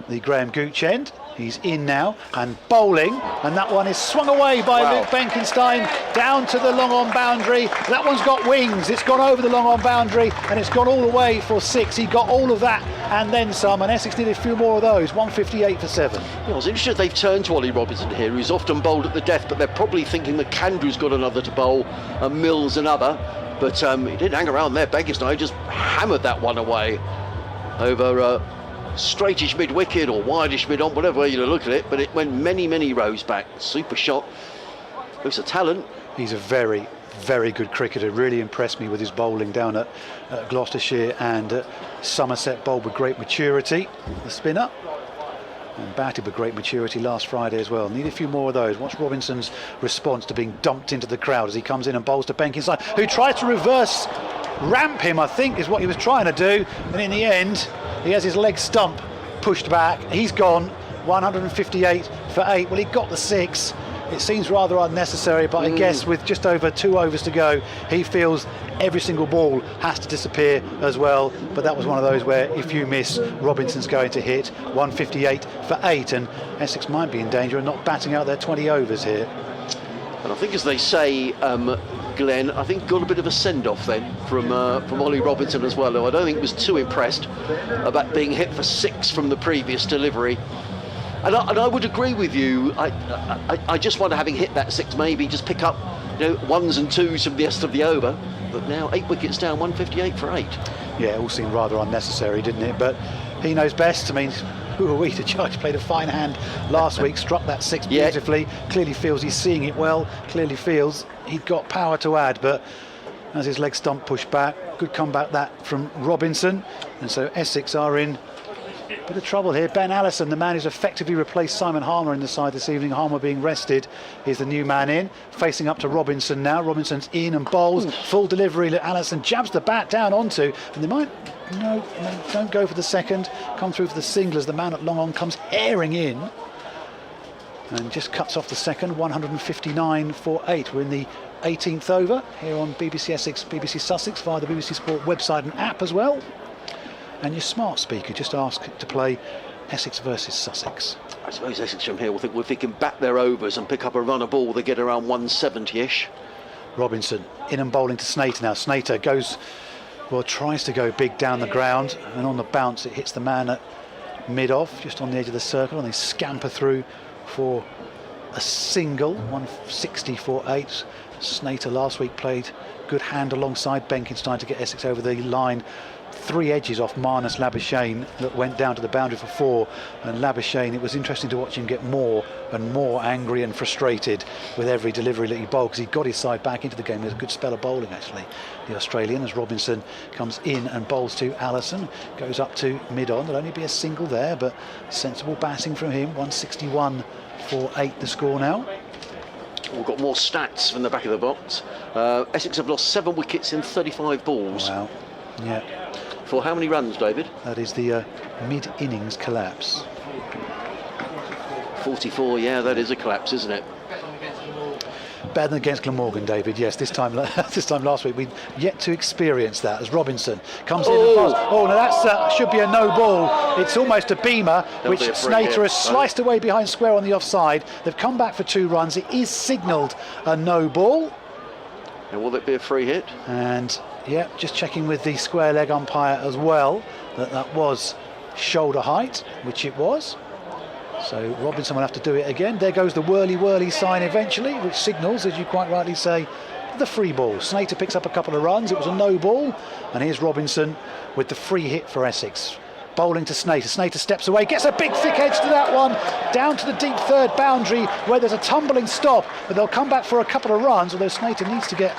Speaker 21: the Graham Gooch end. He's in now and bowling, and that one is swung away by Luke Benkenstein down to the long on boundary. That one's got wings. It's gone over the long on boundary, and it's gone all the way for 6. He got all of that and then some, and Essex needed a few more of those. 158 for 7.
Speaker 22: Yeah, I was interested they've turned to Ollie Robinson here, who's often bowled at the death, but they're probably thinking McAndrew's got another to bowl and Mills another. But he didn't hang around there. Benkenstein just hammered that one away over straightish mid-wicket or wideish mid-on, whatever way you look at it, but it went many rows back. Super shot. Looks a talent.
Speaker 21: He's a very, very good cricketer. Really impressed me with his bowling down at Gloucestershire and Somerset. Bowled with great maturity, the spinner, and batted with great maturity last Friday as well. Need a few more of those. Watch Robinson's response to being dumped into the crowd as he comes in and bowls to Benkenstein, who tried to reverse ramp him, I think is what he was trying to do, and in the end he has his leg stump pushed back. He's gone. 158 for 8. Well, he got the 6. It seems rather unnecessary, but I guess with just over 2 overs to go, he feels every single ball has to disappear as well. But that was one of those where if you miss, Robinson's going to hit. 158 for 8, and Essex might be in danger of not batting out their 20 overs here.
Speaker 22: And I think, as they say, Glenn, I think got a bit of a send-off then from Ollie Robinson as well, who I don't think was too impressed about being hit for 6 from the previous delivery. And I would agree with you. I just wonder, having hit that 6, maybe just pick up 1s and 2s from the rest of the over. But now 8 wickets down, 158 for 8.
Speaker 21: Yeah, it all seemed rather unnecessary, didn't it? But he knows best. I mean, who are we to judge? Played a fine hand last week, struck that 6 beautifully. Clearly feels he's seeing it well. Clearly feels he'd got power to add, but as his leg stump pushed back, good comeback that from Robinson. And so Essex are in a bit of trouble here. Ben Allison, the man who's effectively replaced Simon Harmer in the side this evening. Harmer being rested, is the new man in, facing up to Robinson now. Robinson's in and bowls. Full delivery. Allison jabs the bat down onto, and they might, no, don't go for the second, come through for the single as the man at long on comes herring in and just cuts off the second. 159 for 8. We're in the 18th over here on BBC Essex, BBC Sussex, via the BBC Sport website and app as well. And your smart speaker, just ask to play Essex versus Sussex.
Speaker 22: I suppose Essex from here will think, well, if they can back their overs and pick up a runner ball, they get around 170-ish.
Speaker 21: Robinson in and bowling to Snater now. Snater goes, well, tries to go big down the ground, and on the bounce it hits the man at mid-off, just on the edge of the circle, and they scamper through for a single. 160 for 8. Snater last week played good hand alongside Benkenstein to get Essex over the line. 3 edges off Marnus Labuschagne that went down to the boundary for 4, and Labuschagne, it was interesting to watch him get more and more angry and frustrated with every delivery that he bowled, because he got his side back into the game. There's a good spell of bowling actually, the Australian, as Robinson comes in and bowls to Allison, goes up to mid-on. There'll only be a single there, but sensible batting from him. 161 for 8 the score now.
Speaker 22: We've got more stats from the back of the box. Essex have lost 7 wickets in 35 balls.
Speaker 21: Wow. Yeah.
Speaker 22: For how many runs, David?
Speaker 21: That is the mid-innings collapse.
Speaker 22: 44, yeah, that is a collapse, isn't it?
Speaker 21: Better than against Glamorgan, David. Yes, this time last week we'd yet to experience that, as Robinson comes in and fast. Oh, now that should be a no ball. It's almost a beamer, which Snater has sliced away behind square on the offside. They've come back for 2 runs. It is signalled a no ball.
Speaker 22: And will it be a free hit?
Speaker 21: And yeah, just checking with the square leg umpire as well that was shoulder height, which it was. So Robinson will have to do it again. There goes the whirly sign eventually, which signals, as you quite rightly say, the free ball. Snater picks up a couple of runs. It was a no ball, and here's Robinson with the free hit for Essex. Bowling to Snater. Snater steps away, gets a big thick edge to that one, down to the deep third boundary where there's a tumbling stop, but they'll come back for a couple of runs, although Snater needs to get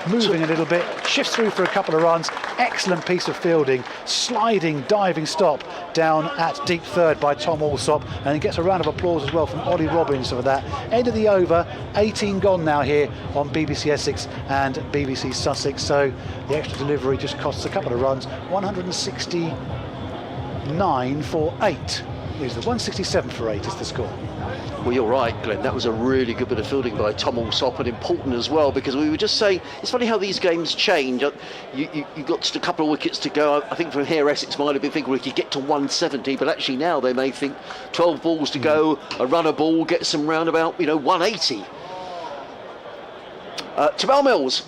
Speaker 21: moving a little bit, shifts through for a couple of runs. Excellent piece of fielding, sliding, diving stop down at deep third by Tom Alsop, and he gets a round of applause as well from Ollie Robbins for that. End of the over, 18 gone now here on BBC Essex and BBC Sussex, so the extra delivery just costs a couple of runs. 169 for 8 is the 167 for 8 is the score.
Speaker 22: Well, you're right, Glenn. That was a really good bit of fielding by Tom Alsop, and important as well, because we were just saying, it's funny how these games change. You got just a couple of wickets to go. I think from here Essex might have been thinking we could get to 170, but actually now they may think 12 balls to go, a runner ball gets them round about 180. Jamal Mills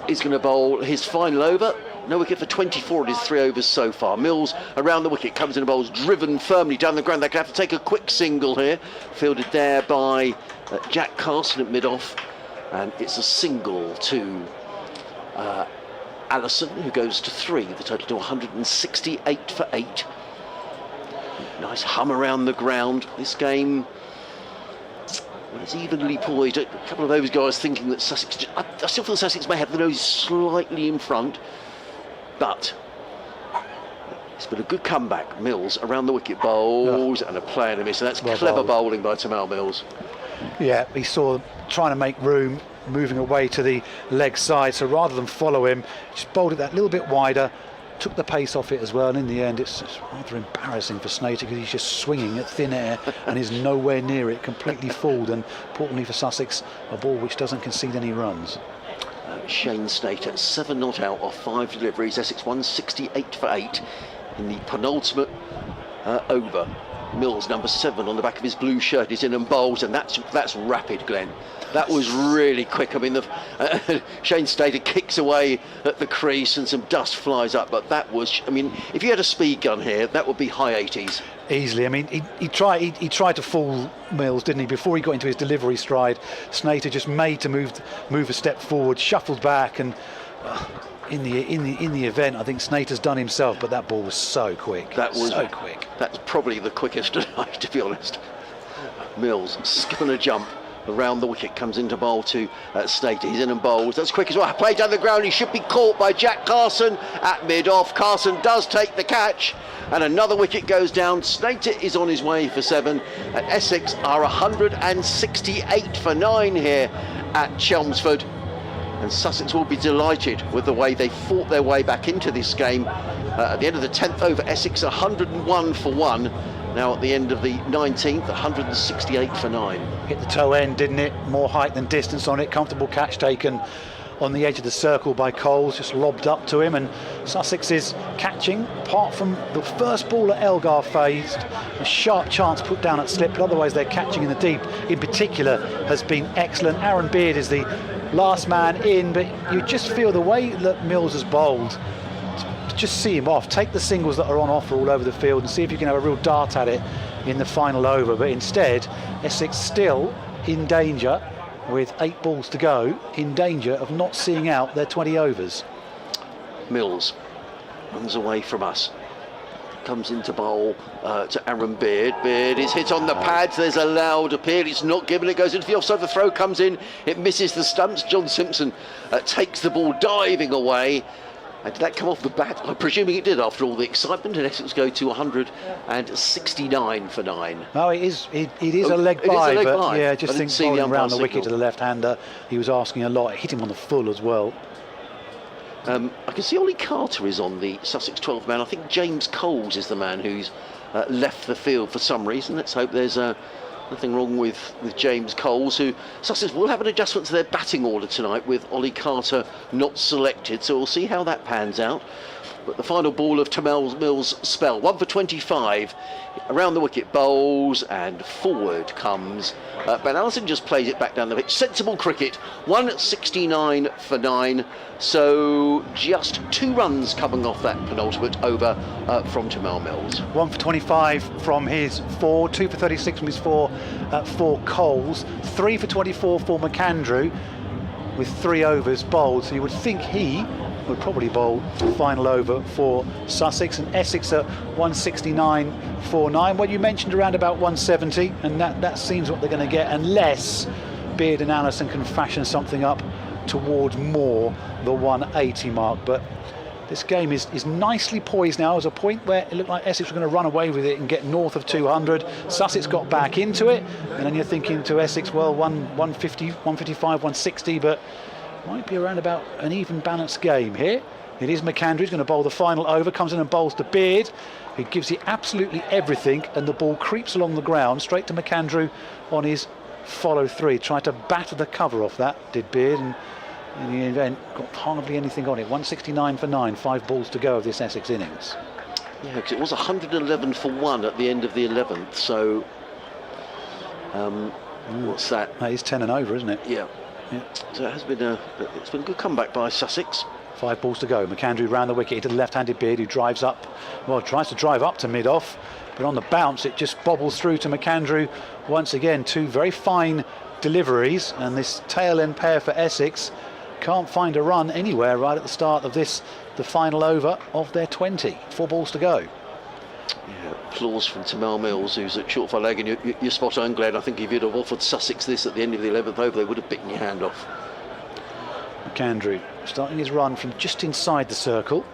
Speaker 22: is going to bowl his final over. No wicket for 24 in his 3 overs so far. Mills around the wicket, comes in and bowls, driven firmly down the ground. They can have to take a quick single here. Fielded there by Jack Carson at mid-off. And it's a single to Allison, who goes to 3. The total to 168 for 8. Nice hum around the ground. This game, well, it's evenly poised. A couple of those guys thinking that Sussex, I still feel Sussex may have the nose slightly in front. But it's been a good comeback. Mills around the wicket, bowls, and a play and a miss. And that's clever bowling by Jamal Mills.
Speaker 21: Yeah, he saw trying to make room, moving away to the leg side. So rather than follow him, just bowled it that little bit wider, took the pace off it as well. And in the end, it's rather embarrassing for Snater, because he's just swinging at thin air and is nowhere near it, completely fooled. And importantly for Sussex, a ball which doesn't concede any runs.
Speaker 22: Shane Snater, 7 not out off 5 deliveries. Essex 168 for 8 in the penultimate over. Mills, number 7, on the back of his blue shirt, is in and bowls, and that's rapid, Glenn. That was really quick. I mean, Shane Snater kicks away at the crease and some dust flies up, but that was, I mean, if you had a speed gun here, that would be high 80s.
Speaker 21: Easily. I mean, he tried to fool Mills, didn't he? Before he got into his delivery stride, Snater just made to move a step forward, shuffled back, and in the event, I think Snater's done himself. But that ball was so quick.
Speaker 22: That was
Speaker 21: so quick.
Speaker 22: That's probably the quickest tonight, to be honest. Mills skipping a jump around the wicket, comes into bowl to Snater. He's in and bowls. That's quick as well. Play down the ground. He should be caught by Jack Carson at mid-off. Carson does take the catch, and another wicket goes down. Snater is on his way for 7, and Essex are 168 for 9 here at Chelmsford. And Sussex will be delighted with the way they fought their way back into this game. At the end of the 10th over, Essex 101 for 1. Now at the end of the 19th, 168 for 9.
Speaker 21: Hit the toe end, didn't it? More height than distance on it. Comfortable catch taken on the edge of the circle by Coles, just lobbed up to him, and Sussex is catching, apart from the first ball that Elgar faced, a sharp chance put down at slip, but otherwise their catching in the deep in particular has been excellent. Aaron Beard is the last man in, but you just feel the way that Mills has bowled, just see him off, take the singles that are on offer all over the field and see if you can have a real dart at it in the final over. But instead, Essex still in danger, with 8 balls to go, in danger of not seeing out their 20 overs.
Speaker 22: Mills runs away from us, comes into bowl to Aaron Beard. Beard is hit on the pads, there's a loud appeal, it's not given, it goes into the offside, the throw comes in, it misses the stumps. John Simpson takes the ball diving away. And did that come off the bat? I'm presuming it did after all the excitement, and Essex go to 169 for 9.
Speaker 21: No, it is a leg by, but yeah, just think bowling around the wicket to the left-hander, he was asking a lot. It hit him on the full as well.
Speaker 22: I can see Ollie Carter is on the Sussex 12 man. I think James Coles is the man who's left the field for some reason. Let's hope there's nothing wrong with James Coles, who Sussex will have an adjustment to their batting order tonight with Ollie Carter not selected, so we'll see how that pans out. But the final ball of Tamel Mills' spell, 1 for 25, around the wicket bowls and forward comes Ben Allison, just plays it back down the pitch. Sensible cricket, 169 for 9, so just 2 runs coming off that penultimate over from Tamel Mills.
Speaker 21: 1 for 25 from his 4, 2 for 36 from his 4 for Coles, 3 for 24 for McAndrew, with 3 overs bowled, so you would think he would probably bowl the final over for Sussex, and Essex at 169 for 9. Well, you mentioned around about 170, and that seems what they're going to get, unless Beard and Allison can fashion something up towards more the 180 mark. But this game is nicely poised now. As a point where it looked like Essex were going to run away with it and get north of 200. Sussex got back into it, and then you're thinking to Essex, well, 150, 155, 160, but might be around about an even balanced game here. It is McAndrew who's going to bowl the final over, comes in and bowls to Beard, who gives you absolutely everything, and the ball creeps along the ground straight to McAndrew on his follow 3. Tried to batter the cover off that, did Beard, and in the event got hardly anything on it. 169 for 9, 5 balls to go of this Essex innings.
Speaker 22: Yeah, because it was 111 for 1 at the end of the 11th, so what's that?
Speaker 21: That is 10 and over, isn't it?
Speaker 22: Yeah. So it has been it's been a good comeback by Sussex.
Speaker 21: 5 balls to go. McAndrew round the wicket to the left-handed Beard, who drives up, well, tries to drive up to mid-off, but on the bounce it just bobbles through to McAndrew once again. 2 very fine deliveries, and this tail-end pair for Essex can't find a run anywhere right at the start of this, the final over of their 20. 4 balls to go.
Speaker 22: Yeah, applause from Tamel Mills, who's at short for leg, and you're spot on, Glenn. I think if you'd have offered Sussex this at the end of the 11th over, they would have bitten your hand off.
Speaker 21: McAndrew starting his run from just inside the circle.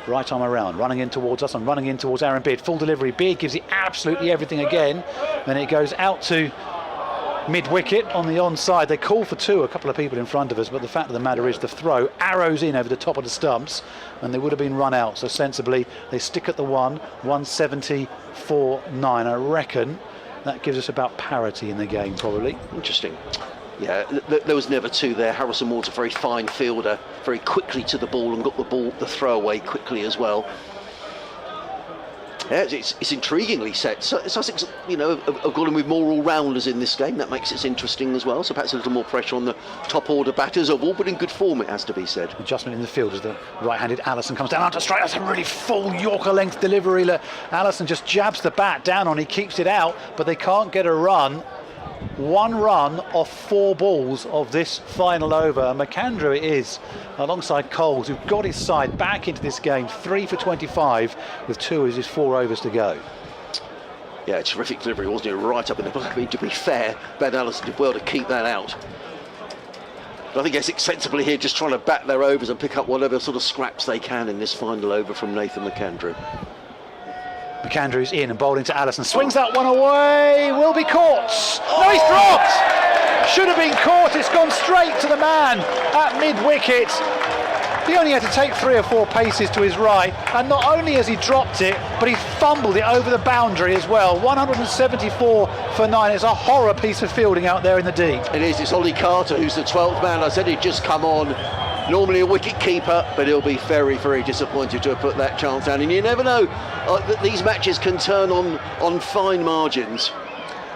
Speaker 21: Right arm around, running in towards us and running in towards Aaron Beard. Full delivery. Beard gives it absolutely everything again, and it goes out to mid-wicket on the onside. They call for 2, a couple of people in front of us, but the fact of the matter is the throw arrows in over the top of the stumps, and they would have been run out. So sensibly they stick at the 170 for 9. I reckon that gives us about parity in the game, probably.
Speaker 22: Interesting. Yeah, there was never 2 there. Harrison Ward's a very fine fielder, very quickly to the ball, and got the throw away quickly as well. Yeah, it's intriguingly set. Sussex, have gone in with more all-rounders in this game. That makes it interesting as well. So perhaps a little more pressure on the top order batters, of all but in good form, it has to be said.
Speaker 21: Adjustment in the field as the right-handed Allison comes down onto strike. That's a really full Yorker-length delivery. Allison just jabs the bat down on. He keeps it out, but they can't get a run. 1 run off 4 balls of this final over. McAndrew it is, alongside Coles, who got his side back into this game. 3 for 25 with 2 as his 4 overs to go.
Speaker 22: Yeah, terrific delivery, wasn't it? Right up in the block. I mean, to be fair, Ben Allison did well to keep that out. But I think Essex sensibly here, just trying to bat their overs and pick up whatever sort of scraps they can in this final over from Nathan McAndrew.
Speaker 21: McAndrew's in and bowled into Allison. Swings that one away. Will be caught. No, he's dropped. Should have been caught. It's gone straight to the man at mid-wicket. He only had to take 3 or 4 paces to his right, and not only has he dropped it, but he fumbled it over the boundary as well. 174 for 9. It's a horror piece of fielding out there in the deep.
Speaker 22: It is. It's Ollie Carter who's the 12th man. I said he'd just come on. Normally a wicket keeper, but he'll be very, very disappointed to have put that chance down. And you never know that these matches can turn on fine margins.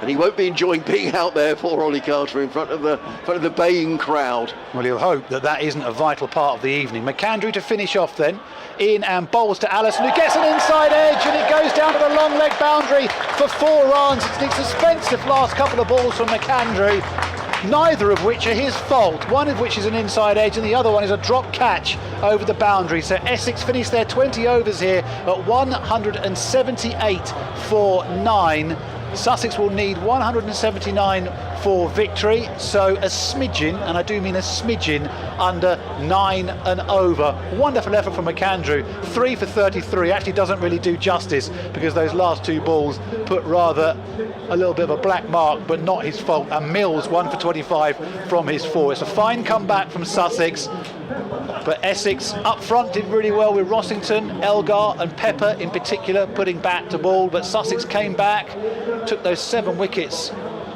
Speaker 22: And he won't be enjoying being out there, poor Ollie Carter, in front of the baying crowd.
Speaker 21: Well, he'll hope that that isn't a vital part of the evening. McAndrew to finish off then. In and bowls to Allison, who gets an inside edge, and it goes down to the long leg boundary for 4 runs. It's an expensive last couple of balls from McAndrew, neither of which are his fault. One of which is an inside edge, and the other one is a drop catch over the boundary. So Essex finished their 20 overs here at 178 for 9. Sussex will need 179 for victory, so a smidgen, and I do mean a smidgen, under 9 and over. Wonderful effort from McAndrew, 3 for 33. Actually doesn't really do justice, because those last 2 balls put rather a little bit of a black mark, but not his fault. And Mills 1 for 25 from his 4. It's a fine comeback from Sussex, but Essex up front did really well with Rossington, Elgar and Pepper in particular putting bat to ball, but Sussex came back, took those 7 wickets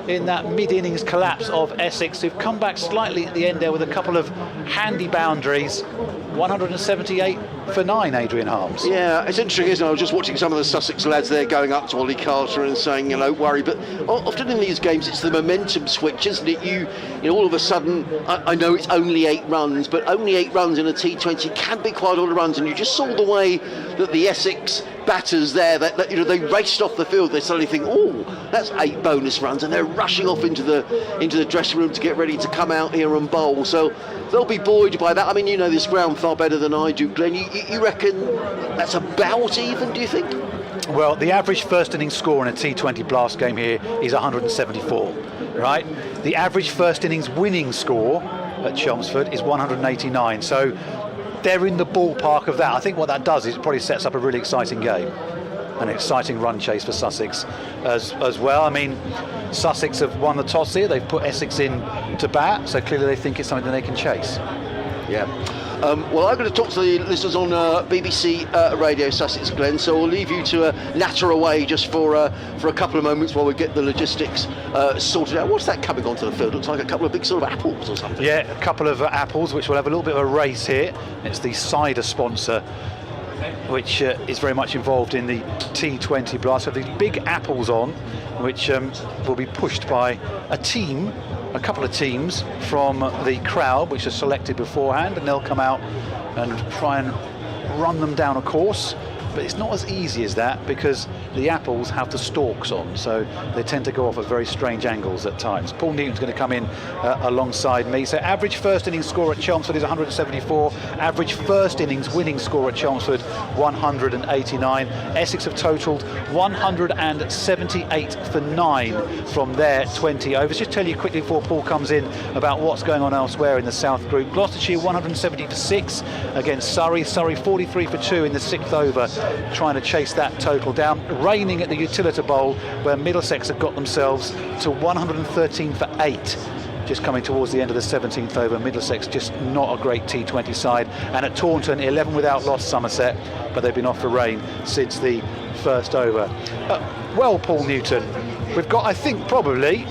Speaker 21: in that mid-innings collapse of Essex, who've come back slightly at the end there with a couple of handy boundaries. 178 for 9, Adrian Harms.
Speaker 22: Yeah, it's interesting, isn't it? I was just watching some of the Sussex lads there going up to Ollie Carter and saying, don't worry, but often in these games it's the momentum switch, isn't it? You know, all of a sudden, I know it's only 8 runs, but only 8 runs in a T20 can be quite a lot of runs, and you just saw the way that the Essex batters there, that they raced off the field. They suddenly think, oh, that's 8 bonus runs, and they're rushing off into the dressing room to get ready to come out here and bowl. So they'll be buoyed by that. I mean, you know this ground far better than I do, Glenn. You reckon that's about even, do you think?
Speaker 21: Well, the average first innings score in a T20 Blast game here is 174, right? The average first innings winning score at Chelmsford is 189. So they're in the ballpark of that. I think what that does is it probably sets up a really exciting game, an exciting run chase for Sussex as well. I mean, Sussex have won the toss here. They've put Essex in to bat, so clearly they think it's something that they can chase.
Speaker 22: Yeah. Well, I'm going to talk to the listeners on BBC Radio Sussex, Glenn, so we'll leave you to natter away just for a couple of moments while we get the logistics sorted out. What's that coming onto the field? Looks like a couple of big sort of apples or something.
Speaker 21: Yeah, a couple of apples, which will have a little bit of a race here. It's the cider sponsor, which is very much involved in the T20 Blast. So these big apples on, which will be pushed by a couple of teams from the crowd, which are selected beforehand, and they'll come out and try and run them down a course. But it's not as easy as that, because the apples have the stalks on, so they tend to go off at very strange angles at times. Paul Newton's going to come in alongside me. So average first innings score at Chelmsford is 174. Average first innings winning score at Chelmsford 189. Essex have totalled 178 for 9 from their 20 overs. Just tell you quickly before Paul comes in about what's going on elsewhere in the South Group. Gloucestershire 170 for 6 against Surrey. Surrey 43 for 2 in the 6th over, trying to chase that total down. Raining at the Utilita Bowl, where Middlesex have got themselves to 113 for 8. Just coming towards the end of the 17th over. Middlesex just not a great T20 side. And at Taunton, 11 without loss, Somerset, but they've been off for rain since the first over. Well, Paul Newton, we've got, I think, probably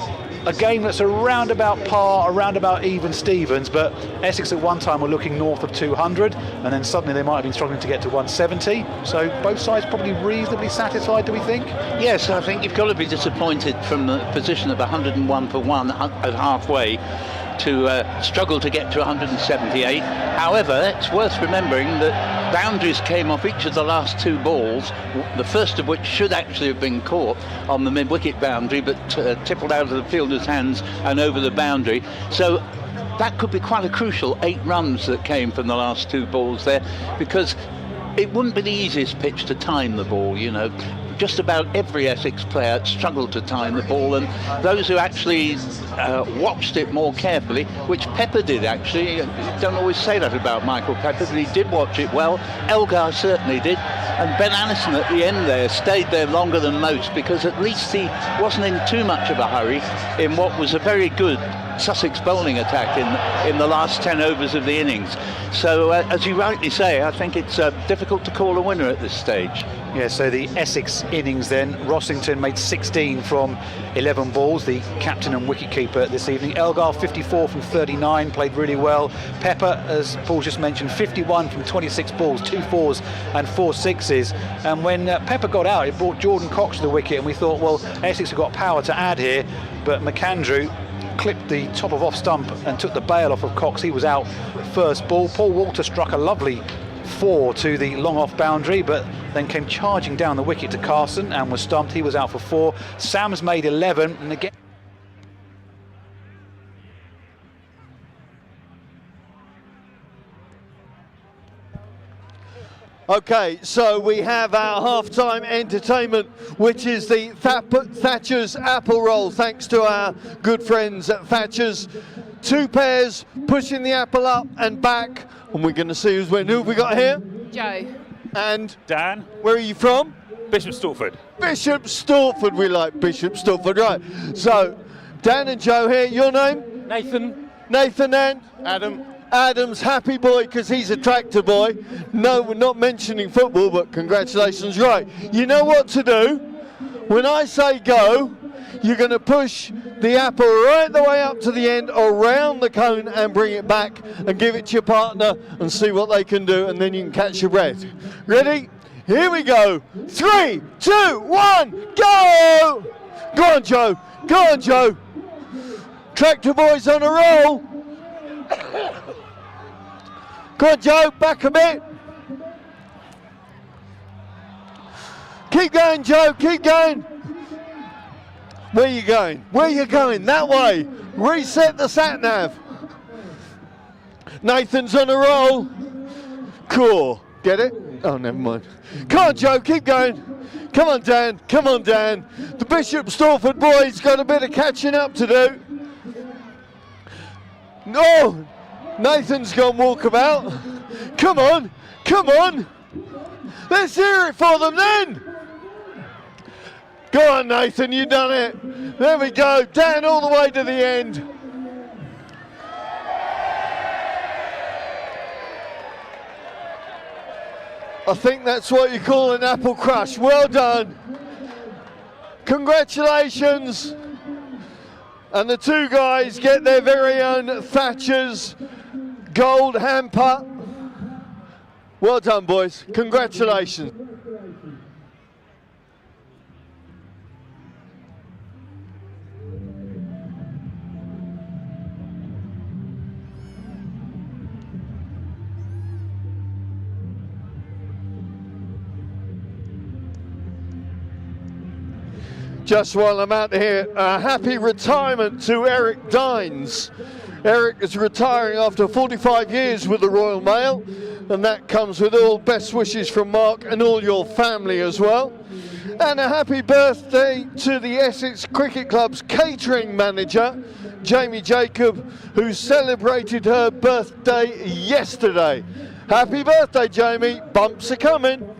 Speaker 21: a game that's around about par, around about even Stevens, but Essex at one time were looking north of 200, and then suddenly they might have been struggling to get to 170. So both sides probably reasonably satisfied, do we think?
Speaker 2: Yes, I think you've got to be disappointed from the position of 101 for 1 at halfway to struggle to get to 178. However, it's worth remembering that boundaries came off each of the last 2 balls, the first of which should actually have been caught on the mid-wicket boundary, but tippled out of the fielder's hands and over the boundary. So that could be quite a crucial 8 runs that came from the last 2 balls there, because it wouldn't be the easiest pitch to time the ball, you know. Just about every Essex player struggled to time the ball, and those who actually watched it more carefully, which Pepper did actually, you don't always say that about Michael Pepper, but he did watch it well. Elgar certainly did, and Ben Allison at the end there stayed there longer than most, because at least he wasn't in too much of a hurry in what was a very good Sussex bowling attack in the last 10 overs of the innings. So, as you rightly say, I think it's difficult to call a winner at this stage.
Speaker 21: Yeah, so the Essex innings then, Rossington made 16 from 11 balls, the captain and wicketkeeper this evening. Elgar 54 from 39, played really well. Pepper, as Paul just mentioned, 51 from 26 balls, 2 fours and 4 sixes. And when Pepper got out, it brought Jordan Cox to the wicket, and we thought, well, Essex have got power to add here, but McAndrew clipped the top of off stump and took the bail off of Cox. He was out first ball. Paul Walter struck a lovely 4 to the long off boundary, but then came charging down the wicket to Carson and was stumped. He was out for 4. Sam's made 11, and again.
Speaker 4: Okay, so we have our half-time entertainment, which is the Thatcher's Apple Roll, thanks to our good friends at Thatcher's. 2 pairs pushing the apple up and back, and we're going to see who's winning. Who have we got here?
Speaker 3: Joe.
Speaker 4: And
Speaker 3: Dan.
Speaker 4: Where are you from?
Speaker 3: Bishop Stortford.
Speaker 4: Bishop Stortford, we like Bishop Stortford, right. So, Dan and Joe here, your name?
Speaker 3: Nathan.
Speaker 4: Nathan and? Adam. Adam's happy boy because he's a tractor boy. No, we're not mentioning football, but congratulations. Right, you know what to do. When I say go, you're going to push the apple right the way up to the end, around the cone, and bring it back and give it to your partner and see what they can do, and then you can catch your breath. Ready? Here we go. 3, 2, 1, go! Go on, Joe. Go on, Joe. Tractor boys on a roll. Go on, Joe, back a bit. Keep going, Joe, keep going. Where are you going? Where are you going? That way. Reset the sat-nav. Nathan's on a roll. Cool. Get it? Oh, never mind. Come on, Joe, keep going. Come on, Dan. Come on, Dan. The Bishop Stortford boys got a bit of catching up to do. No! Nathan's gone walkabout. Come on, come on. Let's hear it for them then. Go on, Nathan, you done it. There we go, Dan all the way to the end. I think that's what you call an apple crush. Well done. Congratulations. And the 2 guys get their very own Thatcher's gold hamper. Well done, boys. Congratulations. Just while I'm out here, a happy retirement to Eric Dines. Eric is retiring after 45 years with the Royal Mail, and that comes with all best wishes from Mark and all your family as well. And a happy birthday to the Essex Cricket Club's catering manager, Jamie Jacob, who celebrated her birthday yesterday. Happy birthday, Jamie. Bumps are coming.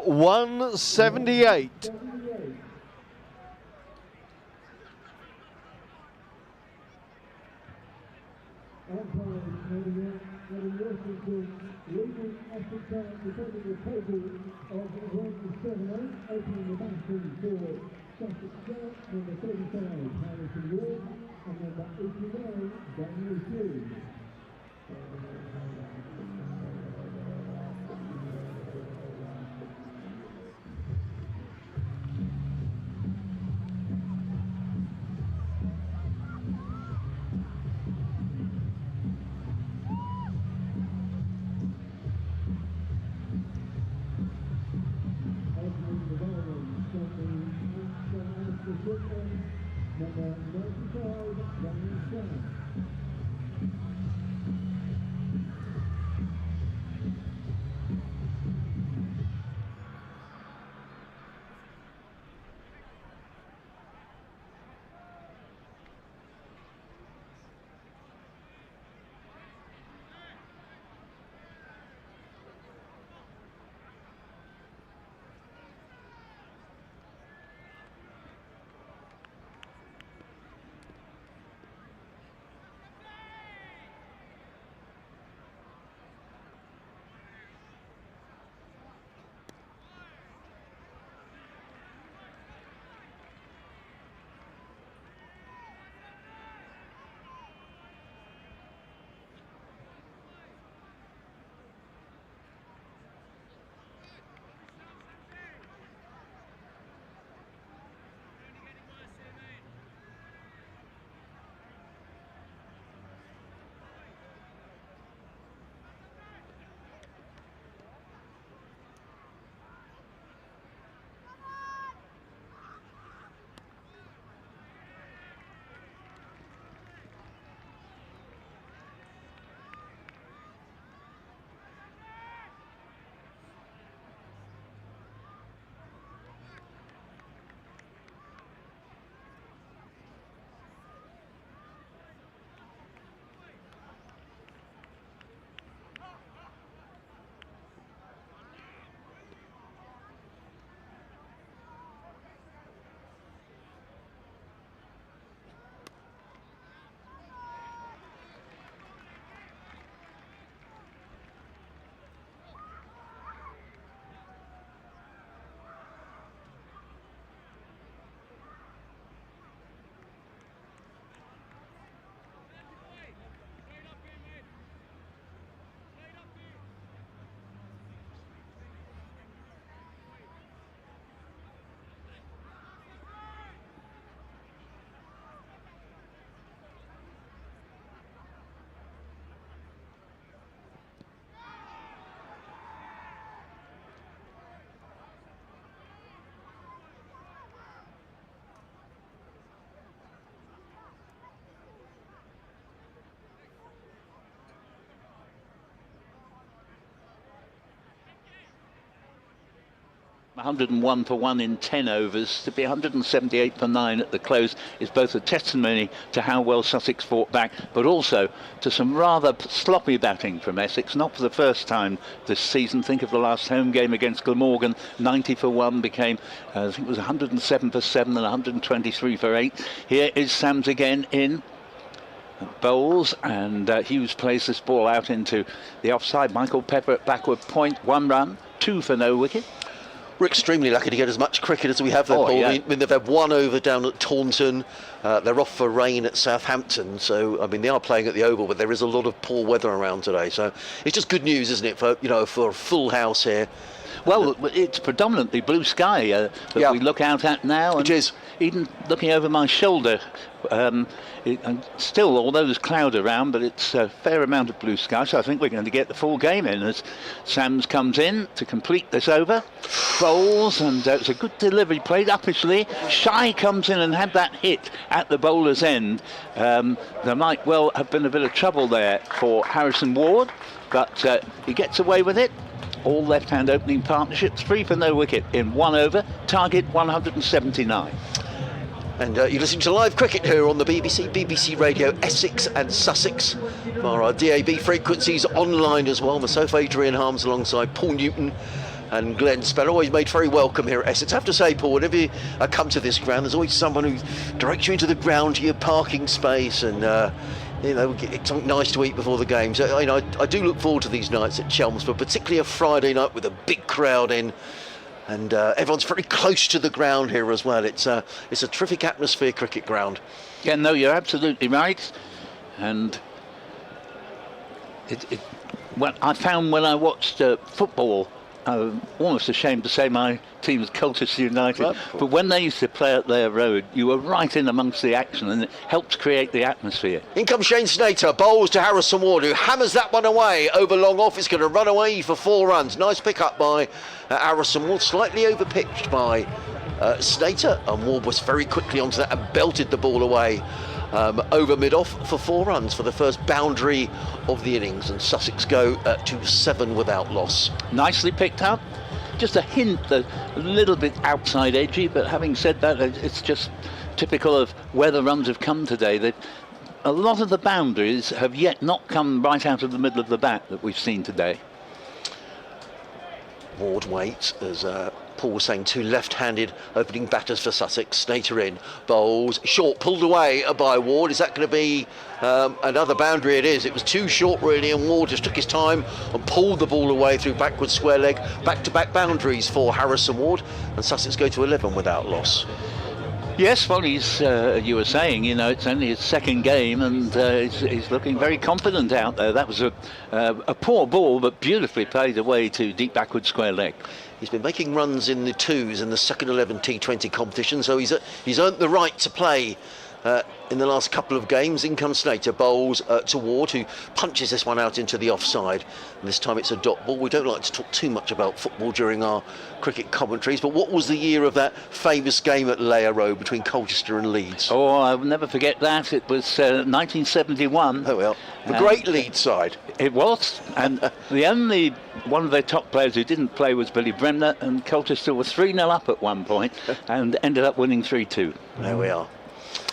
Speaker 4: 178.
Speaker 20: Leading Essex defending the total of 178, opening the batting for Sussex Sharks, number 35, Harrison Ward, and number 89, Daniel Hughes. Number 95, Daniel Hughes.
Speaker 2: ...101 for 1 in 10 overs, to be 178 for 9 at the close is both a testimony to how well Sussex fought back, but also to some rather sloppy batting from Essex, not for the first time this season. Think of the last home game against Glamorgan, 90 for 1 became, I think it was 107 for 7 and 123 for 8. Here is Sams again in bowls, and Hughes plays this ball out into the offside. Michael Pepper at backward point, 1 run, 2 for no wicket.
Speaker 22: We're extremely lucky to get as much cricket as we have there, Paul.
Speaker 2: Yeah.
Speaker 22: I mean, they've had 1 over down at Taunton. They're off for rain at Southampton. So, I mean, they are playing at the Oval, but there is a lot of poor weather around today. So it's just good news, isn't it, for a full house here.
Speaker 2: Well, it's predominantly blue sky that we look out at now. And
Speaker 22: it is.
Speaker 2: Even looking over my shoulder, and still, although there's cloud around, but it's a fair amount of blue sky, so I think we're going to get the full game in as Sams comes in to complete this over. Bowls, and it's a good delivery, played uppishly. Shy comes in and had that hit at the bowler's end. There might well have been a bit of trouble there for Harrison Ward, but he gets away with it. All left-hand opening partnerships, 3 for no wicket in 1 over, target 179.
Speaker 22: And you're listening to live cricket here on the BBC Radio Essex and Sussex, via our DAB frequencies online as well. Myself, Adrian Harms, alongside Paul Newton. and Glenn Spell, always made very welcome here at Essex. I have to say, Paul, whenever you come to this ground, there's always someone who directs you into the ground to your parking space, and you know, get something nice to eat before the game. So I do look forward to these nights at Chelmsford, particularly a Friday night with a big crowd in, and everyone's very close to the ground here as well. It's a terrific atmosphere cricket ground.
Speaker 2: Yeah, no, you're absolutely right, and well, I found when I watched football, almost ashamed to say my team was Colchester United, but when they used to play at their road, you were right in amongst the action, and it helped create the atmosphere.
Speaker 22: In comes Shane Snater, bowls to Harrison Ward, who hammers that one away over long off. It's going to run away for 4 runs. Nice pick up by Harrison Ward, slightly overpitched by Snater, and Ward was very quickly onto that and belted the ball away over mid-off for 4 runs for the first boundary of the innings, and Sussex go to 7 without loss.
Speaker 2: Nicely picked up. Just a hint, a little bit outside edgy, but having said that, it's just typical of where the runs have come today. A lot of the boundaries have yet not come right out of the middle of the bat that we've seen today.
Speaker 22: Ward waits, as Paul was saying, 2 left-handed opening batters for Sussex. Snater in, bowls, short, pulled away by Ward. Is that going to be another boundary? It is. It was too short, really, and Ward just took his time and pulled the ball away through backward square leg. Back-to-back boundaries for Harrison Ward, and Sussex go to 11 without loss.
Speaker 2: Yes, well, he's, you were saying, you know, it's only his second game, and he's looking very confident out there. That was a poor ball, but beautifully played away to deep backward square leg.
Speaker 22: He's been making runs in the 2s in the second 11 T20 competition, so he's earned the right to play in the last couple of games. In comes Snater, bowls to Ward, who punches this one out into the offside. And this time it's a dot ball. We don't like to talk too much about football during our cricket commentaries, but what was the year of that famous game at Layer Road between Colchester and Leeds?
Speaker 2: Oh, I'll never forget that. It was 1971.
Speaker 22: Oh, well, the great Leeds side.
Speaker 2: It was, and the only one of their top players who didn't play was Billy Bremner, and Colchester were 3-0 up at one point and ended up winning 3-2.
Speaker 22: There we are.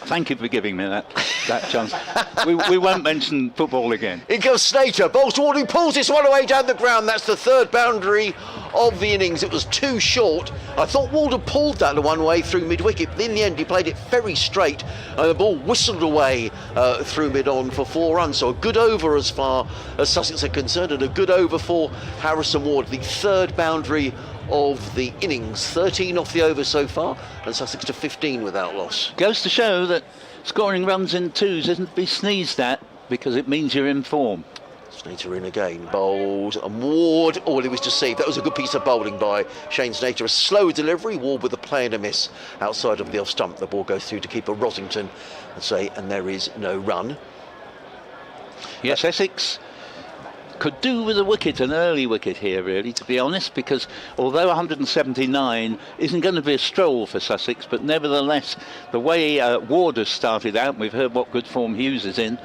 Speaker 2: Thank you for giving me that chance. we won't mention football again.
Speaker 22: In comes Snater, bowls to Ward, who pulls this one away down the ground. That's the 3rd boundary of the innings. It was too short. I thought Ward had pulled that one way through mid-wicket, but in the end he played it very straight, and the ball whistled away through mid-on for 4 runs. So a good over as far as Sussex are concerned, and a good over for Harrison Ward, the 3rd boundary of the innings. 13 off the over so far, and Sussex to 15 without loss.
Speaker 2: Goes to show that scoring runs in 2s isn't to be sneezed at, because it means you're in form.
Speaker 22: Snater in again, bowls, and Ward, all he was deceived. That was a good piece of bowling by Shane Snater. A slow delivery, Ward with a play and a miss outside of the off stump. The ball goes through to keeper Rosington, and there is no run.
Speaker 2: Yes, Essex could do with a wicket, an early wicket here, really, to be honest, because although 179 isn't going to be a stroll for Sussex, but nevertheless, the way Ward has started out, we've heard what good form Hughes is in,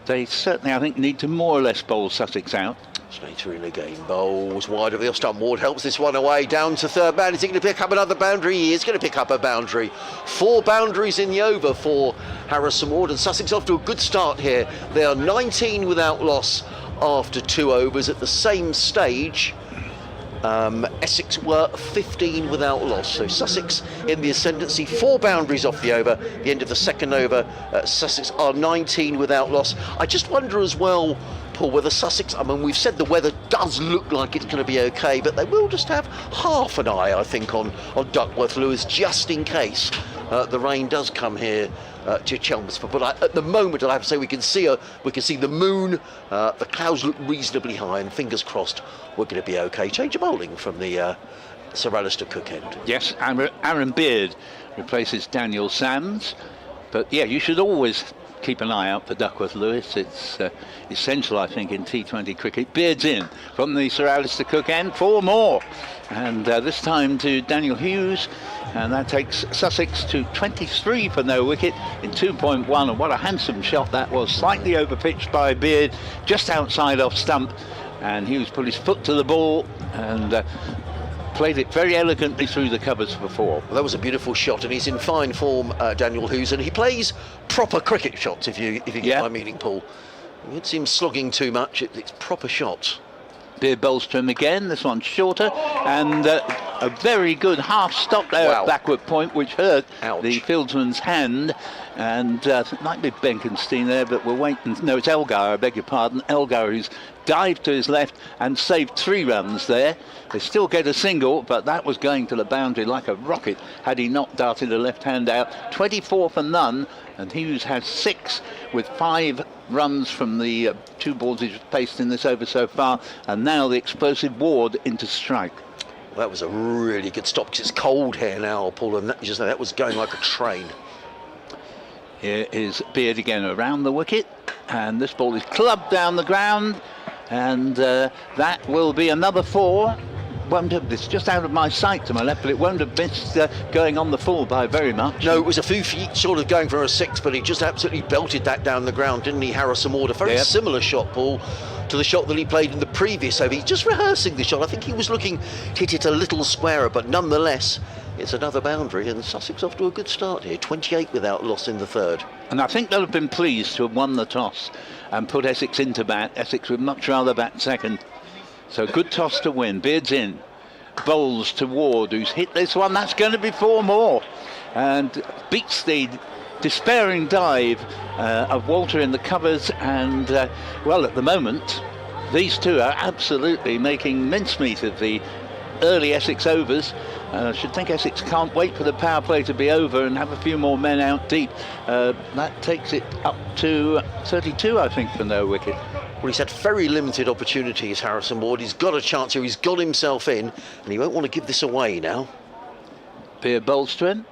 Speaker 2: they certainly, I think, need to more or less bowl Sussex out.
Speaker 22: Snater in again, bowls wide of the off stump. Ward helps this one away down to 3rd man. Is he going to pick up another boundary? He is going to pick up a boundary. 4 boundaries in the over for Harrison Ward, and Sussex off to a good start here. They are 19 without loss after 2 overs. At the same stage, Essex were 15 without loss. So Sussex in the ascendancy, 4 boundaries off the over. The end of the second over, Sussex are 19 without loss. I just wonder as well, Paul, whether Sussex, I mean, we've said the weather does look like it's going to be okay, but they will just have half an eye, I think, on Duckworth Lewis, just in case the rain does come here to Chelmsford. But at the moment, I have to say, we can see the moon. The clouds look reasonably high, and fingers crossed we're going to be okay. Change of bowling from the Sir Alistair Cook end.
Speaker 2: Yes, Aaron Beard replaces Daniel Sands, but yeah, you should always keep an eye out for Duckworth Lewis. It's essential, I think, in T20 cricket. Beard's in from the Sir Alistair Cook end, 4 more, and this time to Daniel Hughes, and that takes Sussex to 23 for no wicket in 2.1. And what a handsome shot that was, slightly overpitched by Beard, just outside off stump, and Hughes put his foot to the ball and played it very elegantly through the covers for 4.
Speaker 22: Well, that was a beautiful shot, and he's in fine form, Daniel Hughes, and he plays proper cricket shots, if you get my meaning, Paul. You don't see him slogging too much. It's proper shots.
Speaker 2: Beard bowls to him again, this one's shorter, and a very good half stop there at backward point, which hurt the fieldsman's hand, and it might be Benkenstein there, but we're waiting. No, it's Elgar, I beg your pardon. Elgar, who's dived to his left and saved 3 runs there. They still get a single, but that was going to the boundary like a rocket had he not darted a left hand out. 24 for none, and Hughes has 6 with 5 runs from the 2 balls he's faced in this over so far, and now the explosive Ward into strike.
Speaker 22: Well, that was a really good stop because it's cold here now, Paul, and that was going like a train.
Speaker 2: Here is Beard again around the wicket, and this ball is clubbed down the ground, and that will be another 4. It's just out of my sight to my left, but it won't have missed going on the full by very much.
Speaker 22: No, it was a few feet short of going for a 6, but he just absolutely belted that down the ground, didn't he, Harrison Ward? A very similar shot, Paul, to the shot that he played in the previous over. He's just rehearsing the shot. I think he was looking to hit it a little squarer, but nonetheless, it's another boundary, and Sussex off to a good start here. 28 without loss in the 3rd.
Speaker 2: And I think they'll have been pleased to have won the toss and put Essex into bat. Essex would much rather bat second. So good toss to win. Beard's in. Bowls to Ward, who's hit this one. That's going to be 4 more. And beats the despairing dive of Walter in the covers. And, well, at the moment, these two are absolutely making mincemeat of the early Essex overs. I should think Essex can't wait for the power play to be over and have a few more men out deep. That takes it up to 32, I think, for no wicket.
Speaker 22: Well, he's had very limited opportunities, Harrison Ward. He's got a chance here, he's got himself in, and he won't want to give this away now.
Speaker 2: Beard bowls to him,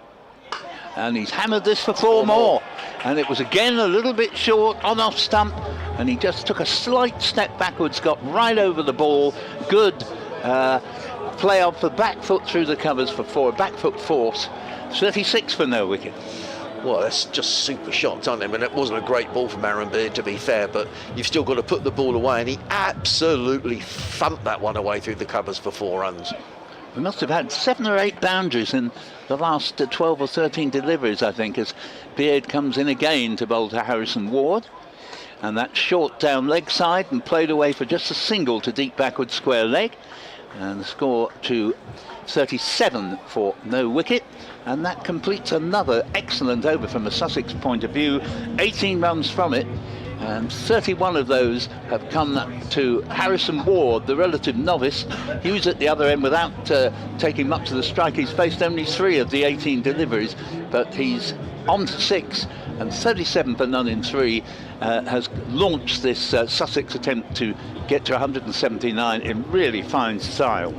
Speaker 2: and he's hammered this for 4 more. And it was again a little bit short on off stump, and he just took a slight step backwards, got right over the ball. Good play off the back foot through the covers for 4, back foot force. 36 for no wicket.
Speaker 22: Well, that's just super shots, aren't they? I mean, it wasn't a great ball from Aaron Beard, to be fair, but you've still got to put the ball away, and he absolutely thumped that one away through the covers for 4 runs.
Speaker 2: We must have had 7 or 8 boundaries in the last 12 or 13 deliveries, I think, as Beard comes in again to bowl to Harrison Ward. And that short down leg side and played away for just a single to deep backward square leg. And the score to 37 for no wicket, and that completes another excellent over from a Sussex point of view. 18 runs from it, and 31 of those have come to Harrison Ward, the relative novice. Hughes at the other end without taking much of the strike. He's faced only 3 of the 18 deliveries, but he's on to 6, and 37 for none in 3 has launched this Sussex attempt to get to 179 in really fine style.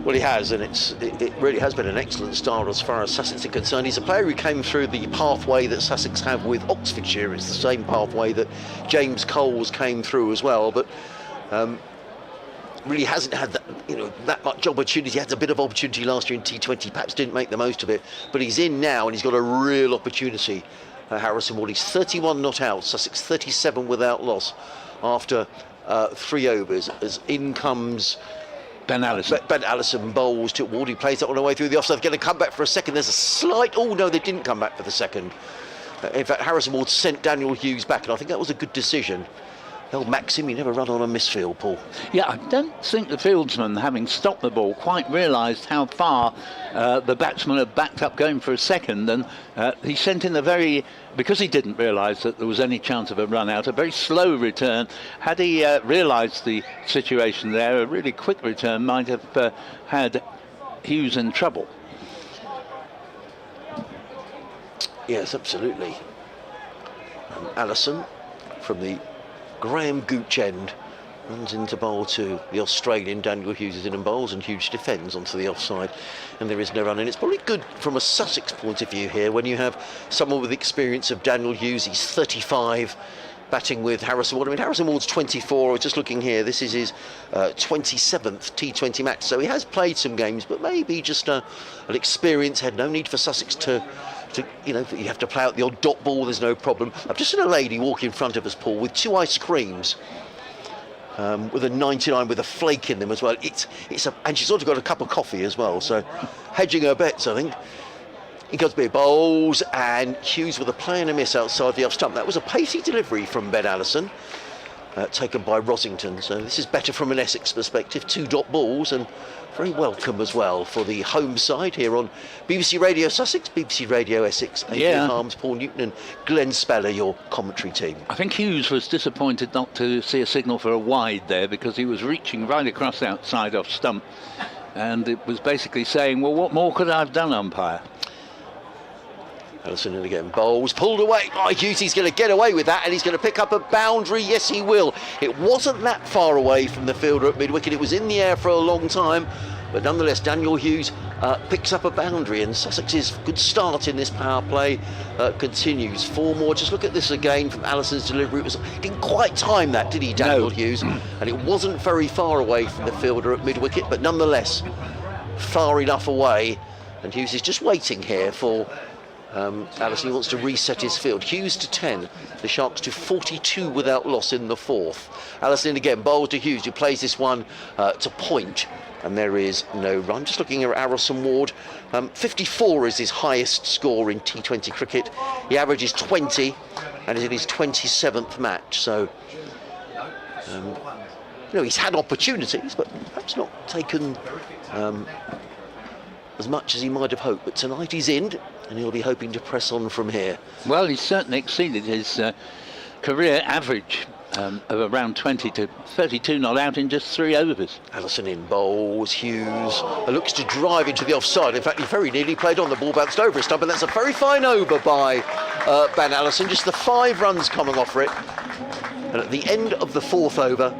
Speaker 22: Well, he has, and it really has been an excellent start as far as Sussex are concerned. He's a player who came through the pathway that Sussex have with Oxfordshire. It's the same pathway that James Coles came through as well, but really hasn't had that much opportunity. He had a bit of opportunity last year in T20, perhaps didn't make the most of it, but he's in now and he's got a real opportunity. Harrison Ward, he's 31 not out, Sussex 37 without loss after 3 overs, as in comes
Speaker 2: Ben Allison.
Speaker 22: Ben Allison bowls to Ward. He plays that one away through the offside. Going to come back for a second. There's a slight... Oh, no, they didn't come back for the second. In fact, Harrison Ward sent Daniel Hughes back, and I think that was a good decision. Old Maxim, he never run on a misfield, Paul.
Speaker 2: Yeah, I don't think the fieldsman, having stopped the ball, quite realised how far the batsman had backed up going for a second, and he sent in a very... Because he didn't realise that there was any chance of a run out, a very slow return. Had he realised the situation there, a really quick return might have had Hughes in trouble.
Speaker 22: Yes, absolutely. Allison from the Graham Gooch end runs into bowl to the Australian. Daniel Hughes is in and bowls, and Hughes defends onto the offside, and there is no run. And it's probably good from a Sussex point of view here when you have someone with the experience of Daniel Hughes. He's 35, batting with Harrison Ward. I mean, Harrison Ward's 24. I was just looking here. This is his 27th T20 match, so he has played some games, but maybe just an experienced head. No need for Sussex to you have to play out the odd dot ball. There's no problem. I've just seen a lady walk in front of us, Paul, with 2 ice creams. With a 99 with a flake in them as well. And she's also got a cup of coffee as well. So hedging her bets, I think. He goes big bowls, and Hughes with a play and a miss outside the off stump. That was a pacey delivery from Ben Allison. taken by Rosington. So this is better from an Essex perspective. 2 dot balls and very welcome as well for the home side here on BBC Radio Sussex, BBC Radio Essex, Adrian Harms, Paul Newton and Glenn Speller, your commentary team.
Speaker 2: I think Hughes was disappointed not to see a signal for a wide there, because he was reaching right across outside off stump, and it was basically saying, well, what more could I have done, umpire?
Speaker 22: Ellison in again, bowls pulled away by Hughes. He's going to get away with that, and he's going to pick up a boundary. Yes, he will. It wasn't that far away from the fielder at mid-wicket. It was in the air for a long time, but nonetheless, Daniel Hughes picks up a boundary, and Sussex's good start in this power play continues. 4 more. Just look at this again from Allison's delivery. He didn't quite time that, did he, Daniel Hughes? And it wasn't very far away from the fielder at mid-wicket, but nonetheless, far enough away. And Hughes is just waiting here for Allison. He wants to reset his field. Hughes to 10, the Sharks to 42 without loss in the 4th. Allison again, bowls to Hughes, who plays this one to point, and there is no run. Just looking at Harrison Ward, 54 is his highest score in T20 cricket. He averages 20 and is in his 27th match, so he's had opportunities, but perhaps not taken as much as he might have hoped. But tonight he's in, and he'll be hoping to press on from here.
Speaker 2: Well, he's certainly exceeded his career average of around 20 to 32 not out in just 3 overs.
Speaker 22: Allison in bowls, Hughes looks to drive into the offside. In fact, he very nearly played on, the ball bounced over his stump, and that's a very fine over by Ben Allison. Just the 5 runs coming off for it. And at the end of the 4th over,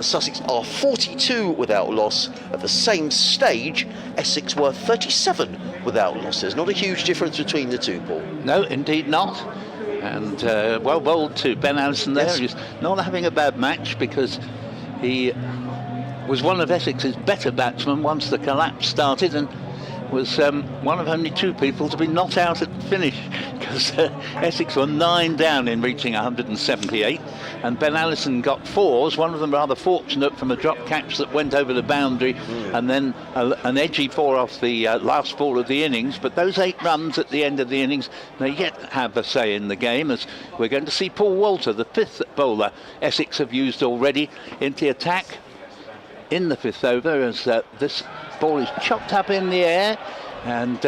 Speaker 22: Sussex are 42 without loss. At the same stage, Essex were 37 without loss. There's not a huge difference between the two, Paul.
Speaker 2: No, indeed not. And well bowled to Ben Allison there. Yes. He's not having a bad match, because he was one of Essex's better batsmen once the collapse started, and was one of only 2 people to be not out at the finish, because Essex were 9 down in reaching 178, and Ben Allison got 4s, one of them rather fortunate from a drop catch that went over the boundary, and then an edgy 4 off the last ball of the innings. But those 8 runs at the end of the innings, they yet have a say in the game, as we're going to see Paul Walter, the 5th bowler Essex have used already, into attack in the 5th over, as this ball is chopped up in the air and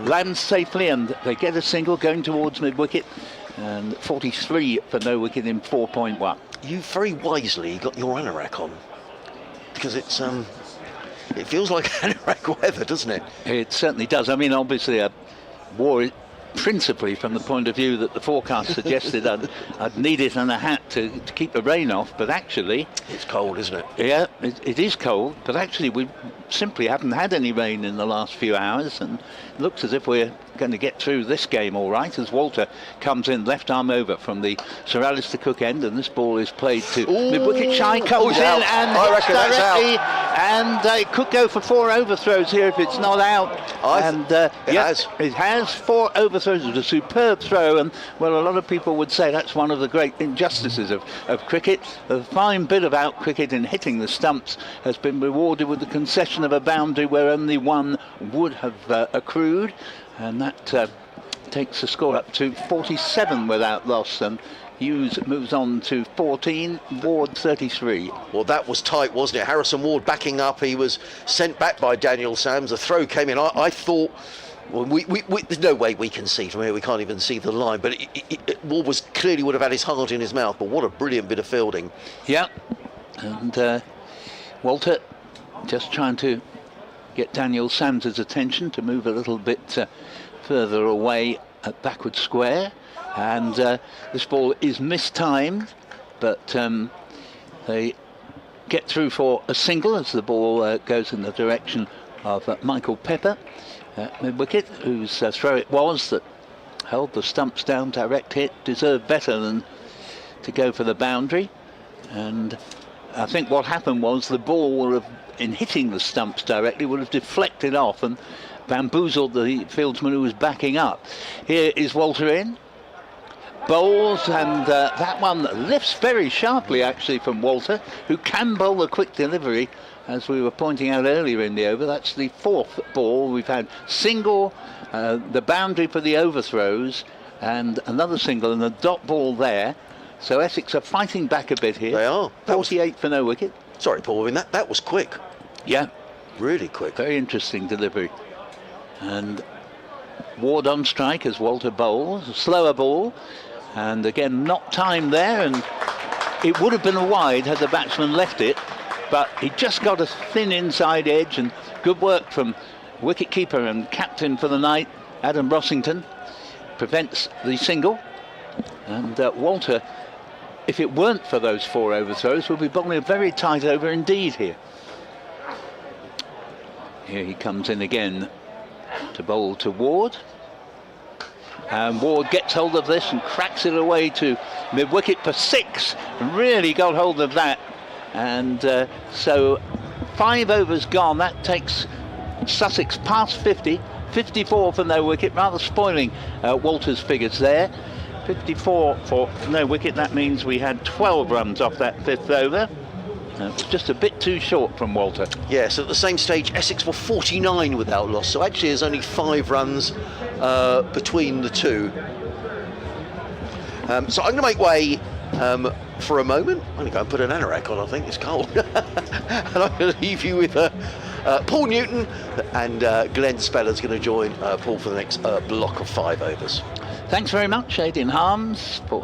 Speaker 2: lands safely, and they get a single going towards mid-wicket, and 43 for no wicket in 4.1.
Speaker 22: You very wisely got your anorak on, because it's it feels like anorak weather, doesn't it?
Speaker 2: It certainly does. I mean, obviously I wore it principally from the point of view that the forecast suggested I'd need it and a hat to keep the rain off, but actually
Speaker 22: it's cold, isn't it?
Speaker 2: Yeah, it is cold, but actually we simply haven't had any rain in the last few hours, and it looks as if we're going to get through this game all right, as Walter comes in left arm over from the Sir Alistair Cook end, and this ball is played to mid-wicket. Shy comes in and hits directly, and it could go for 4 overthrows here if it's not out. It has 4 overthrows. It was a superb throw, and well, a lot of people would say that's one of the great injustices of cricket. A fine bit of out cricket in hitting the stumps has been rewarded with the concession of a boundary where only 1 would have accrued, and that takes the score up to 47 without loss, and Hughes moves on to 14, Ward 33.
Speaker 22: Well, that was tight, wasn't it? Harrison Ward backing up. He was sent back by Daniel Sams. The throw came in. I thought, well, there's no way we can see from here. We can't even see the line. But Ward clearly would have had his heart in his mouth. But what a brilliant bit of fielding.
Speaker 2: Yeah. And Walter just trying to get Daniel Sams' attention to move a little bit further away at backward square. And this ball is mistimed, but they get through for a single as the ball goes in the direction of Michael Pepper, mid-wicket, whose throw it was that held the stumps down. Direct hit, deserved better than to go for the boundary. And I think what happened was the ball would have, in hitting the stumps directly, would have deflected off and bamboozled the fieldsman who was backing up. Here is Walter in. Bowls, and that one lifts very sharply actually from Walter, who can bowl a quick delivery, as we were pointing out earlier in the over. That's the 4th ball. We've had single, the boundary for the overthrows, and another single and a dot ball there. So Essex are fighting back a bit here.
Speaker 22: They are.
Speaker 2: 48 for no wicket.
Speaker 22: Sorry, Paul, I mean, that was quick.
Speaker 2: Yeah.
Speaker 22: Really quick.
Speaker 2: Very interesting delivery. And Ward on strike as Walter bowls. A slower ball. And again, not timed there. And it would have been a wide had the batsman left it. But he just got a thin inside edge. And good work from wicket-keeper and captain for the night, Adam Rossington. Prevents the single. And Walter, if it weren't for those 4 overthrows, would be bowling a very tight over indeed here. Here he comes in again to bowl to Ward. And Ward gets hold of this and cracks it away to mid-wicket for 6. Really got hold of that. And so 5 overs gone. That takes Sussex past 50. 54 for no wicket, rather spoiling Walter's figures there. 54 for no wicket, that means we had 12 runs off that 5th over. Just a bit too short from Walter.
Speaker 22: Yes, at the same stage, Essex were 49 without loss, so actually there's only 5 runs between the two. So I'm going to make way for a moment. I'm going to go and put an anorak on, I think it's cold. And I'm going to leave you with Paul Newton, and Glenn Speller's going to join Paul for the next block of 5 overs.
Speaker 2: Thanks very much, Adrian Harms for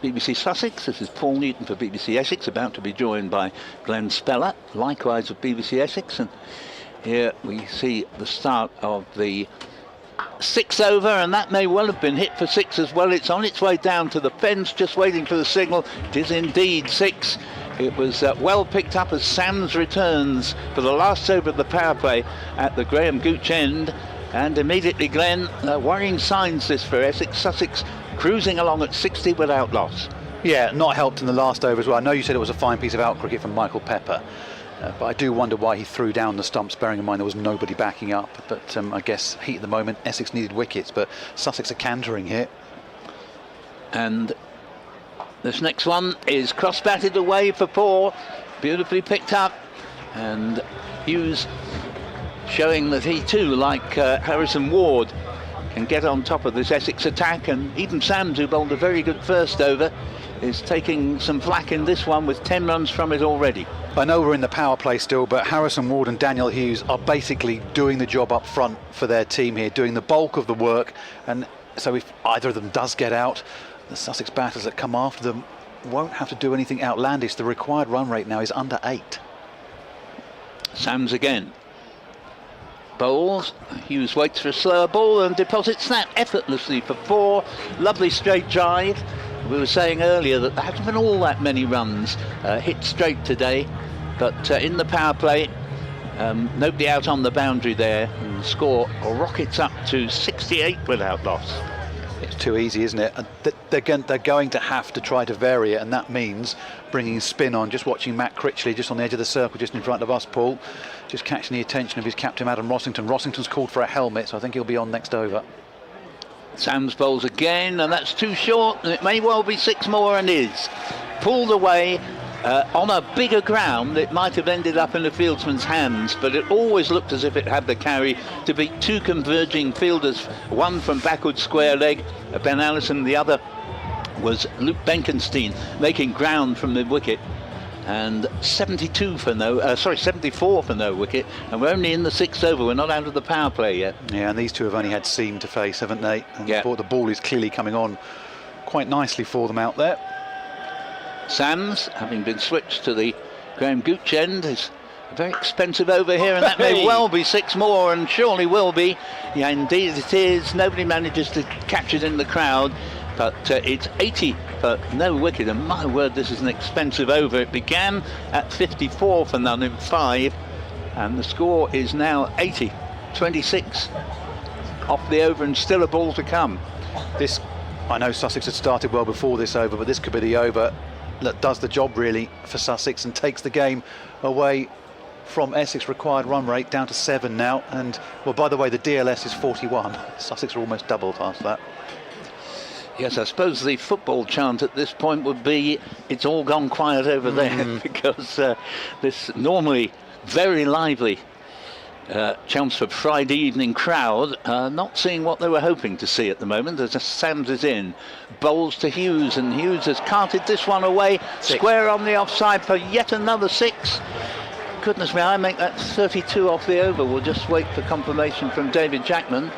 Speaker 2: BBC Sussex. This is Paul Newton for BBC Essex, about to be joined by Glenn Speller, likewise of BBC Essex. And here we see the start of the 6th over, and that may well have been hit for 6 as well. It's on its way down to the fence, just waiting for the signal. It is indeed 6. It was well picked up as Sams returns for the last over of the power play at the Graham Gooch end. And immediately, Glenn, worrying signs this for Essex. Sussex cruising along at 60 without loss.
Speaker 21: Yeah, not helped in the last over as well. I know you said it was a fine piece of out cricket from Michael Pepper, but I do wonder why he threw down the stumps, bearing in mind there was nobody backing up. But I guess heat at the moment, Essex needed wickets, but Sussex are cantering here.
Speaker 2: And this next one is cross-batted away for 4. Beautifully picked up. And Hughes showing that he too, like Harrison Ward, can get on top of this Essex attack. And even Sams, who bowled a very good first over, is taking some flack in this one with 10 runs from it already.
Speaker 21: I know we're in the power play still, but Harrison Ward and Daniel Hughes are basically doing the job up front for their team here, doing the bulk of the work. And so if either of them does get out, the Sussex batters that come after them won't have to do anything outlandish. The required run rate now is under 8.
Speaker 2: Sams again. Bowls. Hughes waits for a slower ball and deposits snap effortlessly for 4. Lovely straight drive. We were saying earlier that there hasn't been all that many runs hit straight today, but in the power play, nobody out on the boundary there, and the score rockets up to 68 without loss.
Speaker 21: It's too easy, isn't it? They're going to have to try to vary it, and that means bringing spin on. Just watching Matt Critchley just on the edge of the circle, just in front of us, Paul, just catching the attention of his captain, Adam Rossington. Rossington's called for a helmet, so I think he'll be on next over.
Speaker 2: Sams bowls again, and that's too short, and it may well be 6 more, and is. Pulled away on a bigger ground. It might have ended up in the fieldsman's hands, but it always looked as if it had the carry to beat 2 converging fielders, one from backward square leg, Ben Allison, the other was Luke Benkenstein, making ground from mid-wicket. And 74 for no wicket, and we're only in the 6th over. We're not out of the power play yet.
Speaker 21: Yeah, and these two have only had seam to face, haven't they? And
Speaker 2: yeah.
Speaker 21: The ball is clearly coming on quite nicely for them out there.
Speaker 2: Sams, having been switched to the Graham Gooch end, is a very expensive over here, and that may well be 6 more, and surely will be. Yeah, indeed it is. Nobody manages to catch it in the crowd. But it's 80 for no wicket, and my word, this is an expensive over. It began at 54 for none in 5, and the score is now 80, 26 off the over, and still a ball to come.
Speaker 21: This, I know Sussex had started well before this over, but this could be the over that does the job really for Sussex and takes the game away from Essex. Required run rate down to 7 now, and well, by the way, the DLS is 41. Sussex are almost double past that.
Speaker 2: Yes, I suppose the football chant at this point would be, it's all gone quiet over there, because this normally very lively Chelmsford Friday evening crowd not seeing what they were hoping to see at the moment as Sams is in. Bowls to Hughes, and Hughes has carted this one away. Square on the offside for yet another 6. Goodness me, I make that 32 off the over. We'll just wait for confirmation from David Jackman.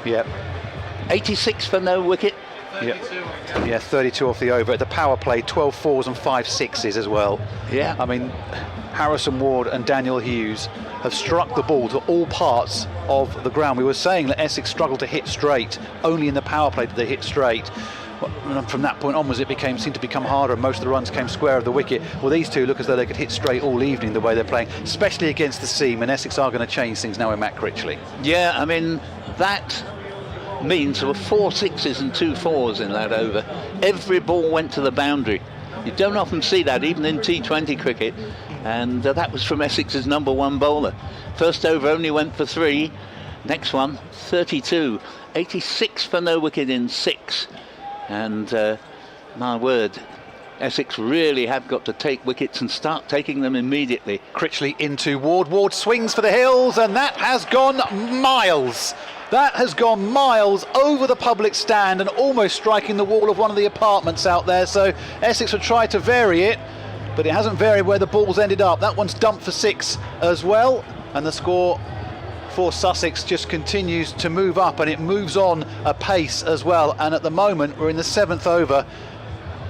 Speaker 21: Yep.
Speaker 2: 86 for no wicket.
Speaker 21: Yeah, 32 off the over. At the power play, 12 fours and 5 sixes as well.
Speaker 2: Yeah.
Speaker 21: I mean, Harrison Ward and Daniel Hughes have struck the ball to all parts of the ground. We were saying that Essex struggled to hit straight. Only in the power play did they hit straight. And from that point onwards, it seemed to become harder, and most of the runs came square of the wicket. Well, these two look as though they could hit straight all evening the way they're playing, especially against the seam, and Essex are going to change things now with Matt Critchley.
Speaker 2: Yeah, I mean, that means there were 4 6s and 2 4s in that over. Every ball went to the boundary. You don't often see that, even in T20 cricket, and that was from Essex's #1 bowler. First over only went for 3, next one 32, 86 for no wicket in 6, and my word, Essex really have got to take wickets and start taking them immediately.
Speaker 21: Critchley into Ward. Ward swings for the hills, and that has gone miles. That has gone miles over the public stand and almost striking the wall of one of the apartments out there. So Essex have tried to vary it, but it hasn't varied where the ball's ended up. That one's dumped for 6 as well, and the score for Sussex just continues to move up, and it moves on apace as well. And at the moment, we're in the 7th over.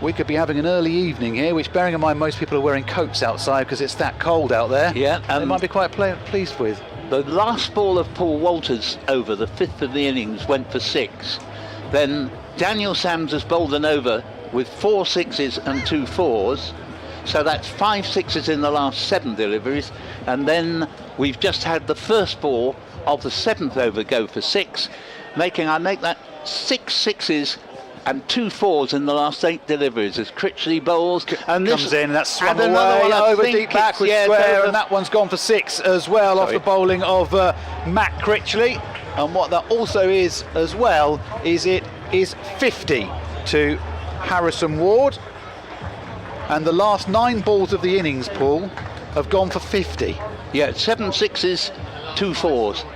Speaker 21: We could be having an early evening here, which, bearing in mind most people are wearing coats outside because it's that cold out there.
Speaker 2: Yeah,
Speaker 21: they might be quite pleased with.
Speaker 2: The last ball of Paul Walters' over, the 5th of the innings, went for 6. Then Daniel Sams has bowled an over with 4 6s and 2 4s. So that's 5 6s in the last 7 deliveries. And then we've just had the first ball of the 7th over go for 6, I make that 6 6s and 2 4s in the last 8 deliveries as Critchley bowls, and this
Speaker 21: comes in, that's swung away over deep backward square, and that one's gone for 6 as well. Off the bowling of Matt Critchley. And what that also is as well is it is 50 to Harrison Ward, and the last 9 balls of the innings, Paul, have gone for 50.
Speaker 2: Yeah, 7 6s, 2 4s.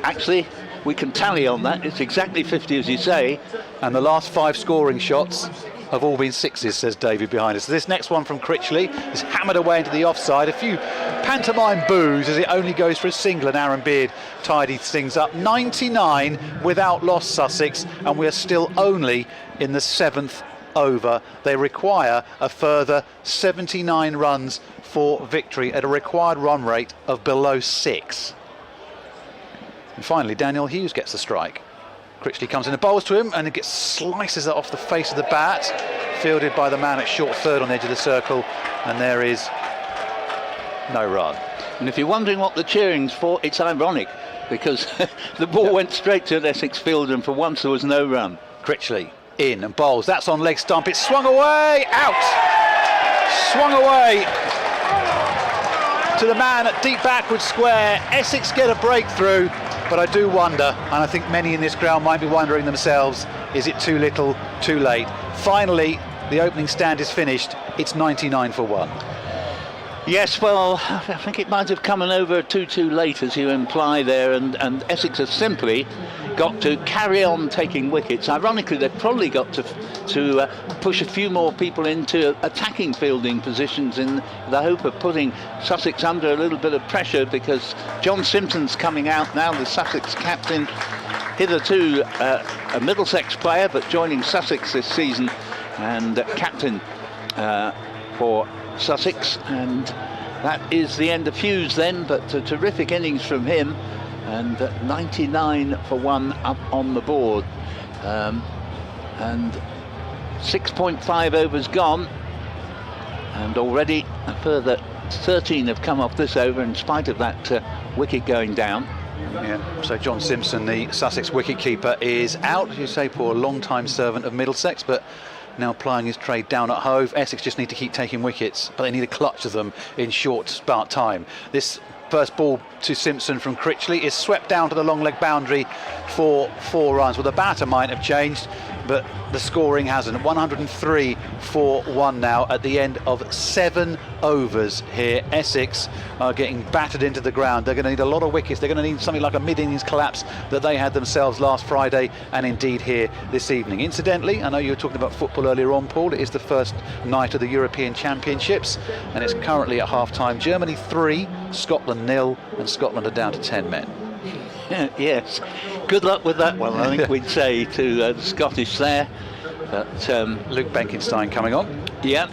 Speaker 2: Actually, we can tally on that. It's exactly 50 as you say.
Speaker 21: And the last 5 scoring shots have all been 6s, says David behind us. So this next one from Critchley is hammered away into the offside. A few pantomime boos as it only goes for a single, and Aaron Beard tidies things up. 99 without loss, Sussex, and we're still only in the 7th over. They require a further 79 runs for victory at a required run rate of below 6. And finally, Daniel Hughes gets the strike. Critchley comes in and bowls to him, and it slices it off the face of the bat, fielded by the man at short third on the edge of the circle, and there is no run.
Speaker 2: And if you're wondering what the cheering's for, it's ironic, because the ball went straight to an Essex field, and for once there was no run.
Speaker 21: Critchley in and bowls. That's on leg stump. It's swung away, out. Swung away to the man at deep backward square. Essex get a breakthrough, but I do wonder, and I think many in this crowd might be wondering themselves, is it too little, too late? Finally, the opening stand is finished. It's 99 for 1.
Speaker 2: Yes, well, I think it might have come an over too late, as you imply there, and Essex has simply got to carry on taking wickets. Ironically, they've probably got to push a few more people into attacking fielding positions in the hope of putting Sussex under a little bit of pressure, because John Simpson's coming out now, the Sussex captain, hitherto a Middlesex player, but joining Sussex this season, and captain for Sussex, and that is the end of Hughes then, but a terrific innings from him, and 99 for 1 up on the board, and 6.5 overs gone, and already a further 13 have come off this over in spite of that wicket going down.
Speaker 21: Yeah, so John Simpson, the Sussex wicketkeeper, is out, as you say, Paul, a long-time servant of Middlesex, but now plying his trade down at Hove. Essex just need to keep taking wickets, but they need a clutch of them in short start time. This first ball to Simpson from Critchley is swept down to the long leg boundary for 4 runs. Well, the batter might have changed. but the scoring hasn't. 103-1 now at the end of 7 overs here. Essex are getting battered into the ground. They're going to need a lot of wickets. They're going to need something like a mid-innings collapse that they had themselves last Friday and indeed here this evening. Incidentally, I know you were talking about football earlier on, Paul. It is the first night of the European Championships and it's currently at half-time. Germany 3, Scotland 0, and Scotland are down to 10 men.
Speaker 2: Yes, good luck with that one, I think we'd say to the Scottish there. But
Speaker 21: Luke Benkenstein coming on.
Speaker 2: Yeah,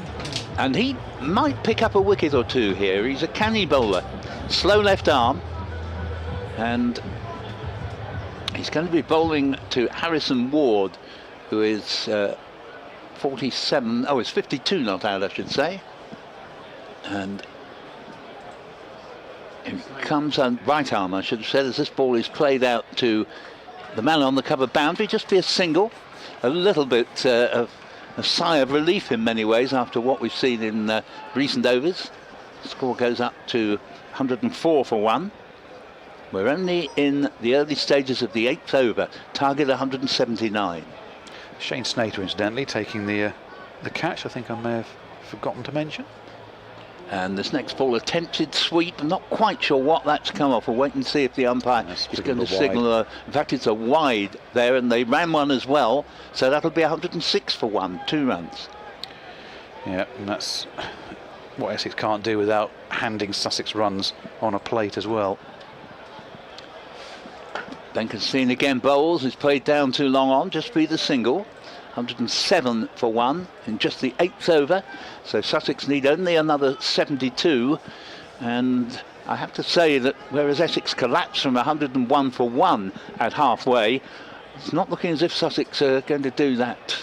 Speaker 2: and he might pick up a wicket or two here. He's a canny bowler, slow left arm, and he's going to be bowling to Harrison Ward, who is 47, oh, it's 52 not out, I should say. And it comes on right arm, I should have said, as this ball is played out to the man on the cover boundary. Just be a single, a little bit of a sigh of relief in many ways after what we've seen in recent overs. The score goes up to 104-1. We're only in the early stages of the 8th over, target 179.
Speaker 21: Shane Snater, incidentally, taking the catch. I think I may have forgotten to mention.
Speaker 2: And this next ball, attempted sweep. I'm not quite sure what that's come off. We'll wait and see if the umpire is going to signal. In fact, it's a wide there, and they ran one as well. So that'll be 106-1, 2 runs.
Speaker 21: Yeah, and that's what Essex can't do without handing Sussex runs on a plate as well.
Speaker 2: Benkenstein again bowls. He's played down too long on. Just be the single. 107-1 in just the 8th over, so Sussex need only another 72, and I have to say that whereas Essex collapsed from 101-1 at halfway, it's not looking as if Sussex are going to do that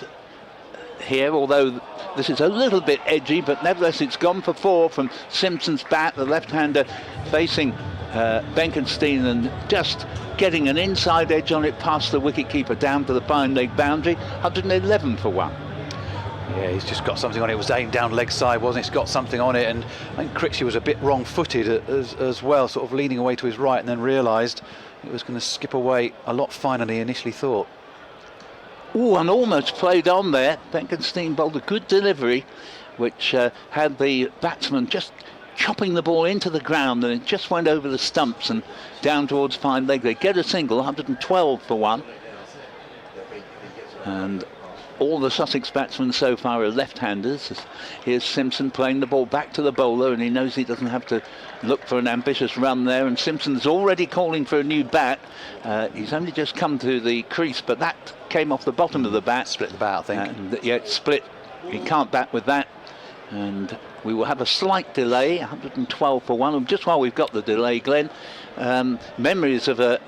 Speaker 2: here, although this is a little bit edgy, but nevertheless it's gone for 4 from Simpson's bat, the left-hander facing Benkenstein and just getting an inside edge on it past the wicketkeeper down to the fine leg boundary. 111-1.
Speaker 21: Yeah, he's just got something on it. It was aimed down leg side, wasn't it? He's got something on it, and I think Critchley was a bit wrong-footed as well, sort of leaning away to his right, and then realised it was going to skip away a lot finer than he initially thought.
Speaker 2: Oh, and almost played on there. Benkenstein bowled a good delivery, which had the batsman just chopping the ball into the ground, and it just went over the stumps and down towards fine leg. They get a single, 112-1. And all the Sussex batsmen so far are left-handers. Here's Simpson playing the ball back to the bowler, and he knows he doesn't have to look for an ambitious run there, and Simpson's already calling for a new bat. He's only just come to the crease, but that came off the bottom of the bat.
Speaker 21: Split the bat, I think.
Speaker 2: And, yeah, it's split. He can't bat with that. And we will have a slight delay, 112-1. And just while we've got the delay, Glenn, memories of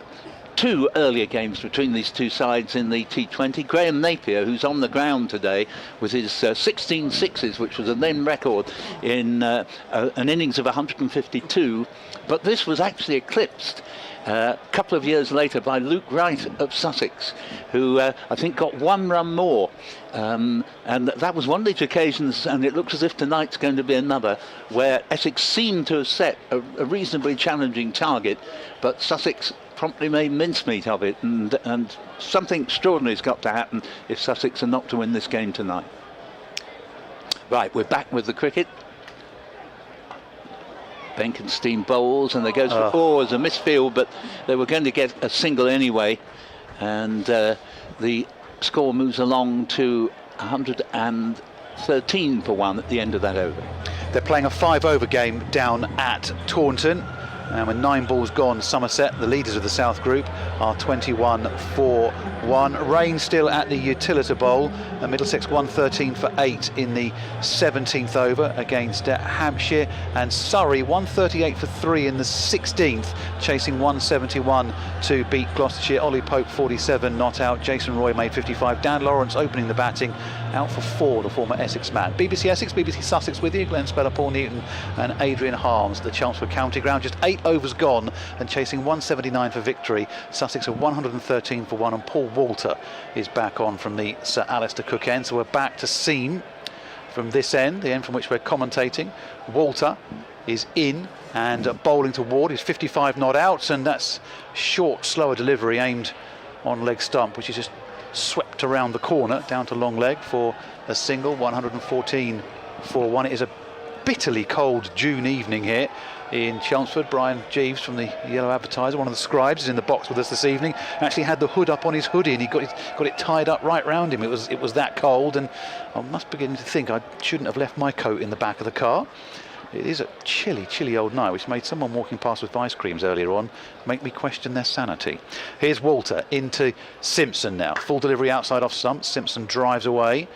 Speaker 2: 2 earlier games between these two sides in the T20. Graham Napier, who's on the ground today with his 16 sixes, which was a then record in an innings of 152. But this was actually eclipsed a couple of years later by Luke Wright of Sussex, who I think got 1 run more. And that was one of these occasions, and it looks as if tonight's going to be another, where Essex seemed to have set a reasonably challenging target, but Sussex promptly made mincemeat of it, and something extraordinary has got to happen if Sussex are not to win this game tonight. Right, we're back with the cricket. Benkenstein bowls, and there goes for as a misfield, but they were going to get a single anyway, and the score moves along to 113-1 at the end of that over.
Speaker 21: They're playing a 5-over game down at Taunton. And with 9 balls gone, Somerset, the leaders of the South Group, are 21-1. Rain still at the Utilita Bowl, and Middlesex 113-8 in the 17th over against Hampshire, and Surrey 138-3 in the 16th, chasing 171 to beat Gloucestershire. Ollie Pope 47 not out, Jason Roy made 55. Dan Lawrence opening the batting, out for 4, the former Essex man. BBC Essex, BBC Sussex with you, Glenn Speller, Paul Newton and Adrian Harms. The Chelmsford County Ground, just 8 overs gone and chasing 179 for victory. Sussex are 113-1, and Paul Walter is back on from the Sir Alistair Cook end. So we're back to Seam from this end, the end from which we're commentating. Walter is in and bowling to Ward. He's 55 not out, and that's short, slower delivery aimed on leg stump, which is just swept around the corner down to long leg for a single. 114 for 1. It is a bitterly cold June evening here in Chelmsford. Brian Jeeves from the Yellow Advertiser, one of the scribes, is in the box with us this evening. Actually had the hood up on his hoodie and he got it tied up right round him. It was that cold, and I must begin to think I shouldn't have left my coat in the back of the car. It is a chilly old night, which made someone walking past with ice creams earlier on make me question their sanity. Here's Walter into Simpson now. Full delivery outside off stump. Simpson drives away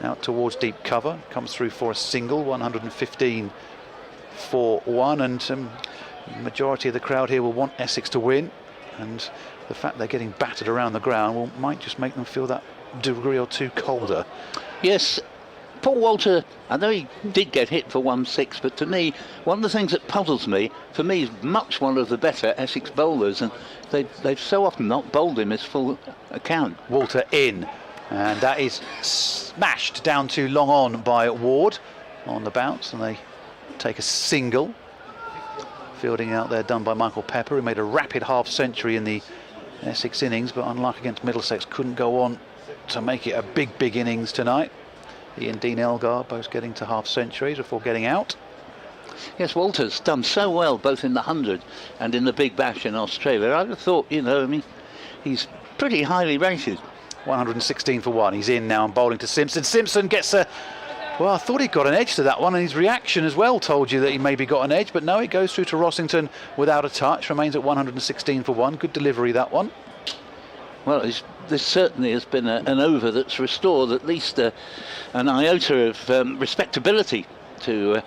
Speaker 21: out towards deep cover. Comes through for a single. 115 for 1, and the majority of the crowd here will want Essex to win, and the fact they're getting battered around the ground might just make them feel that degree or two colder.
Speaker 2: Yes, Paul Walter, I know he did get hit for 1-6, but to me, one of the things that puzzles me, for me, is much one of the better Essex bowlers, and they've so often not bowled him his full account.
Speaker 21: Walter in, and that is smashed down to long on by Ward on the bounce, and they take a single. Fielding out there done by Michael Pepper, who made a rapid half century in the Essex innings, but unlike against Middlesex, couldn't go on to make it a big innings tonight. He and Dean Elgar both getting to half centuries before getting out.
Speaker 2: Yes, Walter's done so well both in the 100 and in the Big Bash in Australia. I'd have thought, he's pretty highly rated.
Speaker 21: 116 for 1. He's in now and bowling to Simpson. Simpson gets a... Well, I thought he got an edge to that one, and his reaction as well told you that he maybe got an edge, but no, it goes through to Rossington without a touch, remains at 116 for 1. Good delivery, that one.
Speaker 2: Well, this certainly has been an over that's restored at least an iota of respectability to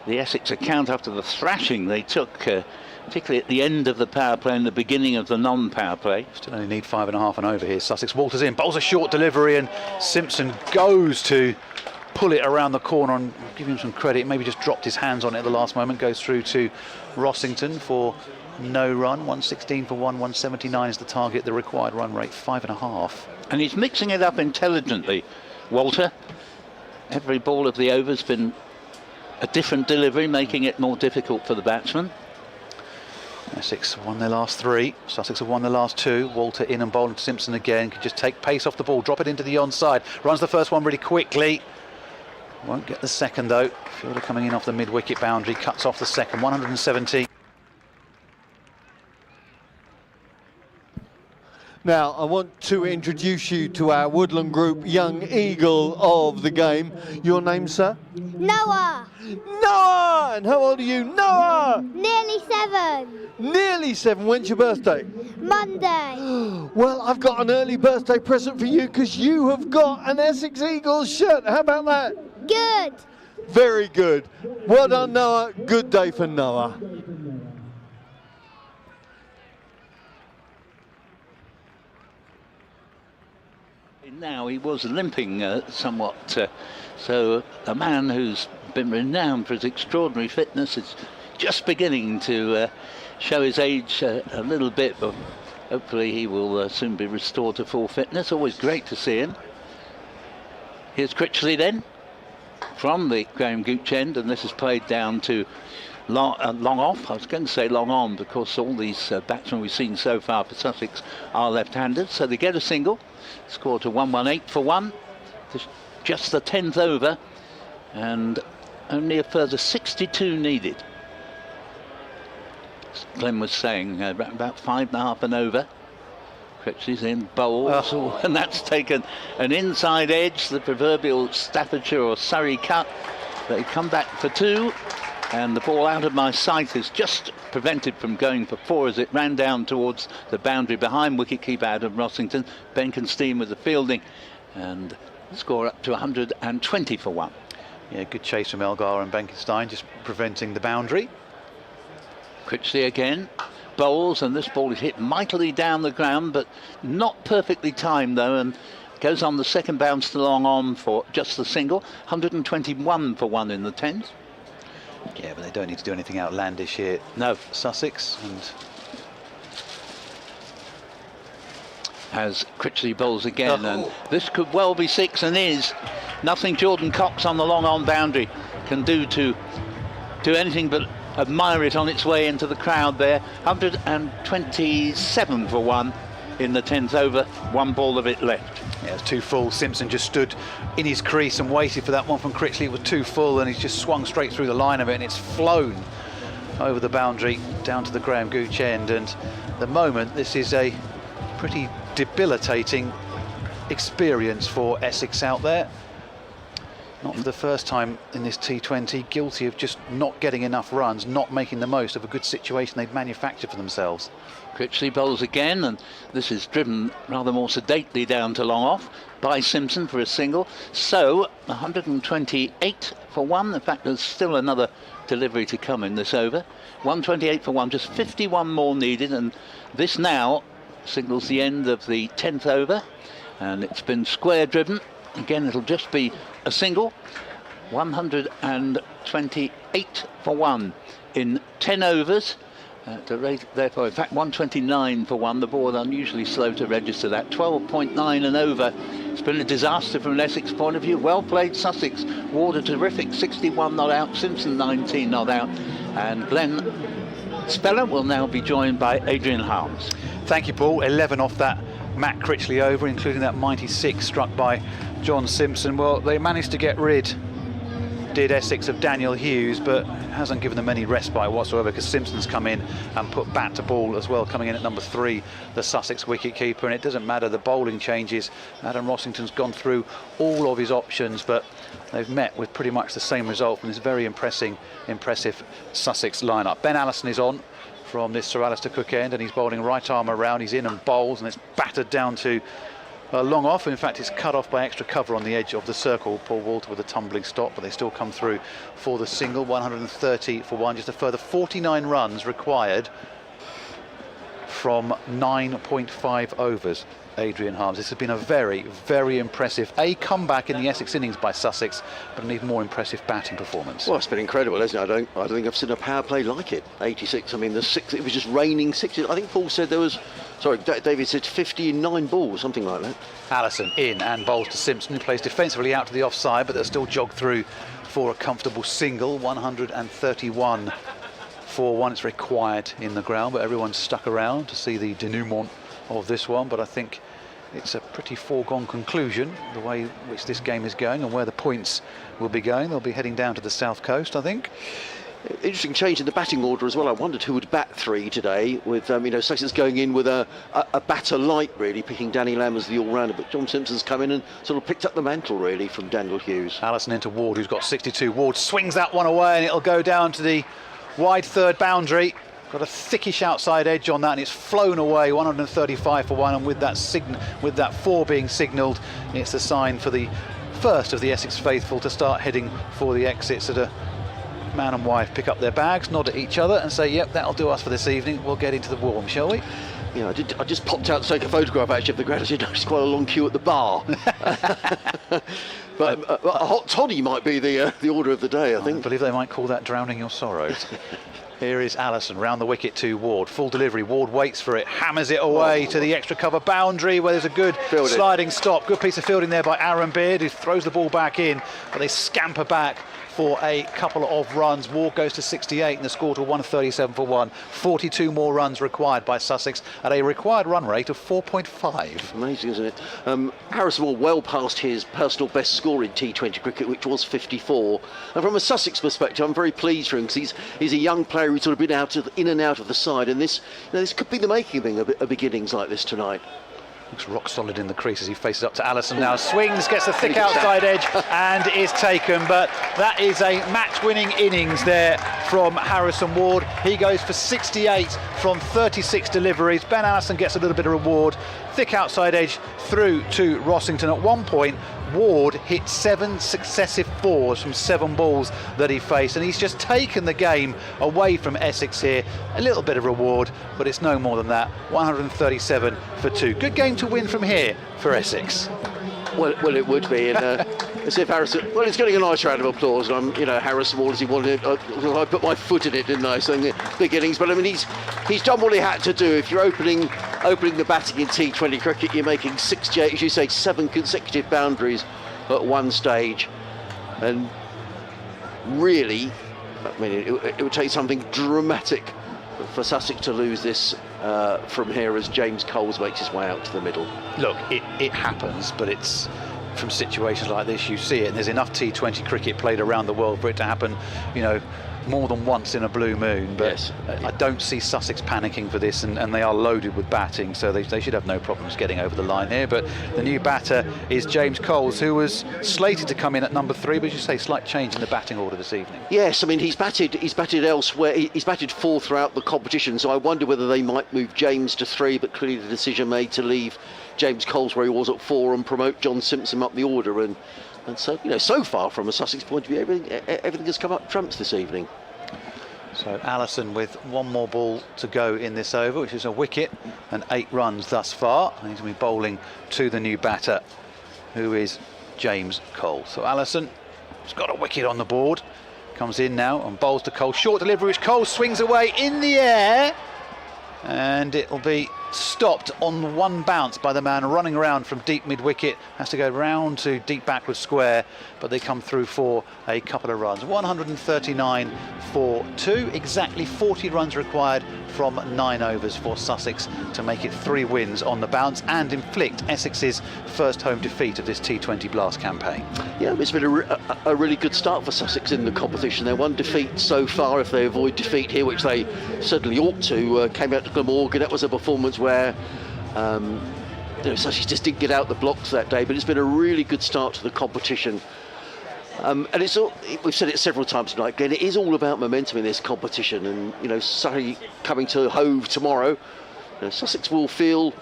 Speaker 2: the Essex account after the thrashing they took, particularly at the end of the power play and the beginning of the non-power play.
Speaker 21: Still only need 5.5 and over here. Sussex. Walters in, bowls a short delivery, and Simpson goes to pull it around the corner, and give him some credit, maybe just dropped his hands on it at the last moment. Goes through to Rossington for no run. 116 for 1. 179 is the target. The required run rate 5.5.
Speaker 2: And he's mixing it up intelligently, Walter. Every ball of the over's been a different delivery, making it more difficult for the batsman.
Speaker 21: Essex have won their last 3. Sussex have won their last 2. Walter in and bowling to Simpson again. Can just take pace off the ball, drop it into the onside. Runs the first one really quickly. Won't get the second though. Fielder coming in off the mid-wicket boundary, cuts off the second. 117.
Speaker 4: Now, I want to introduce you to our Woodland Group Young Eagle of the game. Your name, sir?
Speaker 14: Noah!
Speaker 4: Noah! And how old are you, Noah?
Speaker 14: Nearly 7.
Speaker 4: Nearly 7. When's your birthday?
Speaker 14: Monday.
Speaker 4: Well, I've got an early birthday present for you because you have got an Essex Eagles shirt. How about that?
Speaker 14: Good.
Speaker 4: Very good. Well done, Noah. Good day for Noah.
Speaker 2: Now he was limping somewhat, so a man who's been renowned for his extraordinary fitness is just beginning to show his age a little bit, but hopefully he will soon be restored to full fitness. Always great to see him. Here's Critchley then from the Graham Gooch end, and this is played down to long off. I was going to say long on because all these batsmen we've seen so far for Sussex are left-handed, so they get a single. Score to 118 for 1. Just the 10th over, and only a further 62 needed. As Glenn was saying, about 5.5 and over. Critchley's in, bowls, and that's taken an inside edge, the proverbial Staffordshire or Surrey cut. They come back for 2, and the ball out of my sight is just prevented from going for 4 as it ran down towards the boundary behind wicketkeeper Adam Rossington. Benkenstein with the fielding, and score up to 120 for 1.
Speaker 21: Yeah, good chase from Elgar and Benkenstein, just preventing the boundary.
Speaker 2: Critchley again, bowls, and this ball is hit mightily down the ground, but not perfectly timed though, and goes on the second bounce to long on for just the single. 121 for 1 in the 10th.
Speaker 21: Yeah, but they don't need to do anything outlandish here. No, Sussex. And
Speaker 2: as Critchley bowls again, and this could well be 6 and is. Nothing Jordan Cox on the long on boundary can do to anything but admire it on its way into the crowd there. 127 for 1. in the 10th over, 1 ball of it left.
Speaker 21: Yeah, it's too full. Simpson just stood in his crease and waited for that one from Critchley. It was too full, and he's just swung straight through the line of it, and it's flown over the boundary down to the Graham Gooch end. And at the moment, this is a pretty debilitating experience for Essex out there. Not for the first time in this T20, guilty of just not getting enough runs, not making the most of a good situation they've manufactured for themselves.
Speaker 2: Critchley bowls again, and this is driven rather more sedately down to long off by Simpson for a single. So 128 for 1. In fact, there's still another delivery to come in this over. 128 for 1, just 51 more needed, and this now signals the end of the 10th over, and it's been square driven. Again, it'll just be a single. 128 for 1 in 10 overs. To rate, therefore, in fact, 129 for 1. The board unusually slow to register that. 12.9 and over. It's been a disaster from an Essex point of view. Well played, Sussex. Ward a terrific 61 not out. Simpson 19 not out. And Glenn Speller will now be joined by Adrian Harms.
Speaker 21: Thank you, Paul. 11 off that Matt Critchley over, including that mighty 6 struck by John Simpson. Well, they managed to get rid, did Essex, of Daniel Hughes, but hasn't given them any respite whatsoever, because Simpson's come in and put bat to ball as well, coming in at number 3, the Sussex wicketkeeper. And it doesn't matter the bowling changes. Adam Rossington's gone through all of his options, but they've met with pretty much the same result from this very impressive Sussex lineup. Ben Allison is on from this Sir Alistair Cook end, and he's bowling right arm around. He's in and bowls, and it's battered down to long off. In fact, it's cut off by extra cover on the edge of the circle. Paul Walter with a tumbling stop, but they still come through for the single. 130 for 1, just a further 49 runs required from 9.5 overs. Adrian Harms. This has been a very, very impressive comeback in the Essex innings by Sussex, but an even more impressive batting performance.
Speaker 22: Well, it's been incredible, isn't it? I don't think I've seen a power play like it. 86. I mean, the 6. It was just raining sixes. I think Paul said there was. Sorry, David said 50 in 9 balls, something like that.
Speaker 21: Allison in and bowls to Simpson, who plays defensively out to the offside, but they'll still jog through for a comfortable single. 131 for 1. It's very quiet in the ground, but everyone's stuck around to see the denouement of this one. But I think it's a pretty foregone conclusion, the way in which this game is going and where the points will be going. They'll be heading down to the south coast, I think.
Speaker 22: Interesting change in the batting order as well. I wondered who would bat 3 today, with Sussex going in with a batter light, really, picking Danny Lamb as the all-rounder, but John Simpson's come in and sort of picked up the mantle, really, from Daniel Hughes.
Speaker 21: Allison into Ward, who's got 62. Ward swings that one away, and it'll go down to the wide third boundary. Got a thickish outside edge on that, and it's flown away. 135 for 1, and with that 4 being signalled, it's a sign for the first of the Essex faithful to start heading for the exits. At a man and wife pick up their bags, nod at each other, and say, "Yep, that'll do us for this evening. We'll get into the warm, shall we?"
Speaker 22: Yeah, I just popped out to take a photograph actually of the ground. I did notice quite a long queue at the bar. But a hot toddy might be the order of the day, I think.
Speaker 21: I believe they might call that drowning your sorrows. Here is Allison round the wicket to Ward. Full delivery. Ward waits for it, hammers it away to the extra cover boundary, where there's a good sliding stop. Good piece of fielding there by Aaron Beard, who throws the ball back in, but they scamper back for a couple of runs. Ward goes to 68 and the score to 137 for 1. 42 more runs required by Sussex at a required run rate of 4.5.
Speaker 22: Amazing, isn't it? Harrison Ward well past his personal best score in T20 cricket, which was 54. And from a Sussex perspective, I'm very pleased for him, because he's a young player who's sort of been in and out of the side, and this could be the making of beginnings like this tonight.
Speaker 21: Looks rock solid in the crease as he faces up to Allison now. Swings, gets a thick outside edge and is taken. But that is a match-winning innings there from Harrison Ward. He goes for 68 from 36 deliveries. Ben Allison gets a little bit of reward. Thick outside edge through to Rossington. At one point, Ward hit 7 successive 4s from 7 balls that he faced, and he's just taken the game away from Essex here. A little bit of reward, but it's no more than that. 137 for 2. Good game to win from here for Essex.
Speaker 22: Well, it would be, and as if Harrison. Well, it's getting a nice round of applause. And Harrison Ward, as he wanted. I put my foot in it, didn't I? So in the beginnings, but I mean, he's done what he had to do. If you're opening the batting in T20 cricket, you're making 68, as you say, 7 consecutive boundaries at one stage, and really, I mean, it would take something dramatic for Sussex to lose this from here as James Coles makes his way out to the middle.
Speaker 21: Look, it happens, but it's from situations like this you see it, and there's enough T20 cricket played around the world for it to happen, you know, more than once in a blue moon. But yes. I don't see Sussex panicking for this, and they are loaded with batting, so they should have no problems getting over the line here. But the new batter is James Coles, who was slated to come in at number 3, but as you say, slight change in the batting order this evening.
Speaker 22: Yes, I mean he's batted elsewhere. He's batted 4 throughout the competition, so I wonder whether they might move James to 3, but clearly the decision made to leave James Coles where he was at 4 and promote John Simpson up the order, and so, you know, so far from a Sussex point of view, everything has come up trumps this evening.
Speaker 21: So Allison with one more ball to go in this over, which is a wicket and 8 runs thus far. And he's going to be bowling to the new batter, who is James Coles. So Allison has got a wicket on the board, comes in now and bowls to Coles. Short delivery, which Coles swings away in the air, and it'll be stopped on one bounce by the man running around from deep mid-wicket. Has to go round to deep backward square, but they come through for a couple of runs. 139 for 2, exactly 40 runs required from 9 overs for Sussex to make it 3 wins on the bounce and inflict Essex's first home defeat of this T20 Blast campaign.
Speaker 22: Yeah, it's been a really good start for Sussex in the competition. They're 1 defeat so far. If they avoid defeat here, which they certainly ought to, came out to Glamorgan. That was a performance where you know, Sussex just didn't get out the blocks that day, but it's been a really good start to the competition. And it's all, we've said it several times tonight, Glenn, it is all about momentum in this competition. And, you know, Surrey coming to Hove tomorrow, you know, Sussex will feel,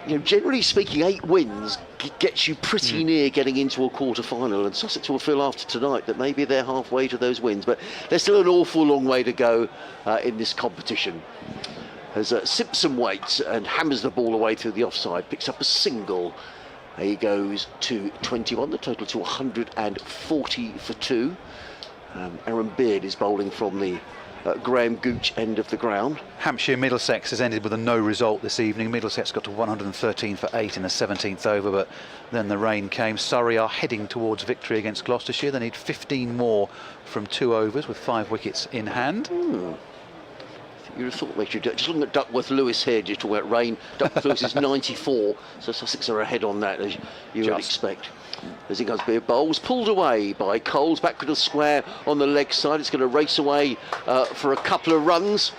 Speaker 22: you know, generally speaking, 8 wins gets you pretty near getting into a quarter-final, and Sussex will feel after tonight that maybe they're halfway to those wins, but there's still an awful long way to go in this competition. As Simpson waits and hammers the ball away through the offside, picks up a single. He goes to 21, the total to 140 for 2. Aaron Beard is bowling from the Graham Gooch end of the ground.
Speaker 21: Hampshire Middlesex has ended with a no result this evening. Middlesex got to 113 for 8 in the 17th over, but then the rain came. Surrey are heading towards victory against Gloucestershire. They need 15 more from 2 overs with 5 wickets in hand.
Speaker 22: You'd have thought they should do it. Just looking at Duckworth Lewis here, just talking about rain. Duckworth Lewis is 94, so Sussex are ahead on that, as you would expect. As he goes, Beard bowls, pulled away by Coles, back to the square on the leg side. It's going to race away for a couple of runs.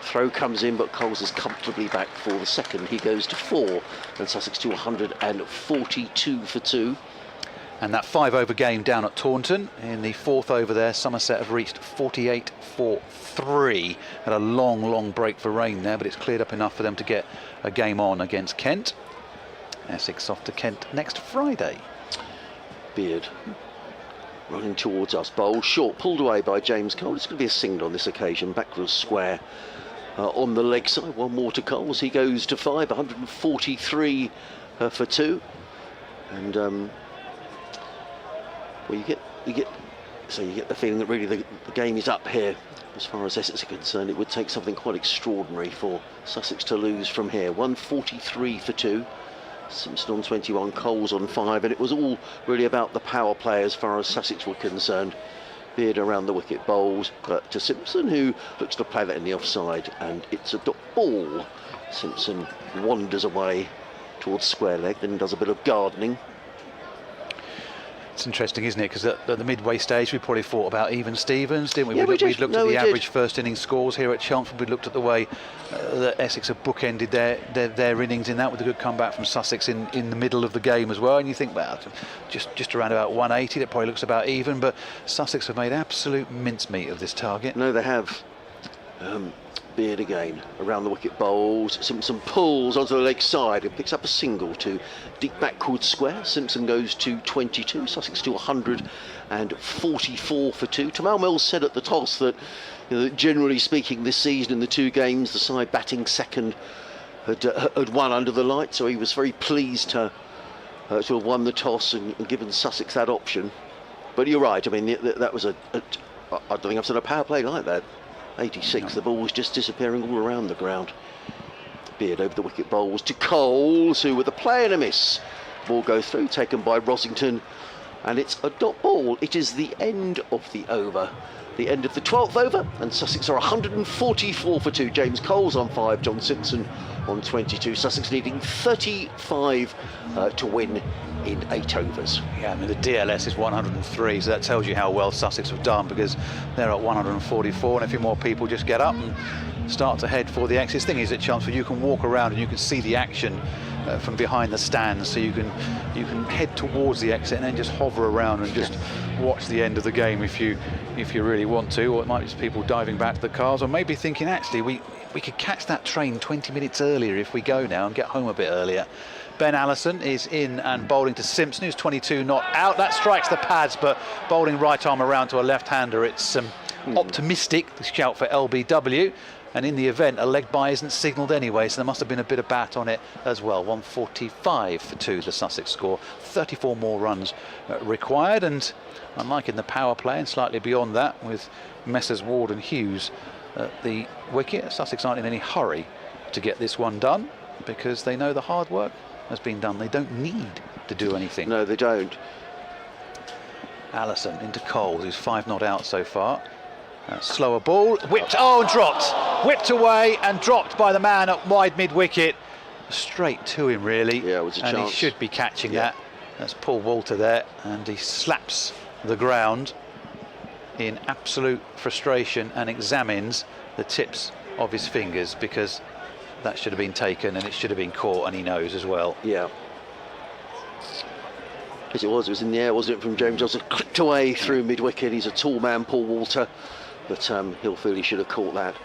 Speaker 22: Throw comes in, but Coles is comfortably back for the second. He goes to 4, and Sussex to 142 for 2.
Speaker 21: And that 5-over game down at Taunton. In the 4th over there, Somerset have reached 48 for 3. Had a long break for rain there, but it's cleared up enough for them to get a game on against Kent. Essex off to Kent next Friday.
Speaker 22: Beard running towards us. Bowl short, pulled away by James Cole. It's going to be a single on this occasion. Backwards square on the leg side. 1 more to Coles. He goes to 5, 143 for 2. And well, you get the feeling that really the game is up here. As far as Essex are concerned, it would take something quite extraordinary for Sussex to lose from here. 143 for 2. Simpson on 21, Coles on 5, and it was all really about the power play as far as Sussex were concerned. Beard around the wicket bowls, but to Simpson, who looks to play that in the offside, and it's a ball. Simpson wanders away towards square leg, then does a bit of gardening.
Speaker 21: It's interesting, isn't it? Because at the midway stage, we probably thought about even Stevens, didn't we?
Speaker 22: Yeah,
Speaker 21: we looked at the average first innings scores here at Chelmsford. We looked at the way that Essex have bookended their innings in that, with a good comeback from Sussex in the middle of the game as well. And you think, well, just around about 180, that probably looks about even. But Sussex have made absolute mincemeat of this target.
Speaker 22: No, they have. Beard again around the wicket bowls. Simpson pulls onto the leg side and picks up a single to deep backward square. Simpson goes to 22. Sussex to 144 for 2. Tamal Mills said at the toss that, you know, generally speaking this season in the 2 games the side batting second had won under the light, so he was very pleased to have won the toss and given Sussex that option. But you're right, I mean that was I don't think I've seen a power play like that. 86, the ball was just disappearing all around the ground. Beard over the wicket bowls to Coles, who with a play and a miss. Ball goes through, taken by Rosington, and it's a dot ball. It is the end of the over. The end of the 12th over, and Sussex are 144 for 2. James Cole's on 5, John Simpson on 22. Sussex needing 35 to win in 8 overs.
Speaker 3: Yeah, I mean the DLS is 103, so that tells you how well Sussex have done, because they're at 144, and a few more people just get up and start to head for the exit. The thing is at Chelmsford, you can walk around and you can see the action from behind the stands, so you can head towards the exit and then just hover around and just watch the end of the game if you really want to. Or it might be just people diving back to the cars, or maybe thinking actually we could catch that train 20 minutes earlier if we go now and get home a bit earlier. Ben Allison is in and bowling to Simpson, who's 22 not out. That strikes the pads, but bowling right arm around to a left-hander. It's optimistic, the shout for LBW. And in the event, a leg bye isn't signalled anyway, so there must have been a bit of bat on it as well. 145 for 2, the Sussex score. 34 more runs required, and unlike in the power play and slightly beyond that with Messrs Ward and Hughes at the wicket, Sussex aren't in any hurry to get this one done, because they know the hard work has been done. They don't need to do anything.
Speaker 22: No, they don't.
Speaker 3: Allison into Coles, who's 5 not out so far. Slower ball, whipped, and dropped. Whipped away and dropped by the man at wide mid-wicket. Straight to him, really.
Speaker 22: Yeah, it was a chance.
Speaker 3: And he should be catching that. That's Paul Walter there, and he slaps the ground in absolute frustration and examines the tips of his fingers, because that should have been taken and it should have been caught, and he knows as well.
Speaker 22: Yeah. Yes, it was in the air, wasn't it, from James Johnson? Clipped away through mid-wicket. He's a tall man, Paul Walter, but he'll feel he should have caught that.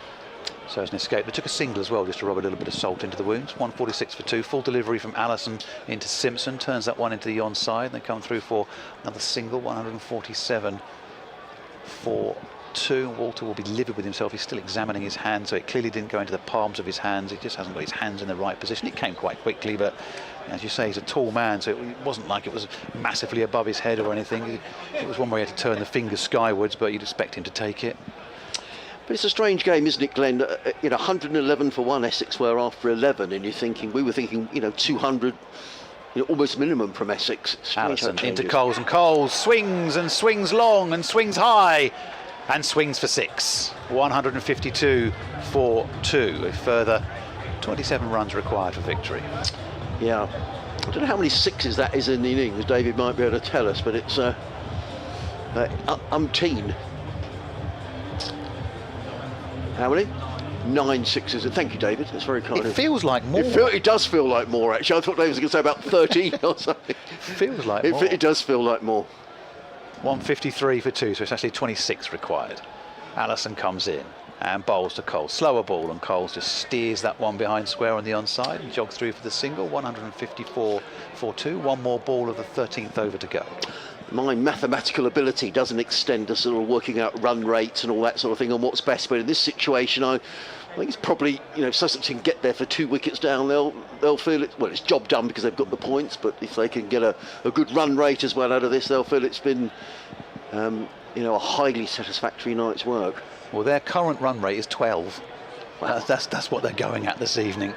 Speaker 3: So as an escape, they took a single as well, just to rub a little bit of salt into the wounds. 146 for 2, full delivery from Allison into Simpson, turns that one into the onside, and they come through for another single. 147 for 2. Walter will be livid with himself. He's still examining his hand, so it clearly didn't go into the palms of his hands. He just hasn't got his hands in the right position. It came quite quickly, but as you say, he's a tall man, so it wasn't like it was massively above his head or anything. It was one where he had to turn the fingers skywards, but you'd expect him to take it.
Speaker 22: But it's a strange game, isn't it, Glenn? 111 for 1, Essex were after 11, and we were thinking, 200, almost minimum from Essex.
Speaker 3: Allison into Coles, and Coles swings and swings long and swings high and swings for 6. 152 for 2. A further 27 runs required for victory.
Speaker 22: Yeah, I don't know how many sixes that is in the innings. David might be able to tell us, but it's umpteen. How many? 9 sixes. Thank you, David. That's very kind.
Speaker 3: It feels like more.
Speaker 22: It does feel like more, actually. I thought David was going to say about 13 or something.
Speaker 3: Feels like more.
Speaker 22: It does feel like more.
Speaker 3: 153 for 2, so it's actually 26 required. Allison comes in and bowls to Coles. Slower ball, and Coles just steers that one behind square on the onside and jogs through for the single. 154 for 2. One more ball of the 13th over to go.
Speaker 22: My mathematical ability doesn't extend to sort of working out run rates and all that sort of thing on what's best, but in this situation I think it's probably, Sussex can get there for 2 wickets down, they'll feel it, well, it's job done because they've got the points, but if they can get a good run rate as well out of this, they'll feel it's been a highly satisfactory night's work.
Speaker 3: Well, their current run rate is 12. Wow. That's what they're going at this evening.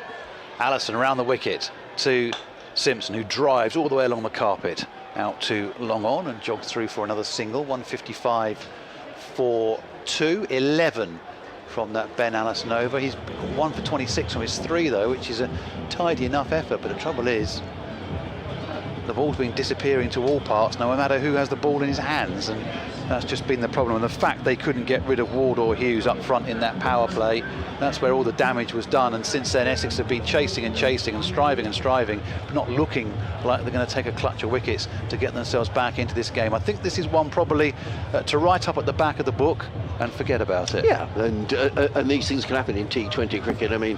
Speaker 3: Allison around the wicket to Simpson, who drives all the way along the carpet out to long on and jogs through for another single. 155 for 2. 11 from that Ben Allison over. He's 1 for 26 from his 3 though, which is a tidy enough effort, but the trouble is the ball's been disappearing to all parts, no matter who has the ball in his hands, and that's just been the problem. And the fact they couldn't get rid of Ward or Hughes up front in that power play, that's where all the damage was done. And since then, Essex have been chasing and chasing and striving, but not looking like they're going to take a clutch of wickets to get themselves back into this game. I think this is one probably to write up at the back of the book and forget about it.
Speaker 22: Yeah, and these things can happen in T20 cricket. I mean,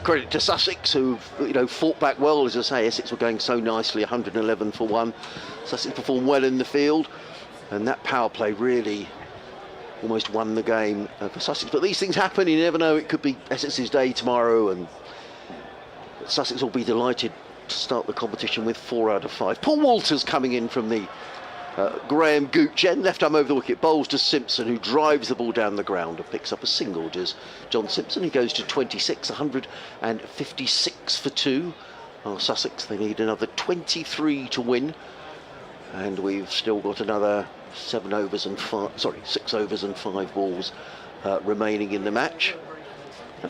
Speaker 22: credit to Sussex, who've fought back well. As I say, Essex were going so nicely, 111 for 1. Sussex performed well in the field, and that power play really almost won the game for Sussex. But these things happen, you never know. It could be Essex's day tomorrow, and Sussex will be delighted to start the competition with 4 out of 5. Paul Walters coming in from the Graham Gooch end, left arm over the wicket, bowls to Simpson, who drives the ball down the ground and picks up a single. Does John Simpson, he goes to 26, 156 for 2. Sussex, they need another 23 to win. and we've still got another 6 overs and 5 balls remaining in the match.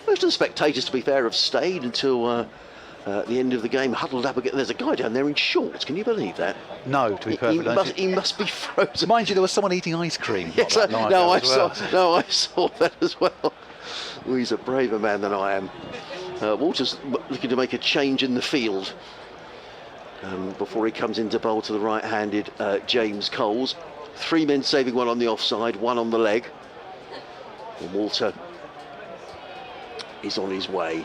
Speaker 22: Most of the spectators, to be fair, have stayed until the end of the game, huddled up again. There's a guy down there in shorts. Can you believe that?
Speaker 3: No, to be perfectly honest.
Speaker 22: He must be frozen.
Speaker 3: Mind you, there was someone eating ice cream.
Speaker 22: Yes, I saw that as well. Well, he's a braver man than I am. Walter's looking to make a change in the field before he comes into bowl to the right-handed James Coles. 3 men saving, 1 on the offside, 1 on the leg. And Walter is on his way.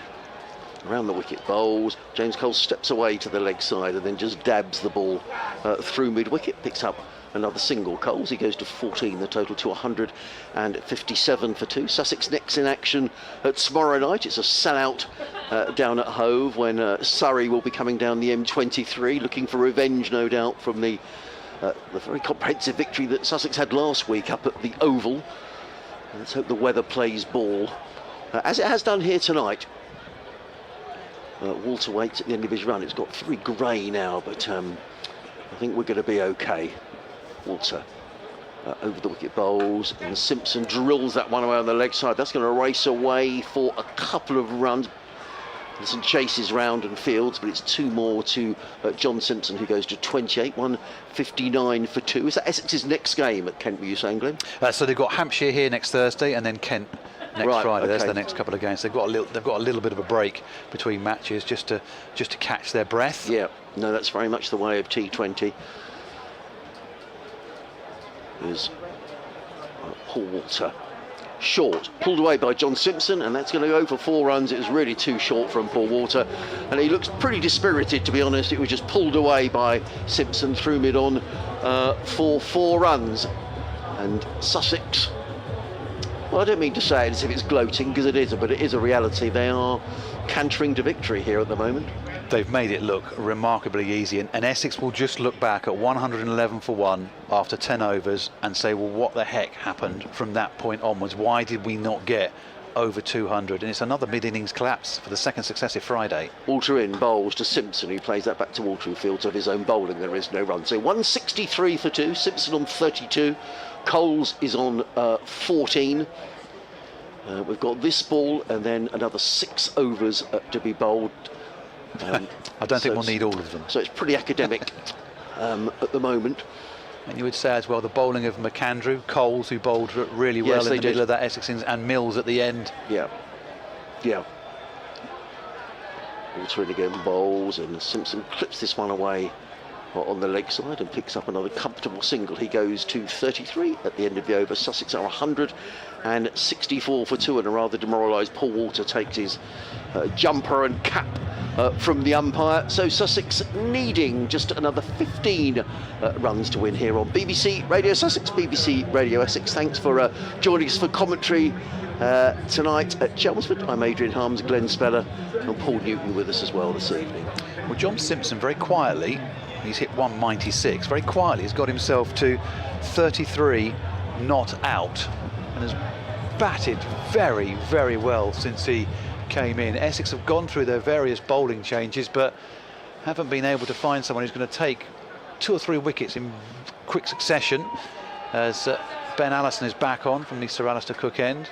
Speaker 22: Around the wicket bowls, James Coles steps away to the leg side and then just dabs the ball through mid-wicket, picks up another single. Coles, he goes to 14, the total to 157 for 2. Sussex next in action tomorrow night. It's a sellout down at Hove when Surrey will be coming down the M23, looking for revenge, no doubt, from the very comprehensive victory that Sussex had last week up at the Oval. Let's hope the weather plays ball, as it has done here tonight. Walter waits at the end of his run. It's got very grey now, but I think we're going to be okay. Walter over the wicket bowls, and Simpson drills that one away on the leg side. That's going to race away for a couple of runs. There's some chases round and fields, but it's 2 more to John Simpson, who goes to 28, 159 for 2. Is that Essex's next game at Kent, were you saying, Glenn?
Speaker 3: So they've got Hampshire here next Thursday, and then Kent next Friday. Okay. That's the next couple of games. They've got a little bit of a break between matches just to catch their breath.
Speaker 22: Yeah, no, that's very much the way of T20. There's Paul Walter. Short, pulled away by John Simpson, and that's going to go for 4 runs. It was really too short from Paul Walter, and he looks pretty dispirited, to be honest. It was just pulled away by Simpson through mid-on for 4 runs. And Sussex, well, I don't mean to say it as if it's gloating, because it isn't, but it is a reality. They are cantering to victory here at the moment.
Speaker 3: They've made it look remarkably easy, and Essex will just look back at 111 for 1 after 10 overs and say, well, what the heck happened from that point onwards? Why did we not get over 200? And it's another mid-innings collapse for the 2nd successive Friday.
Speaker 22: Walter in, bowls to Simpson, who plays that back to Walter, who fields of his own bowling. There is no run. So 163 for 2, Simpson on 32, Coles is on 14. We've got this ball and then another 6 overs to be bowled.
Speaker 3: I don't think we'll need all of them.
Speaker 22: So it's pretty academic at the moment.
Speaker 3: And you would say as well the bowling of McAndrew, Coles, who bowled really well in the middle of that Essex innings, and Mills at the end.
Speaker 22: Yeah. Walter in again, bowls, and Simpson clips this one away on the leg side and picks up another comfortable single. He goes to 33 at the end of the over. Sussex are 164 for 2, and a rather demoralised Paul Walter takes his jumper and cap from the umpire. So Sussex needing just another 15 runs to win here on BBC Radio Sussex, BBC Radio Essex. Thanks for joining us for commentary tonight at Chelmsford. I'm Adrian Harms, Glenn Speller and Paul Newton with us as well this evening.
Speaker 3: Well, John Simpson very quietly, he's hit 196, very quietly has got himself to 33 not out and has batted very, very well since he came in. Essex have gone through their various bowling changes but haven't been able to find someone who's going to take 2 or 3 wickets in quick succession as Ben Allison is back on from the Sir Alistair Cook end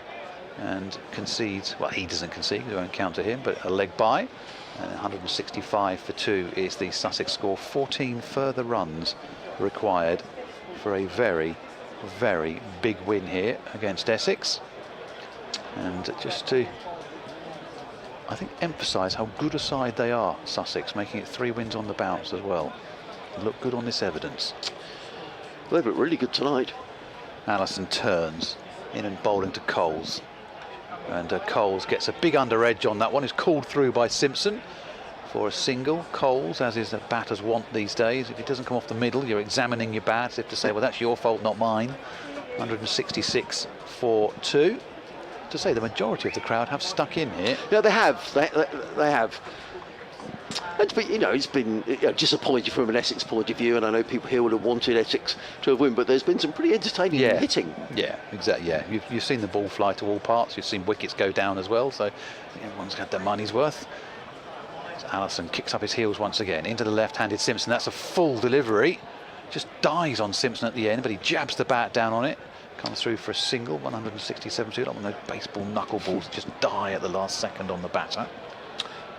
Speaker 3: and concedes, well, he doesn't concede, we won't count to him, but a leg by. And 165 for 2 is the Sussex score. 14 further runs required for a very, very big win here against Essex. And just to, I think, emphasise how good a side they are, Sussex, making it 3 wins on the bounce as well. Look good on this evidence.
Speaker 22: They've looked really good tonight.
Speaker 3: Allison turns in and bowling to Coles. And Coles gets a big under edge on that one. Is called through by Simpson for a single. Coles, as is the batters want these days, if it doesn't come off the middle, you're examining your bat as if to say, well, that's your fault, not mine. 166 for 2. To say the majority of the crowd have stuck in here.
Speaker 22: Yeah, they have. They have. But, you know, it's been disappointing from an Essex point of view, and I know people here would have wanted Essex to have won, but there's been some pretty entertaining hitting.
Speaker 3: Yeah, exactly. Yeah, you've seen the ball fly to all parts. You've seen wickets go down as well, so everyone's had their money's worth. As Allison kicks up his heels once again into the left-handed Simpson. That's a full delivery, just dies on Simpson at the end, but he jabs the bat down on it. Comes through for a single, 167 like one of those baseball knuckleballs just die at the last second on the batter.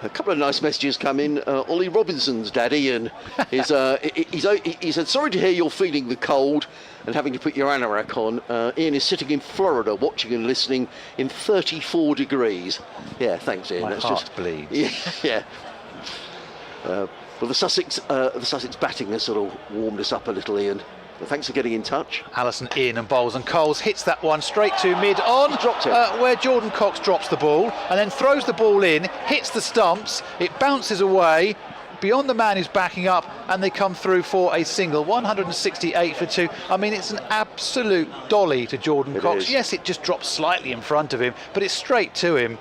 Speaker 22: A couple of nice messages come in. Ollie Robinson's dad, Ian, he said, sorry to hear you're feeling the cold and having to put your anorak on. Ian is sitting in Florida watching and listening in 34 degrees. Yeah, thanks, Ian.
Speaker 3: My heart bleeds.
Speaker 22: Yeah. Well, the Sussex batting has sort of warmed us up a little, Ian. But thanks for getting in touch.
Speaker 3: Allison in and bowls, and Coles hits that one straight to mid-on,
Speaker 22: dropped it.
Speaker 3: Where Jordan Cox drops the ball and then throws the ball in, hits the stumps, it bounces away beyond the man who's backing up, and they come through for a single. 168 for 2. I mean, it's an absolute dolly to Jordan Cox. Yes, it just drops slightly in front of him, but it's straight to him.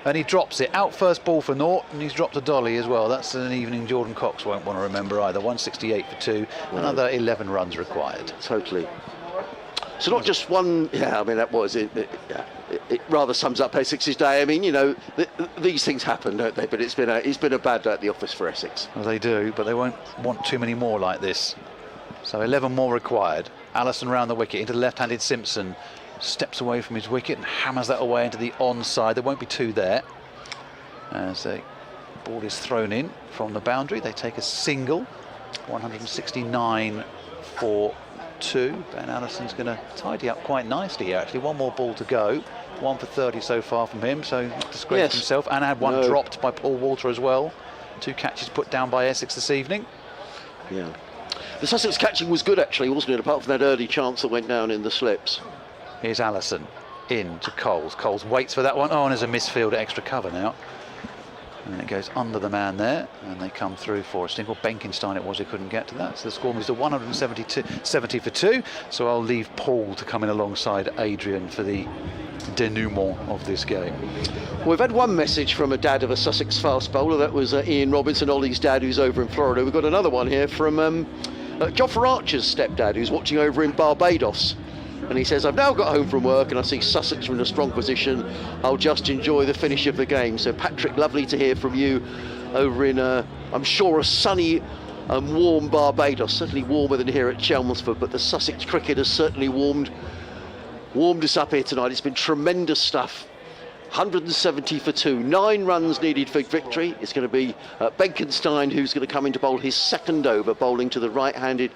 Speaker 3: And he drops it out first ball for naught, and he's dropped a dolly as well. That's an evening Jordan Cox won't want to remember either. 168 for 2, another 11 runs required.
Speaker 22: Totally. So not just one. Yeah, I mean that was it. It rather sums up Essex's day. I mean, you know, these things happen, don't they? But it's been a bad day at the office for Essex.
Speaker 3: Well, they do, but they won't want too many more like this. So 11 more required. Allison round the wicket into the left-handed Simpson. Steps away from his wicket and hammers that away into the onside. There won't be 2 there. As the ball is thrown in from the boundary, they take a single. 169 for 2. Ben Allison's going to tidy up quite nicely here, actually. One more ball to go. 1 for 30 so far from him, so not disgraced himself. And had one dropped by Paul Walter as well. 2 catches put down by Essex this evening.
Speaker 22: Yeah. The Sussex catching was good, actually, wasn't it? Apart from that early chance that went down in the slips.
Speaker 3: Here's Allison in to Coles. Coles waits for that one. Oh, and there's a misfield extra cover now. And it goes under the man there, and they come through for a single. Benkenstein it was who couldn't get to that. So the score moves to 170 for 2. So I'll leave Paul to come in alongside Adrian for the denouement of this game.
Speaker 22: Well, we've had one message from a dad of a Sussex fast bowler. That was Ian Robinson, Ollie's dad, who's over in Florida. We've got another one here from Joffer Archer's stepdad, who's watching over in Barbados. And he says, I've now got home from work and I see Sussex are in a strong position. I'll just enjoy the finish of the game. So Patrick, lovely to hear from you over in, I'm sure, a sunny and warm Barbados. Certainly warmer than here at Chelmsford, but the Sussex cricket has certainly warmed us up here tonight. It's been tremendous stuff. 170 for 2, 9 runs needed for victory. It's going to be Benkenstein who's going to come in to bowl his second over, bowling to the right-handed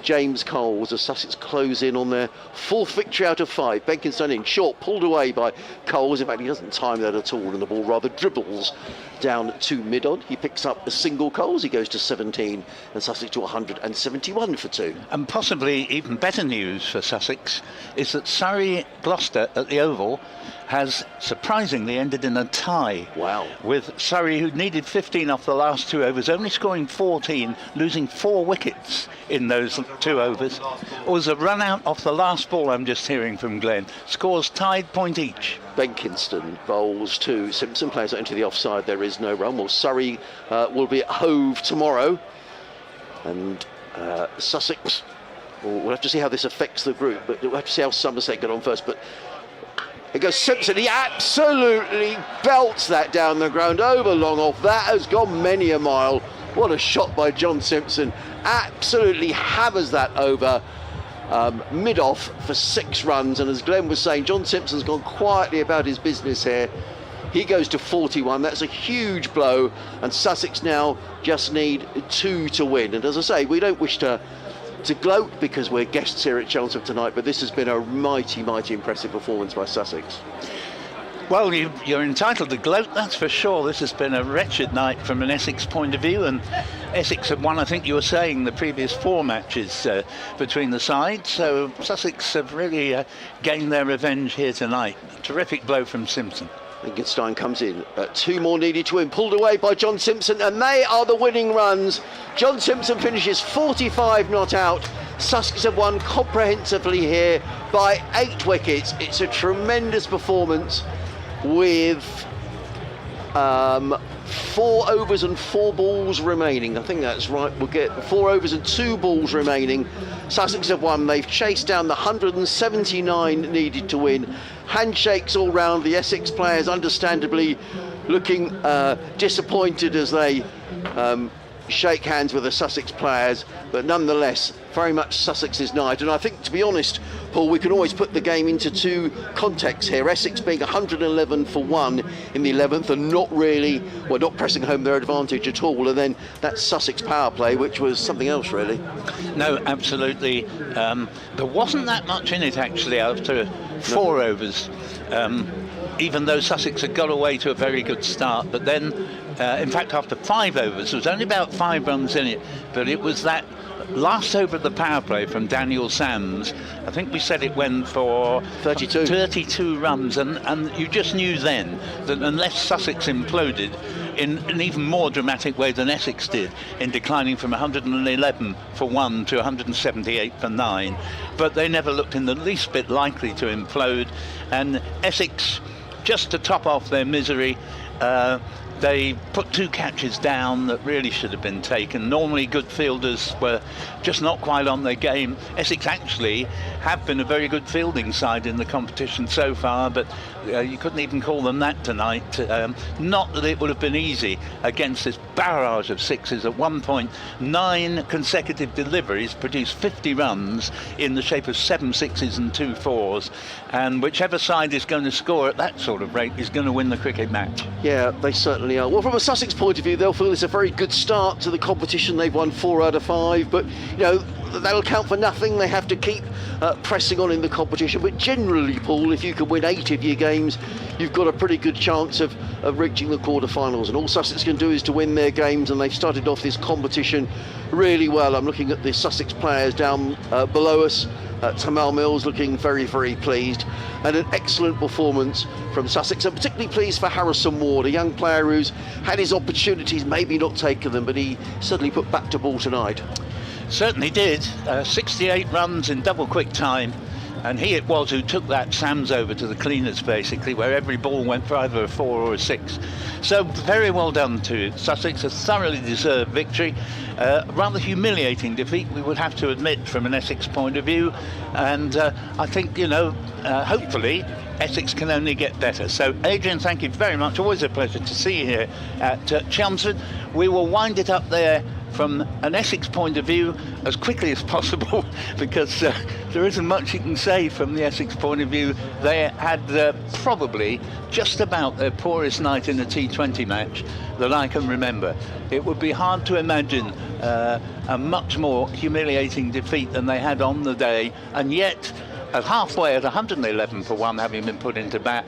Speaker 22: James Coles as Sussex close in on their 4th victory out of 5. Benkenstein in short, pulled away by Coles. In fact, he doesn't time that at all, and the ball rather dribbles down to mid-on. He picks up a single. Coles, he goes to 17, and Sussex to 171 for 2.
Speaker 2: And possibly even better news for Sussex is that Surrey Gloucester at the Oval has surprisingly ended in a tie.
Speaker 22: Wow.
Speaker 2: With Surrey, who needed 15 off the last 2 overs, only scoring 14, losing 4 wickets in those 2 overs. It was a run out off the last ball, I'm just hearing from Glenn. Scores tied, point each.
Speaker 22: Benkenstein bowls to Simpson, plays that into the offside. There is no run. Well, Surrey will be at Hove tomorrow. And Sussex, we'll have to see how this affects the group, but we'll have to see how Somerset get on first. But it goes Simpson, he absolutely belts that down the ground, over long off. That has gone many a mile. What a shot by John Simpson. Absolutely hammers that over mid-off for 6 runs. And as Glenn was saying, John Simpson's gone quietly about his business here. He goes to 41. That's a huge blow. And Sussex now just need 2 to win. And as I say, we don't wish to gloat because we're guests here at Chelmsford tonight, but this has been a mighty, mighty impressive performance by Sussex.
Speaker 2: Well, you're entitled to gloat, that's for sure. This has been a wretched night from an Essex point of view, and Essex have won, I think you were saying, the previous 4 matches between the sides, so Sussex have really gained their revenge here tonight. A terrific blow from Simpson.
Speaker 22: Benkenstein comes in, 2 more needed to win, pulled away by John Simpson, and they are the winning runs. John Simpson finishes 45 not out. Sussex have won comprehensively here by 8 wickets. It's a tremendous performance with 4 overs and 4 balls remaining. I think that's right. We'll get 4 overs and 2 balls remaining. Sussex have won. They've chased down the 179 needed to win. Handshakes all round. The Essex players understandably looking disappointed as they shake hands with the Sussex players, but nonetheless very much Sussex's night. And I think, to be honest, Paul, we can always put the game into two contexts here. Essex being 111 for 1 in the 11th and not pressing home their advantage at all, and then that Sussex power play, which was something else really.
Speaker 2: No, absolutely. There wasn't that much in it actually after 4 overs, even though Sussex had got away to a very good start. But then, in fact, after 5 overs, there was only about 5 runs in it, but it was that last over of the power play from Daniel Sams. I think we said it went for 32 runs, and you just knew then that unless Sussex imploded in an even more dramatic way than Essex did, in declining from 111 for 1 to 178 for 9, but they never looked in the least bit likely to implode. And Essex, just to top off their misery, they put 2 catches down that really should have been taken. Normally good fielders were just not quite on their game. Essex actually have been a very good fielding side in the competition so far, but you couldn't even call them that tonight. Not that it would have been easy against this barrage of sixes. At one point, 9 consecutive deliveries produced 50 runs in the shape of 7 sixes and 2 fours, and whichever side is going to score at that sort of rate is going to win the cricket match.
Speaker 22: Yeah, they certainly are. Well, from a Sussex point of view, they'll feel it's a very good start to the competition. They've won 4 out of 5, but that'll count for nothing. They have to keep pressing on in the competition. But generally, Paul, if you can win 8 of your games, you've got a pretty good chance of reaching the quarterfinals. And all Sussex can do is to win their games, and they've started off this competition really well. I'm looking at the Sussex players down below us. Tamal Mills looking very, very pleased, and an excellent performance from Sussex. I'm particularly pleased for Harrison Ward, a young player who's had his opportunities, maybe not taken them, but he certainly put back to ball tonight.
Speaker 2: Certainly did. 68 runs in double quick time, and he it was who took that Sams over to the cleaners basically, where every ball went for either a 4 or a 6. So very well done to Sussex, a thoroughly deserved victory. Rather humiliating defeat, we would have to admit, from an Essex point of view, and I think, hopefully Essex can only get better. So Adrian, thank you very much. Always a pleasure to see you here at Chelmsford. We will wind it up there from an Essex point of view as quickly as possible, because there isn't much you can say from the Essex point of view. They had probably just about their poorest night in a T20 match that I can remember. It would be hard to imagine a much more humiliating defeat than they had on the day, and yet at halfway, at 111 for 1 having been put into bat,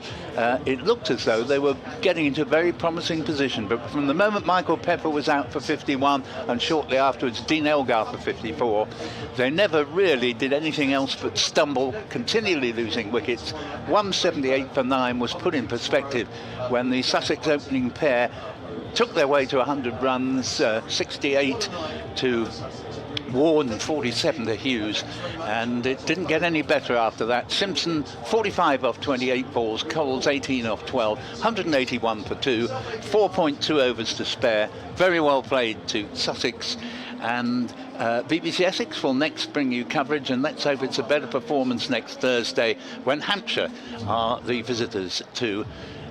Speaker 2: it looked as though they were getting into a very promising position. But from the moment Michael Pepper was out for 51 and shortly afterwards Dean Elgar for 54, they never really did anything else but stumble, continually losing wickets. 178 for 9 was put in perspective when the Sussex opening pair took their way to 100 runs, 68 to Ward and 47 to Hughes, and it didn't get any better after that. Simpson 45 off 28 balls, Coles 18 off 12, 181 for 2, 4.2 overs to spare. Very well played to Sussex, and BBC Essex will next bring you coverage, and let's hope it's a better performance next Thursday when Hampshire are the visitors to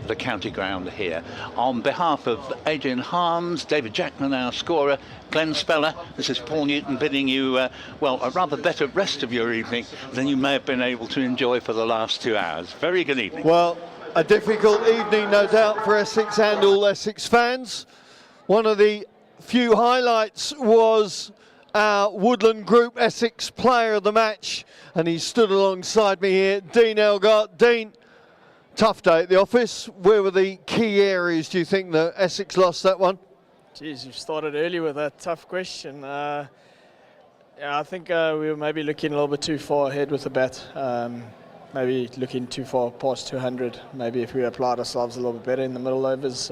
Speaker 2: the county ground here. On behalf of Adrian Harms, David Jackman, our scorer, Glenn Speller, this is Paul Newton bidding you, a rather better rest of your evening than you may have been able to enjoy for the last 2 hours. Very good evening.
Speaker 4: Well, a difficult evening, no doubt, for Essex and all Essex fans. One of the few highlights was our Woodland Group Essex player of the match, and he stood alongside me here, Dean Elgar. Dean, tough day at the office. Where were the key areas, do you think, that Essex lost that one?
Speaker 1: Geez, you've started early with that tough question. I think we were maybe looking a little bit too far ahead with the bat. Maybe looking too far past 200. Maybe if we applied ourselves a little bit better in the middle overs,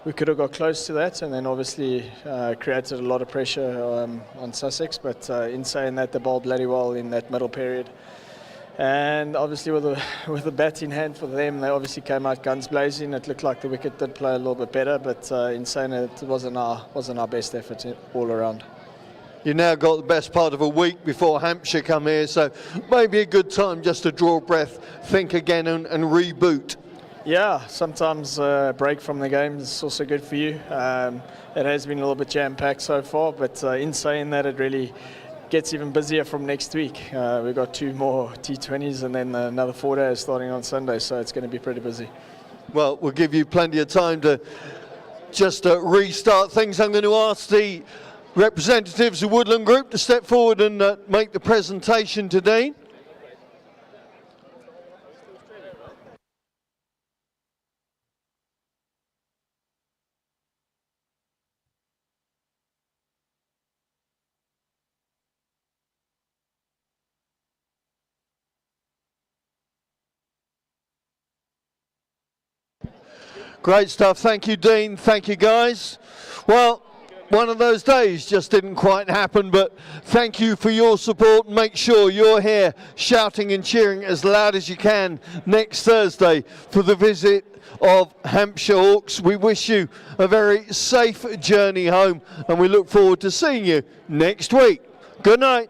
Speaker 1: we could have got close to that, and then obviously created a lot of pressure on Sussex. But in saying that, they bowled bloody well in that middle period. And obviously with the bat in hand for them, they obviously came out guns blazing. It looked like the wicket did play a little bit better, but in saying it wasn't our best effort all around.
Speaker 4: You now got the best part of a week before Hampshire come here, so maybe a good time just to draw breath, think again and reboot.
Speaker 1: Yeah, sometimes a break from the game is also good for you. It has been a little bit jam-packed so far, but in saying that, it really gets even busier from next week. We've got 2 more T20s and then another 4 days starting on Sunday, so it's going to be pretty busy.
Speaker 4: Well, we'll give you plenty of time to just restart things. I'm going to ask the representatives of Woodland Group to step forward and make the presentation to Dean. Great stuff. Thank you, Dean. Thank you, guys. Well, one of those days just didn't quite happen, but thank you for your support. Make sure you're here shouting and cheering as loud as you can next Thursday for the visit of Hampshire Hawks. We wish you a very safe journey home, and we look forward to seeing you next week. Good night.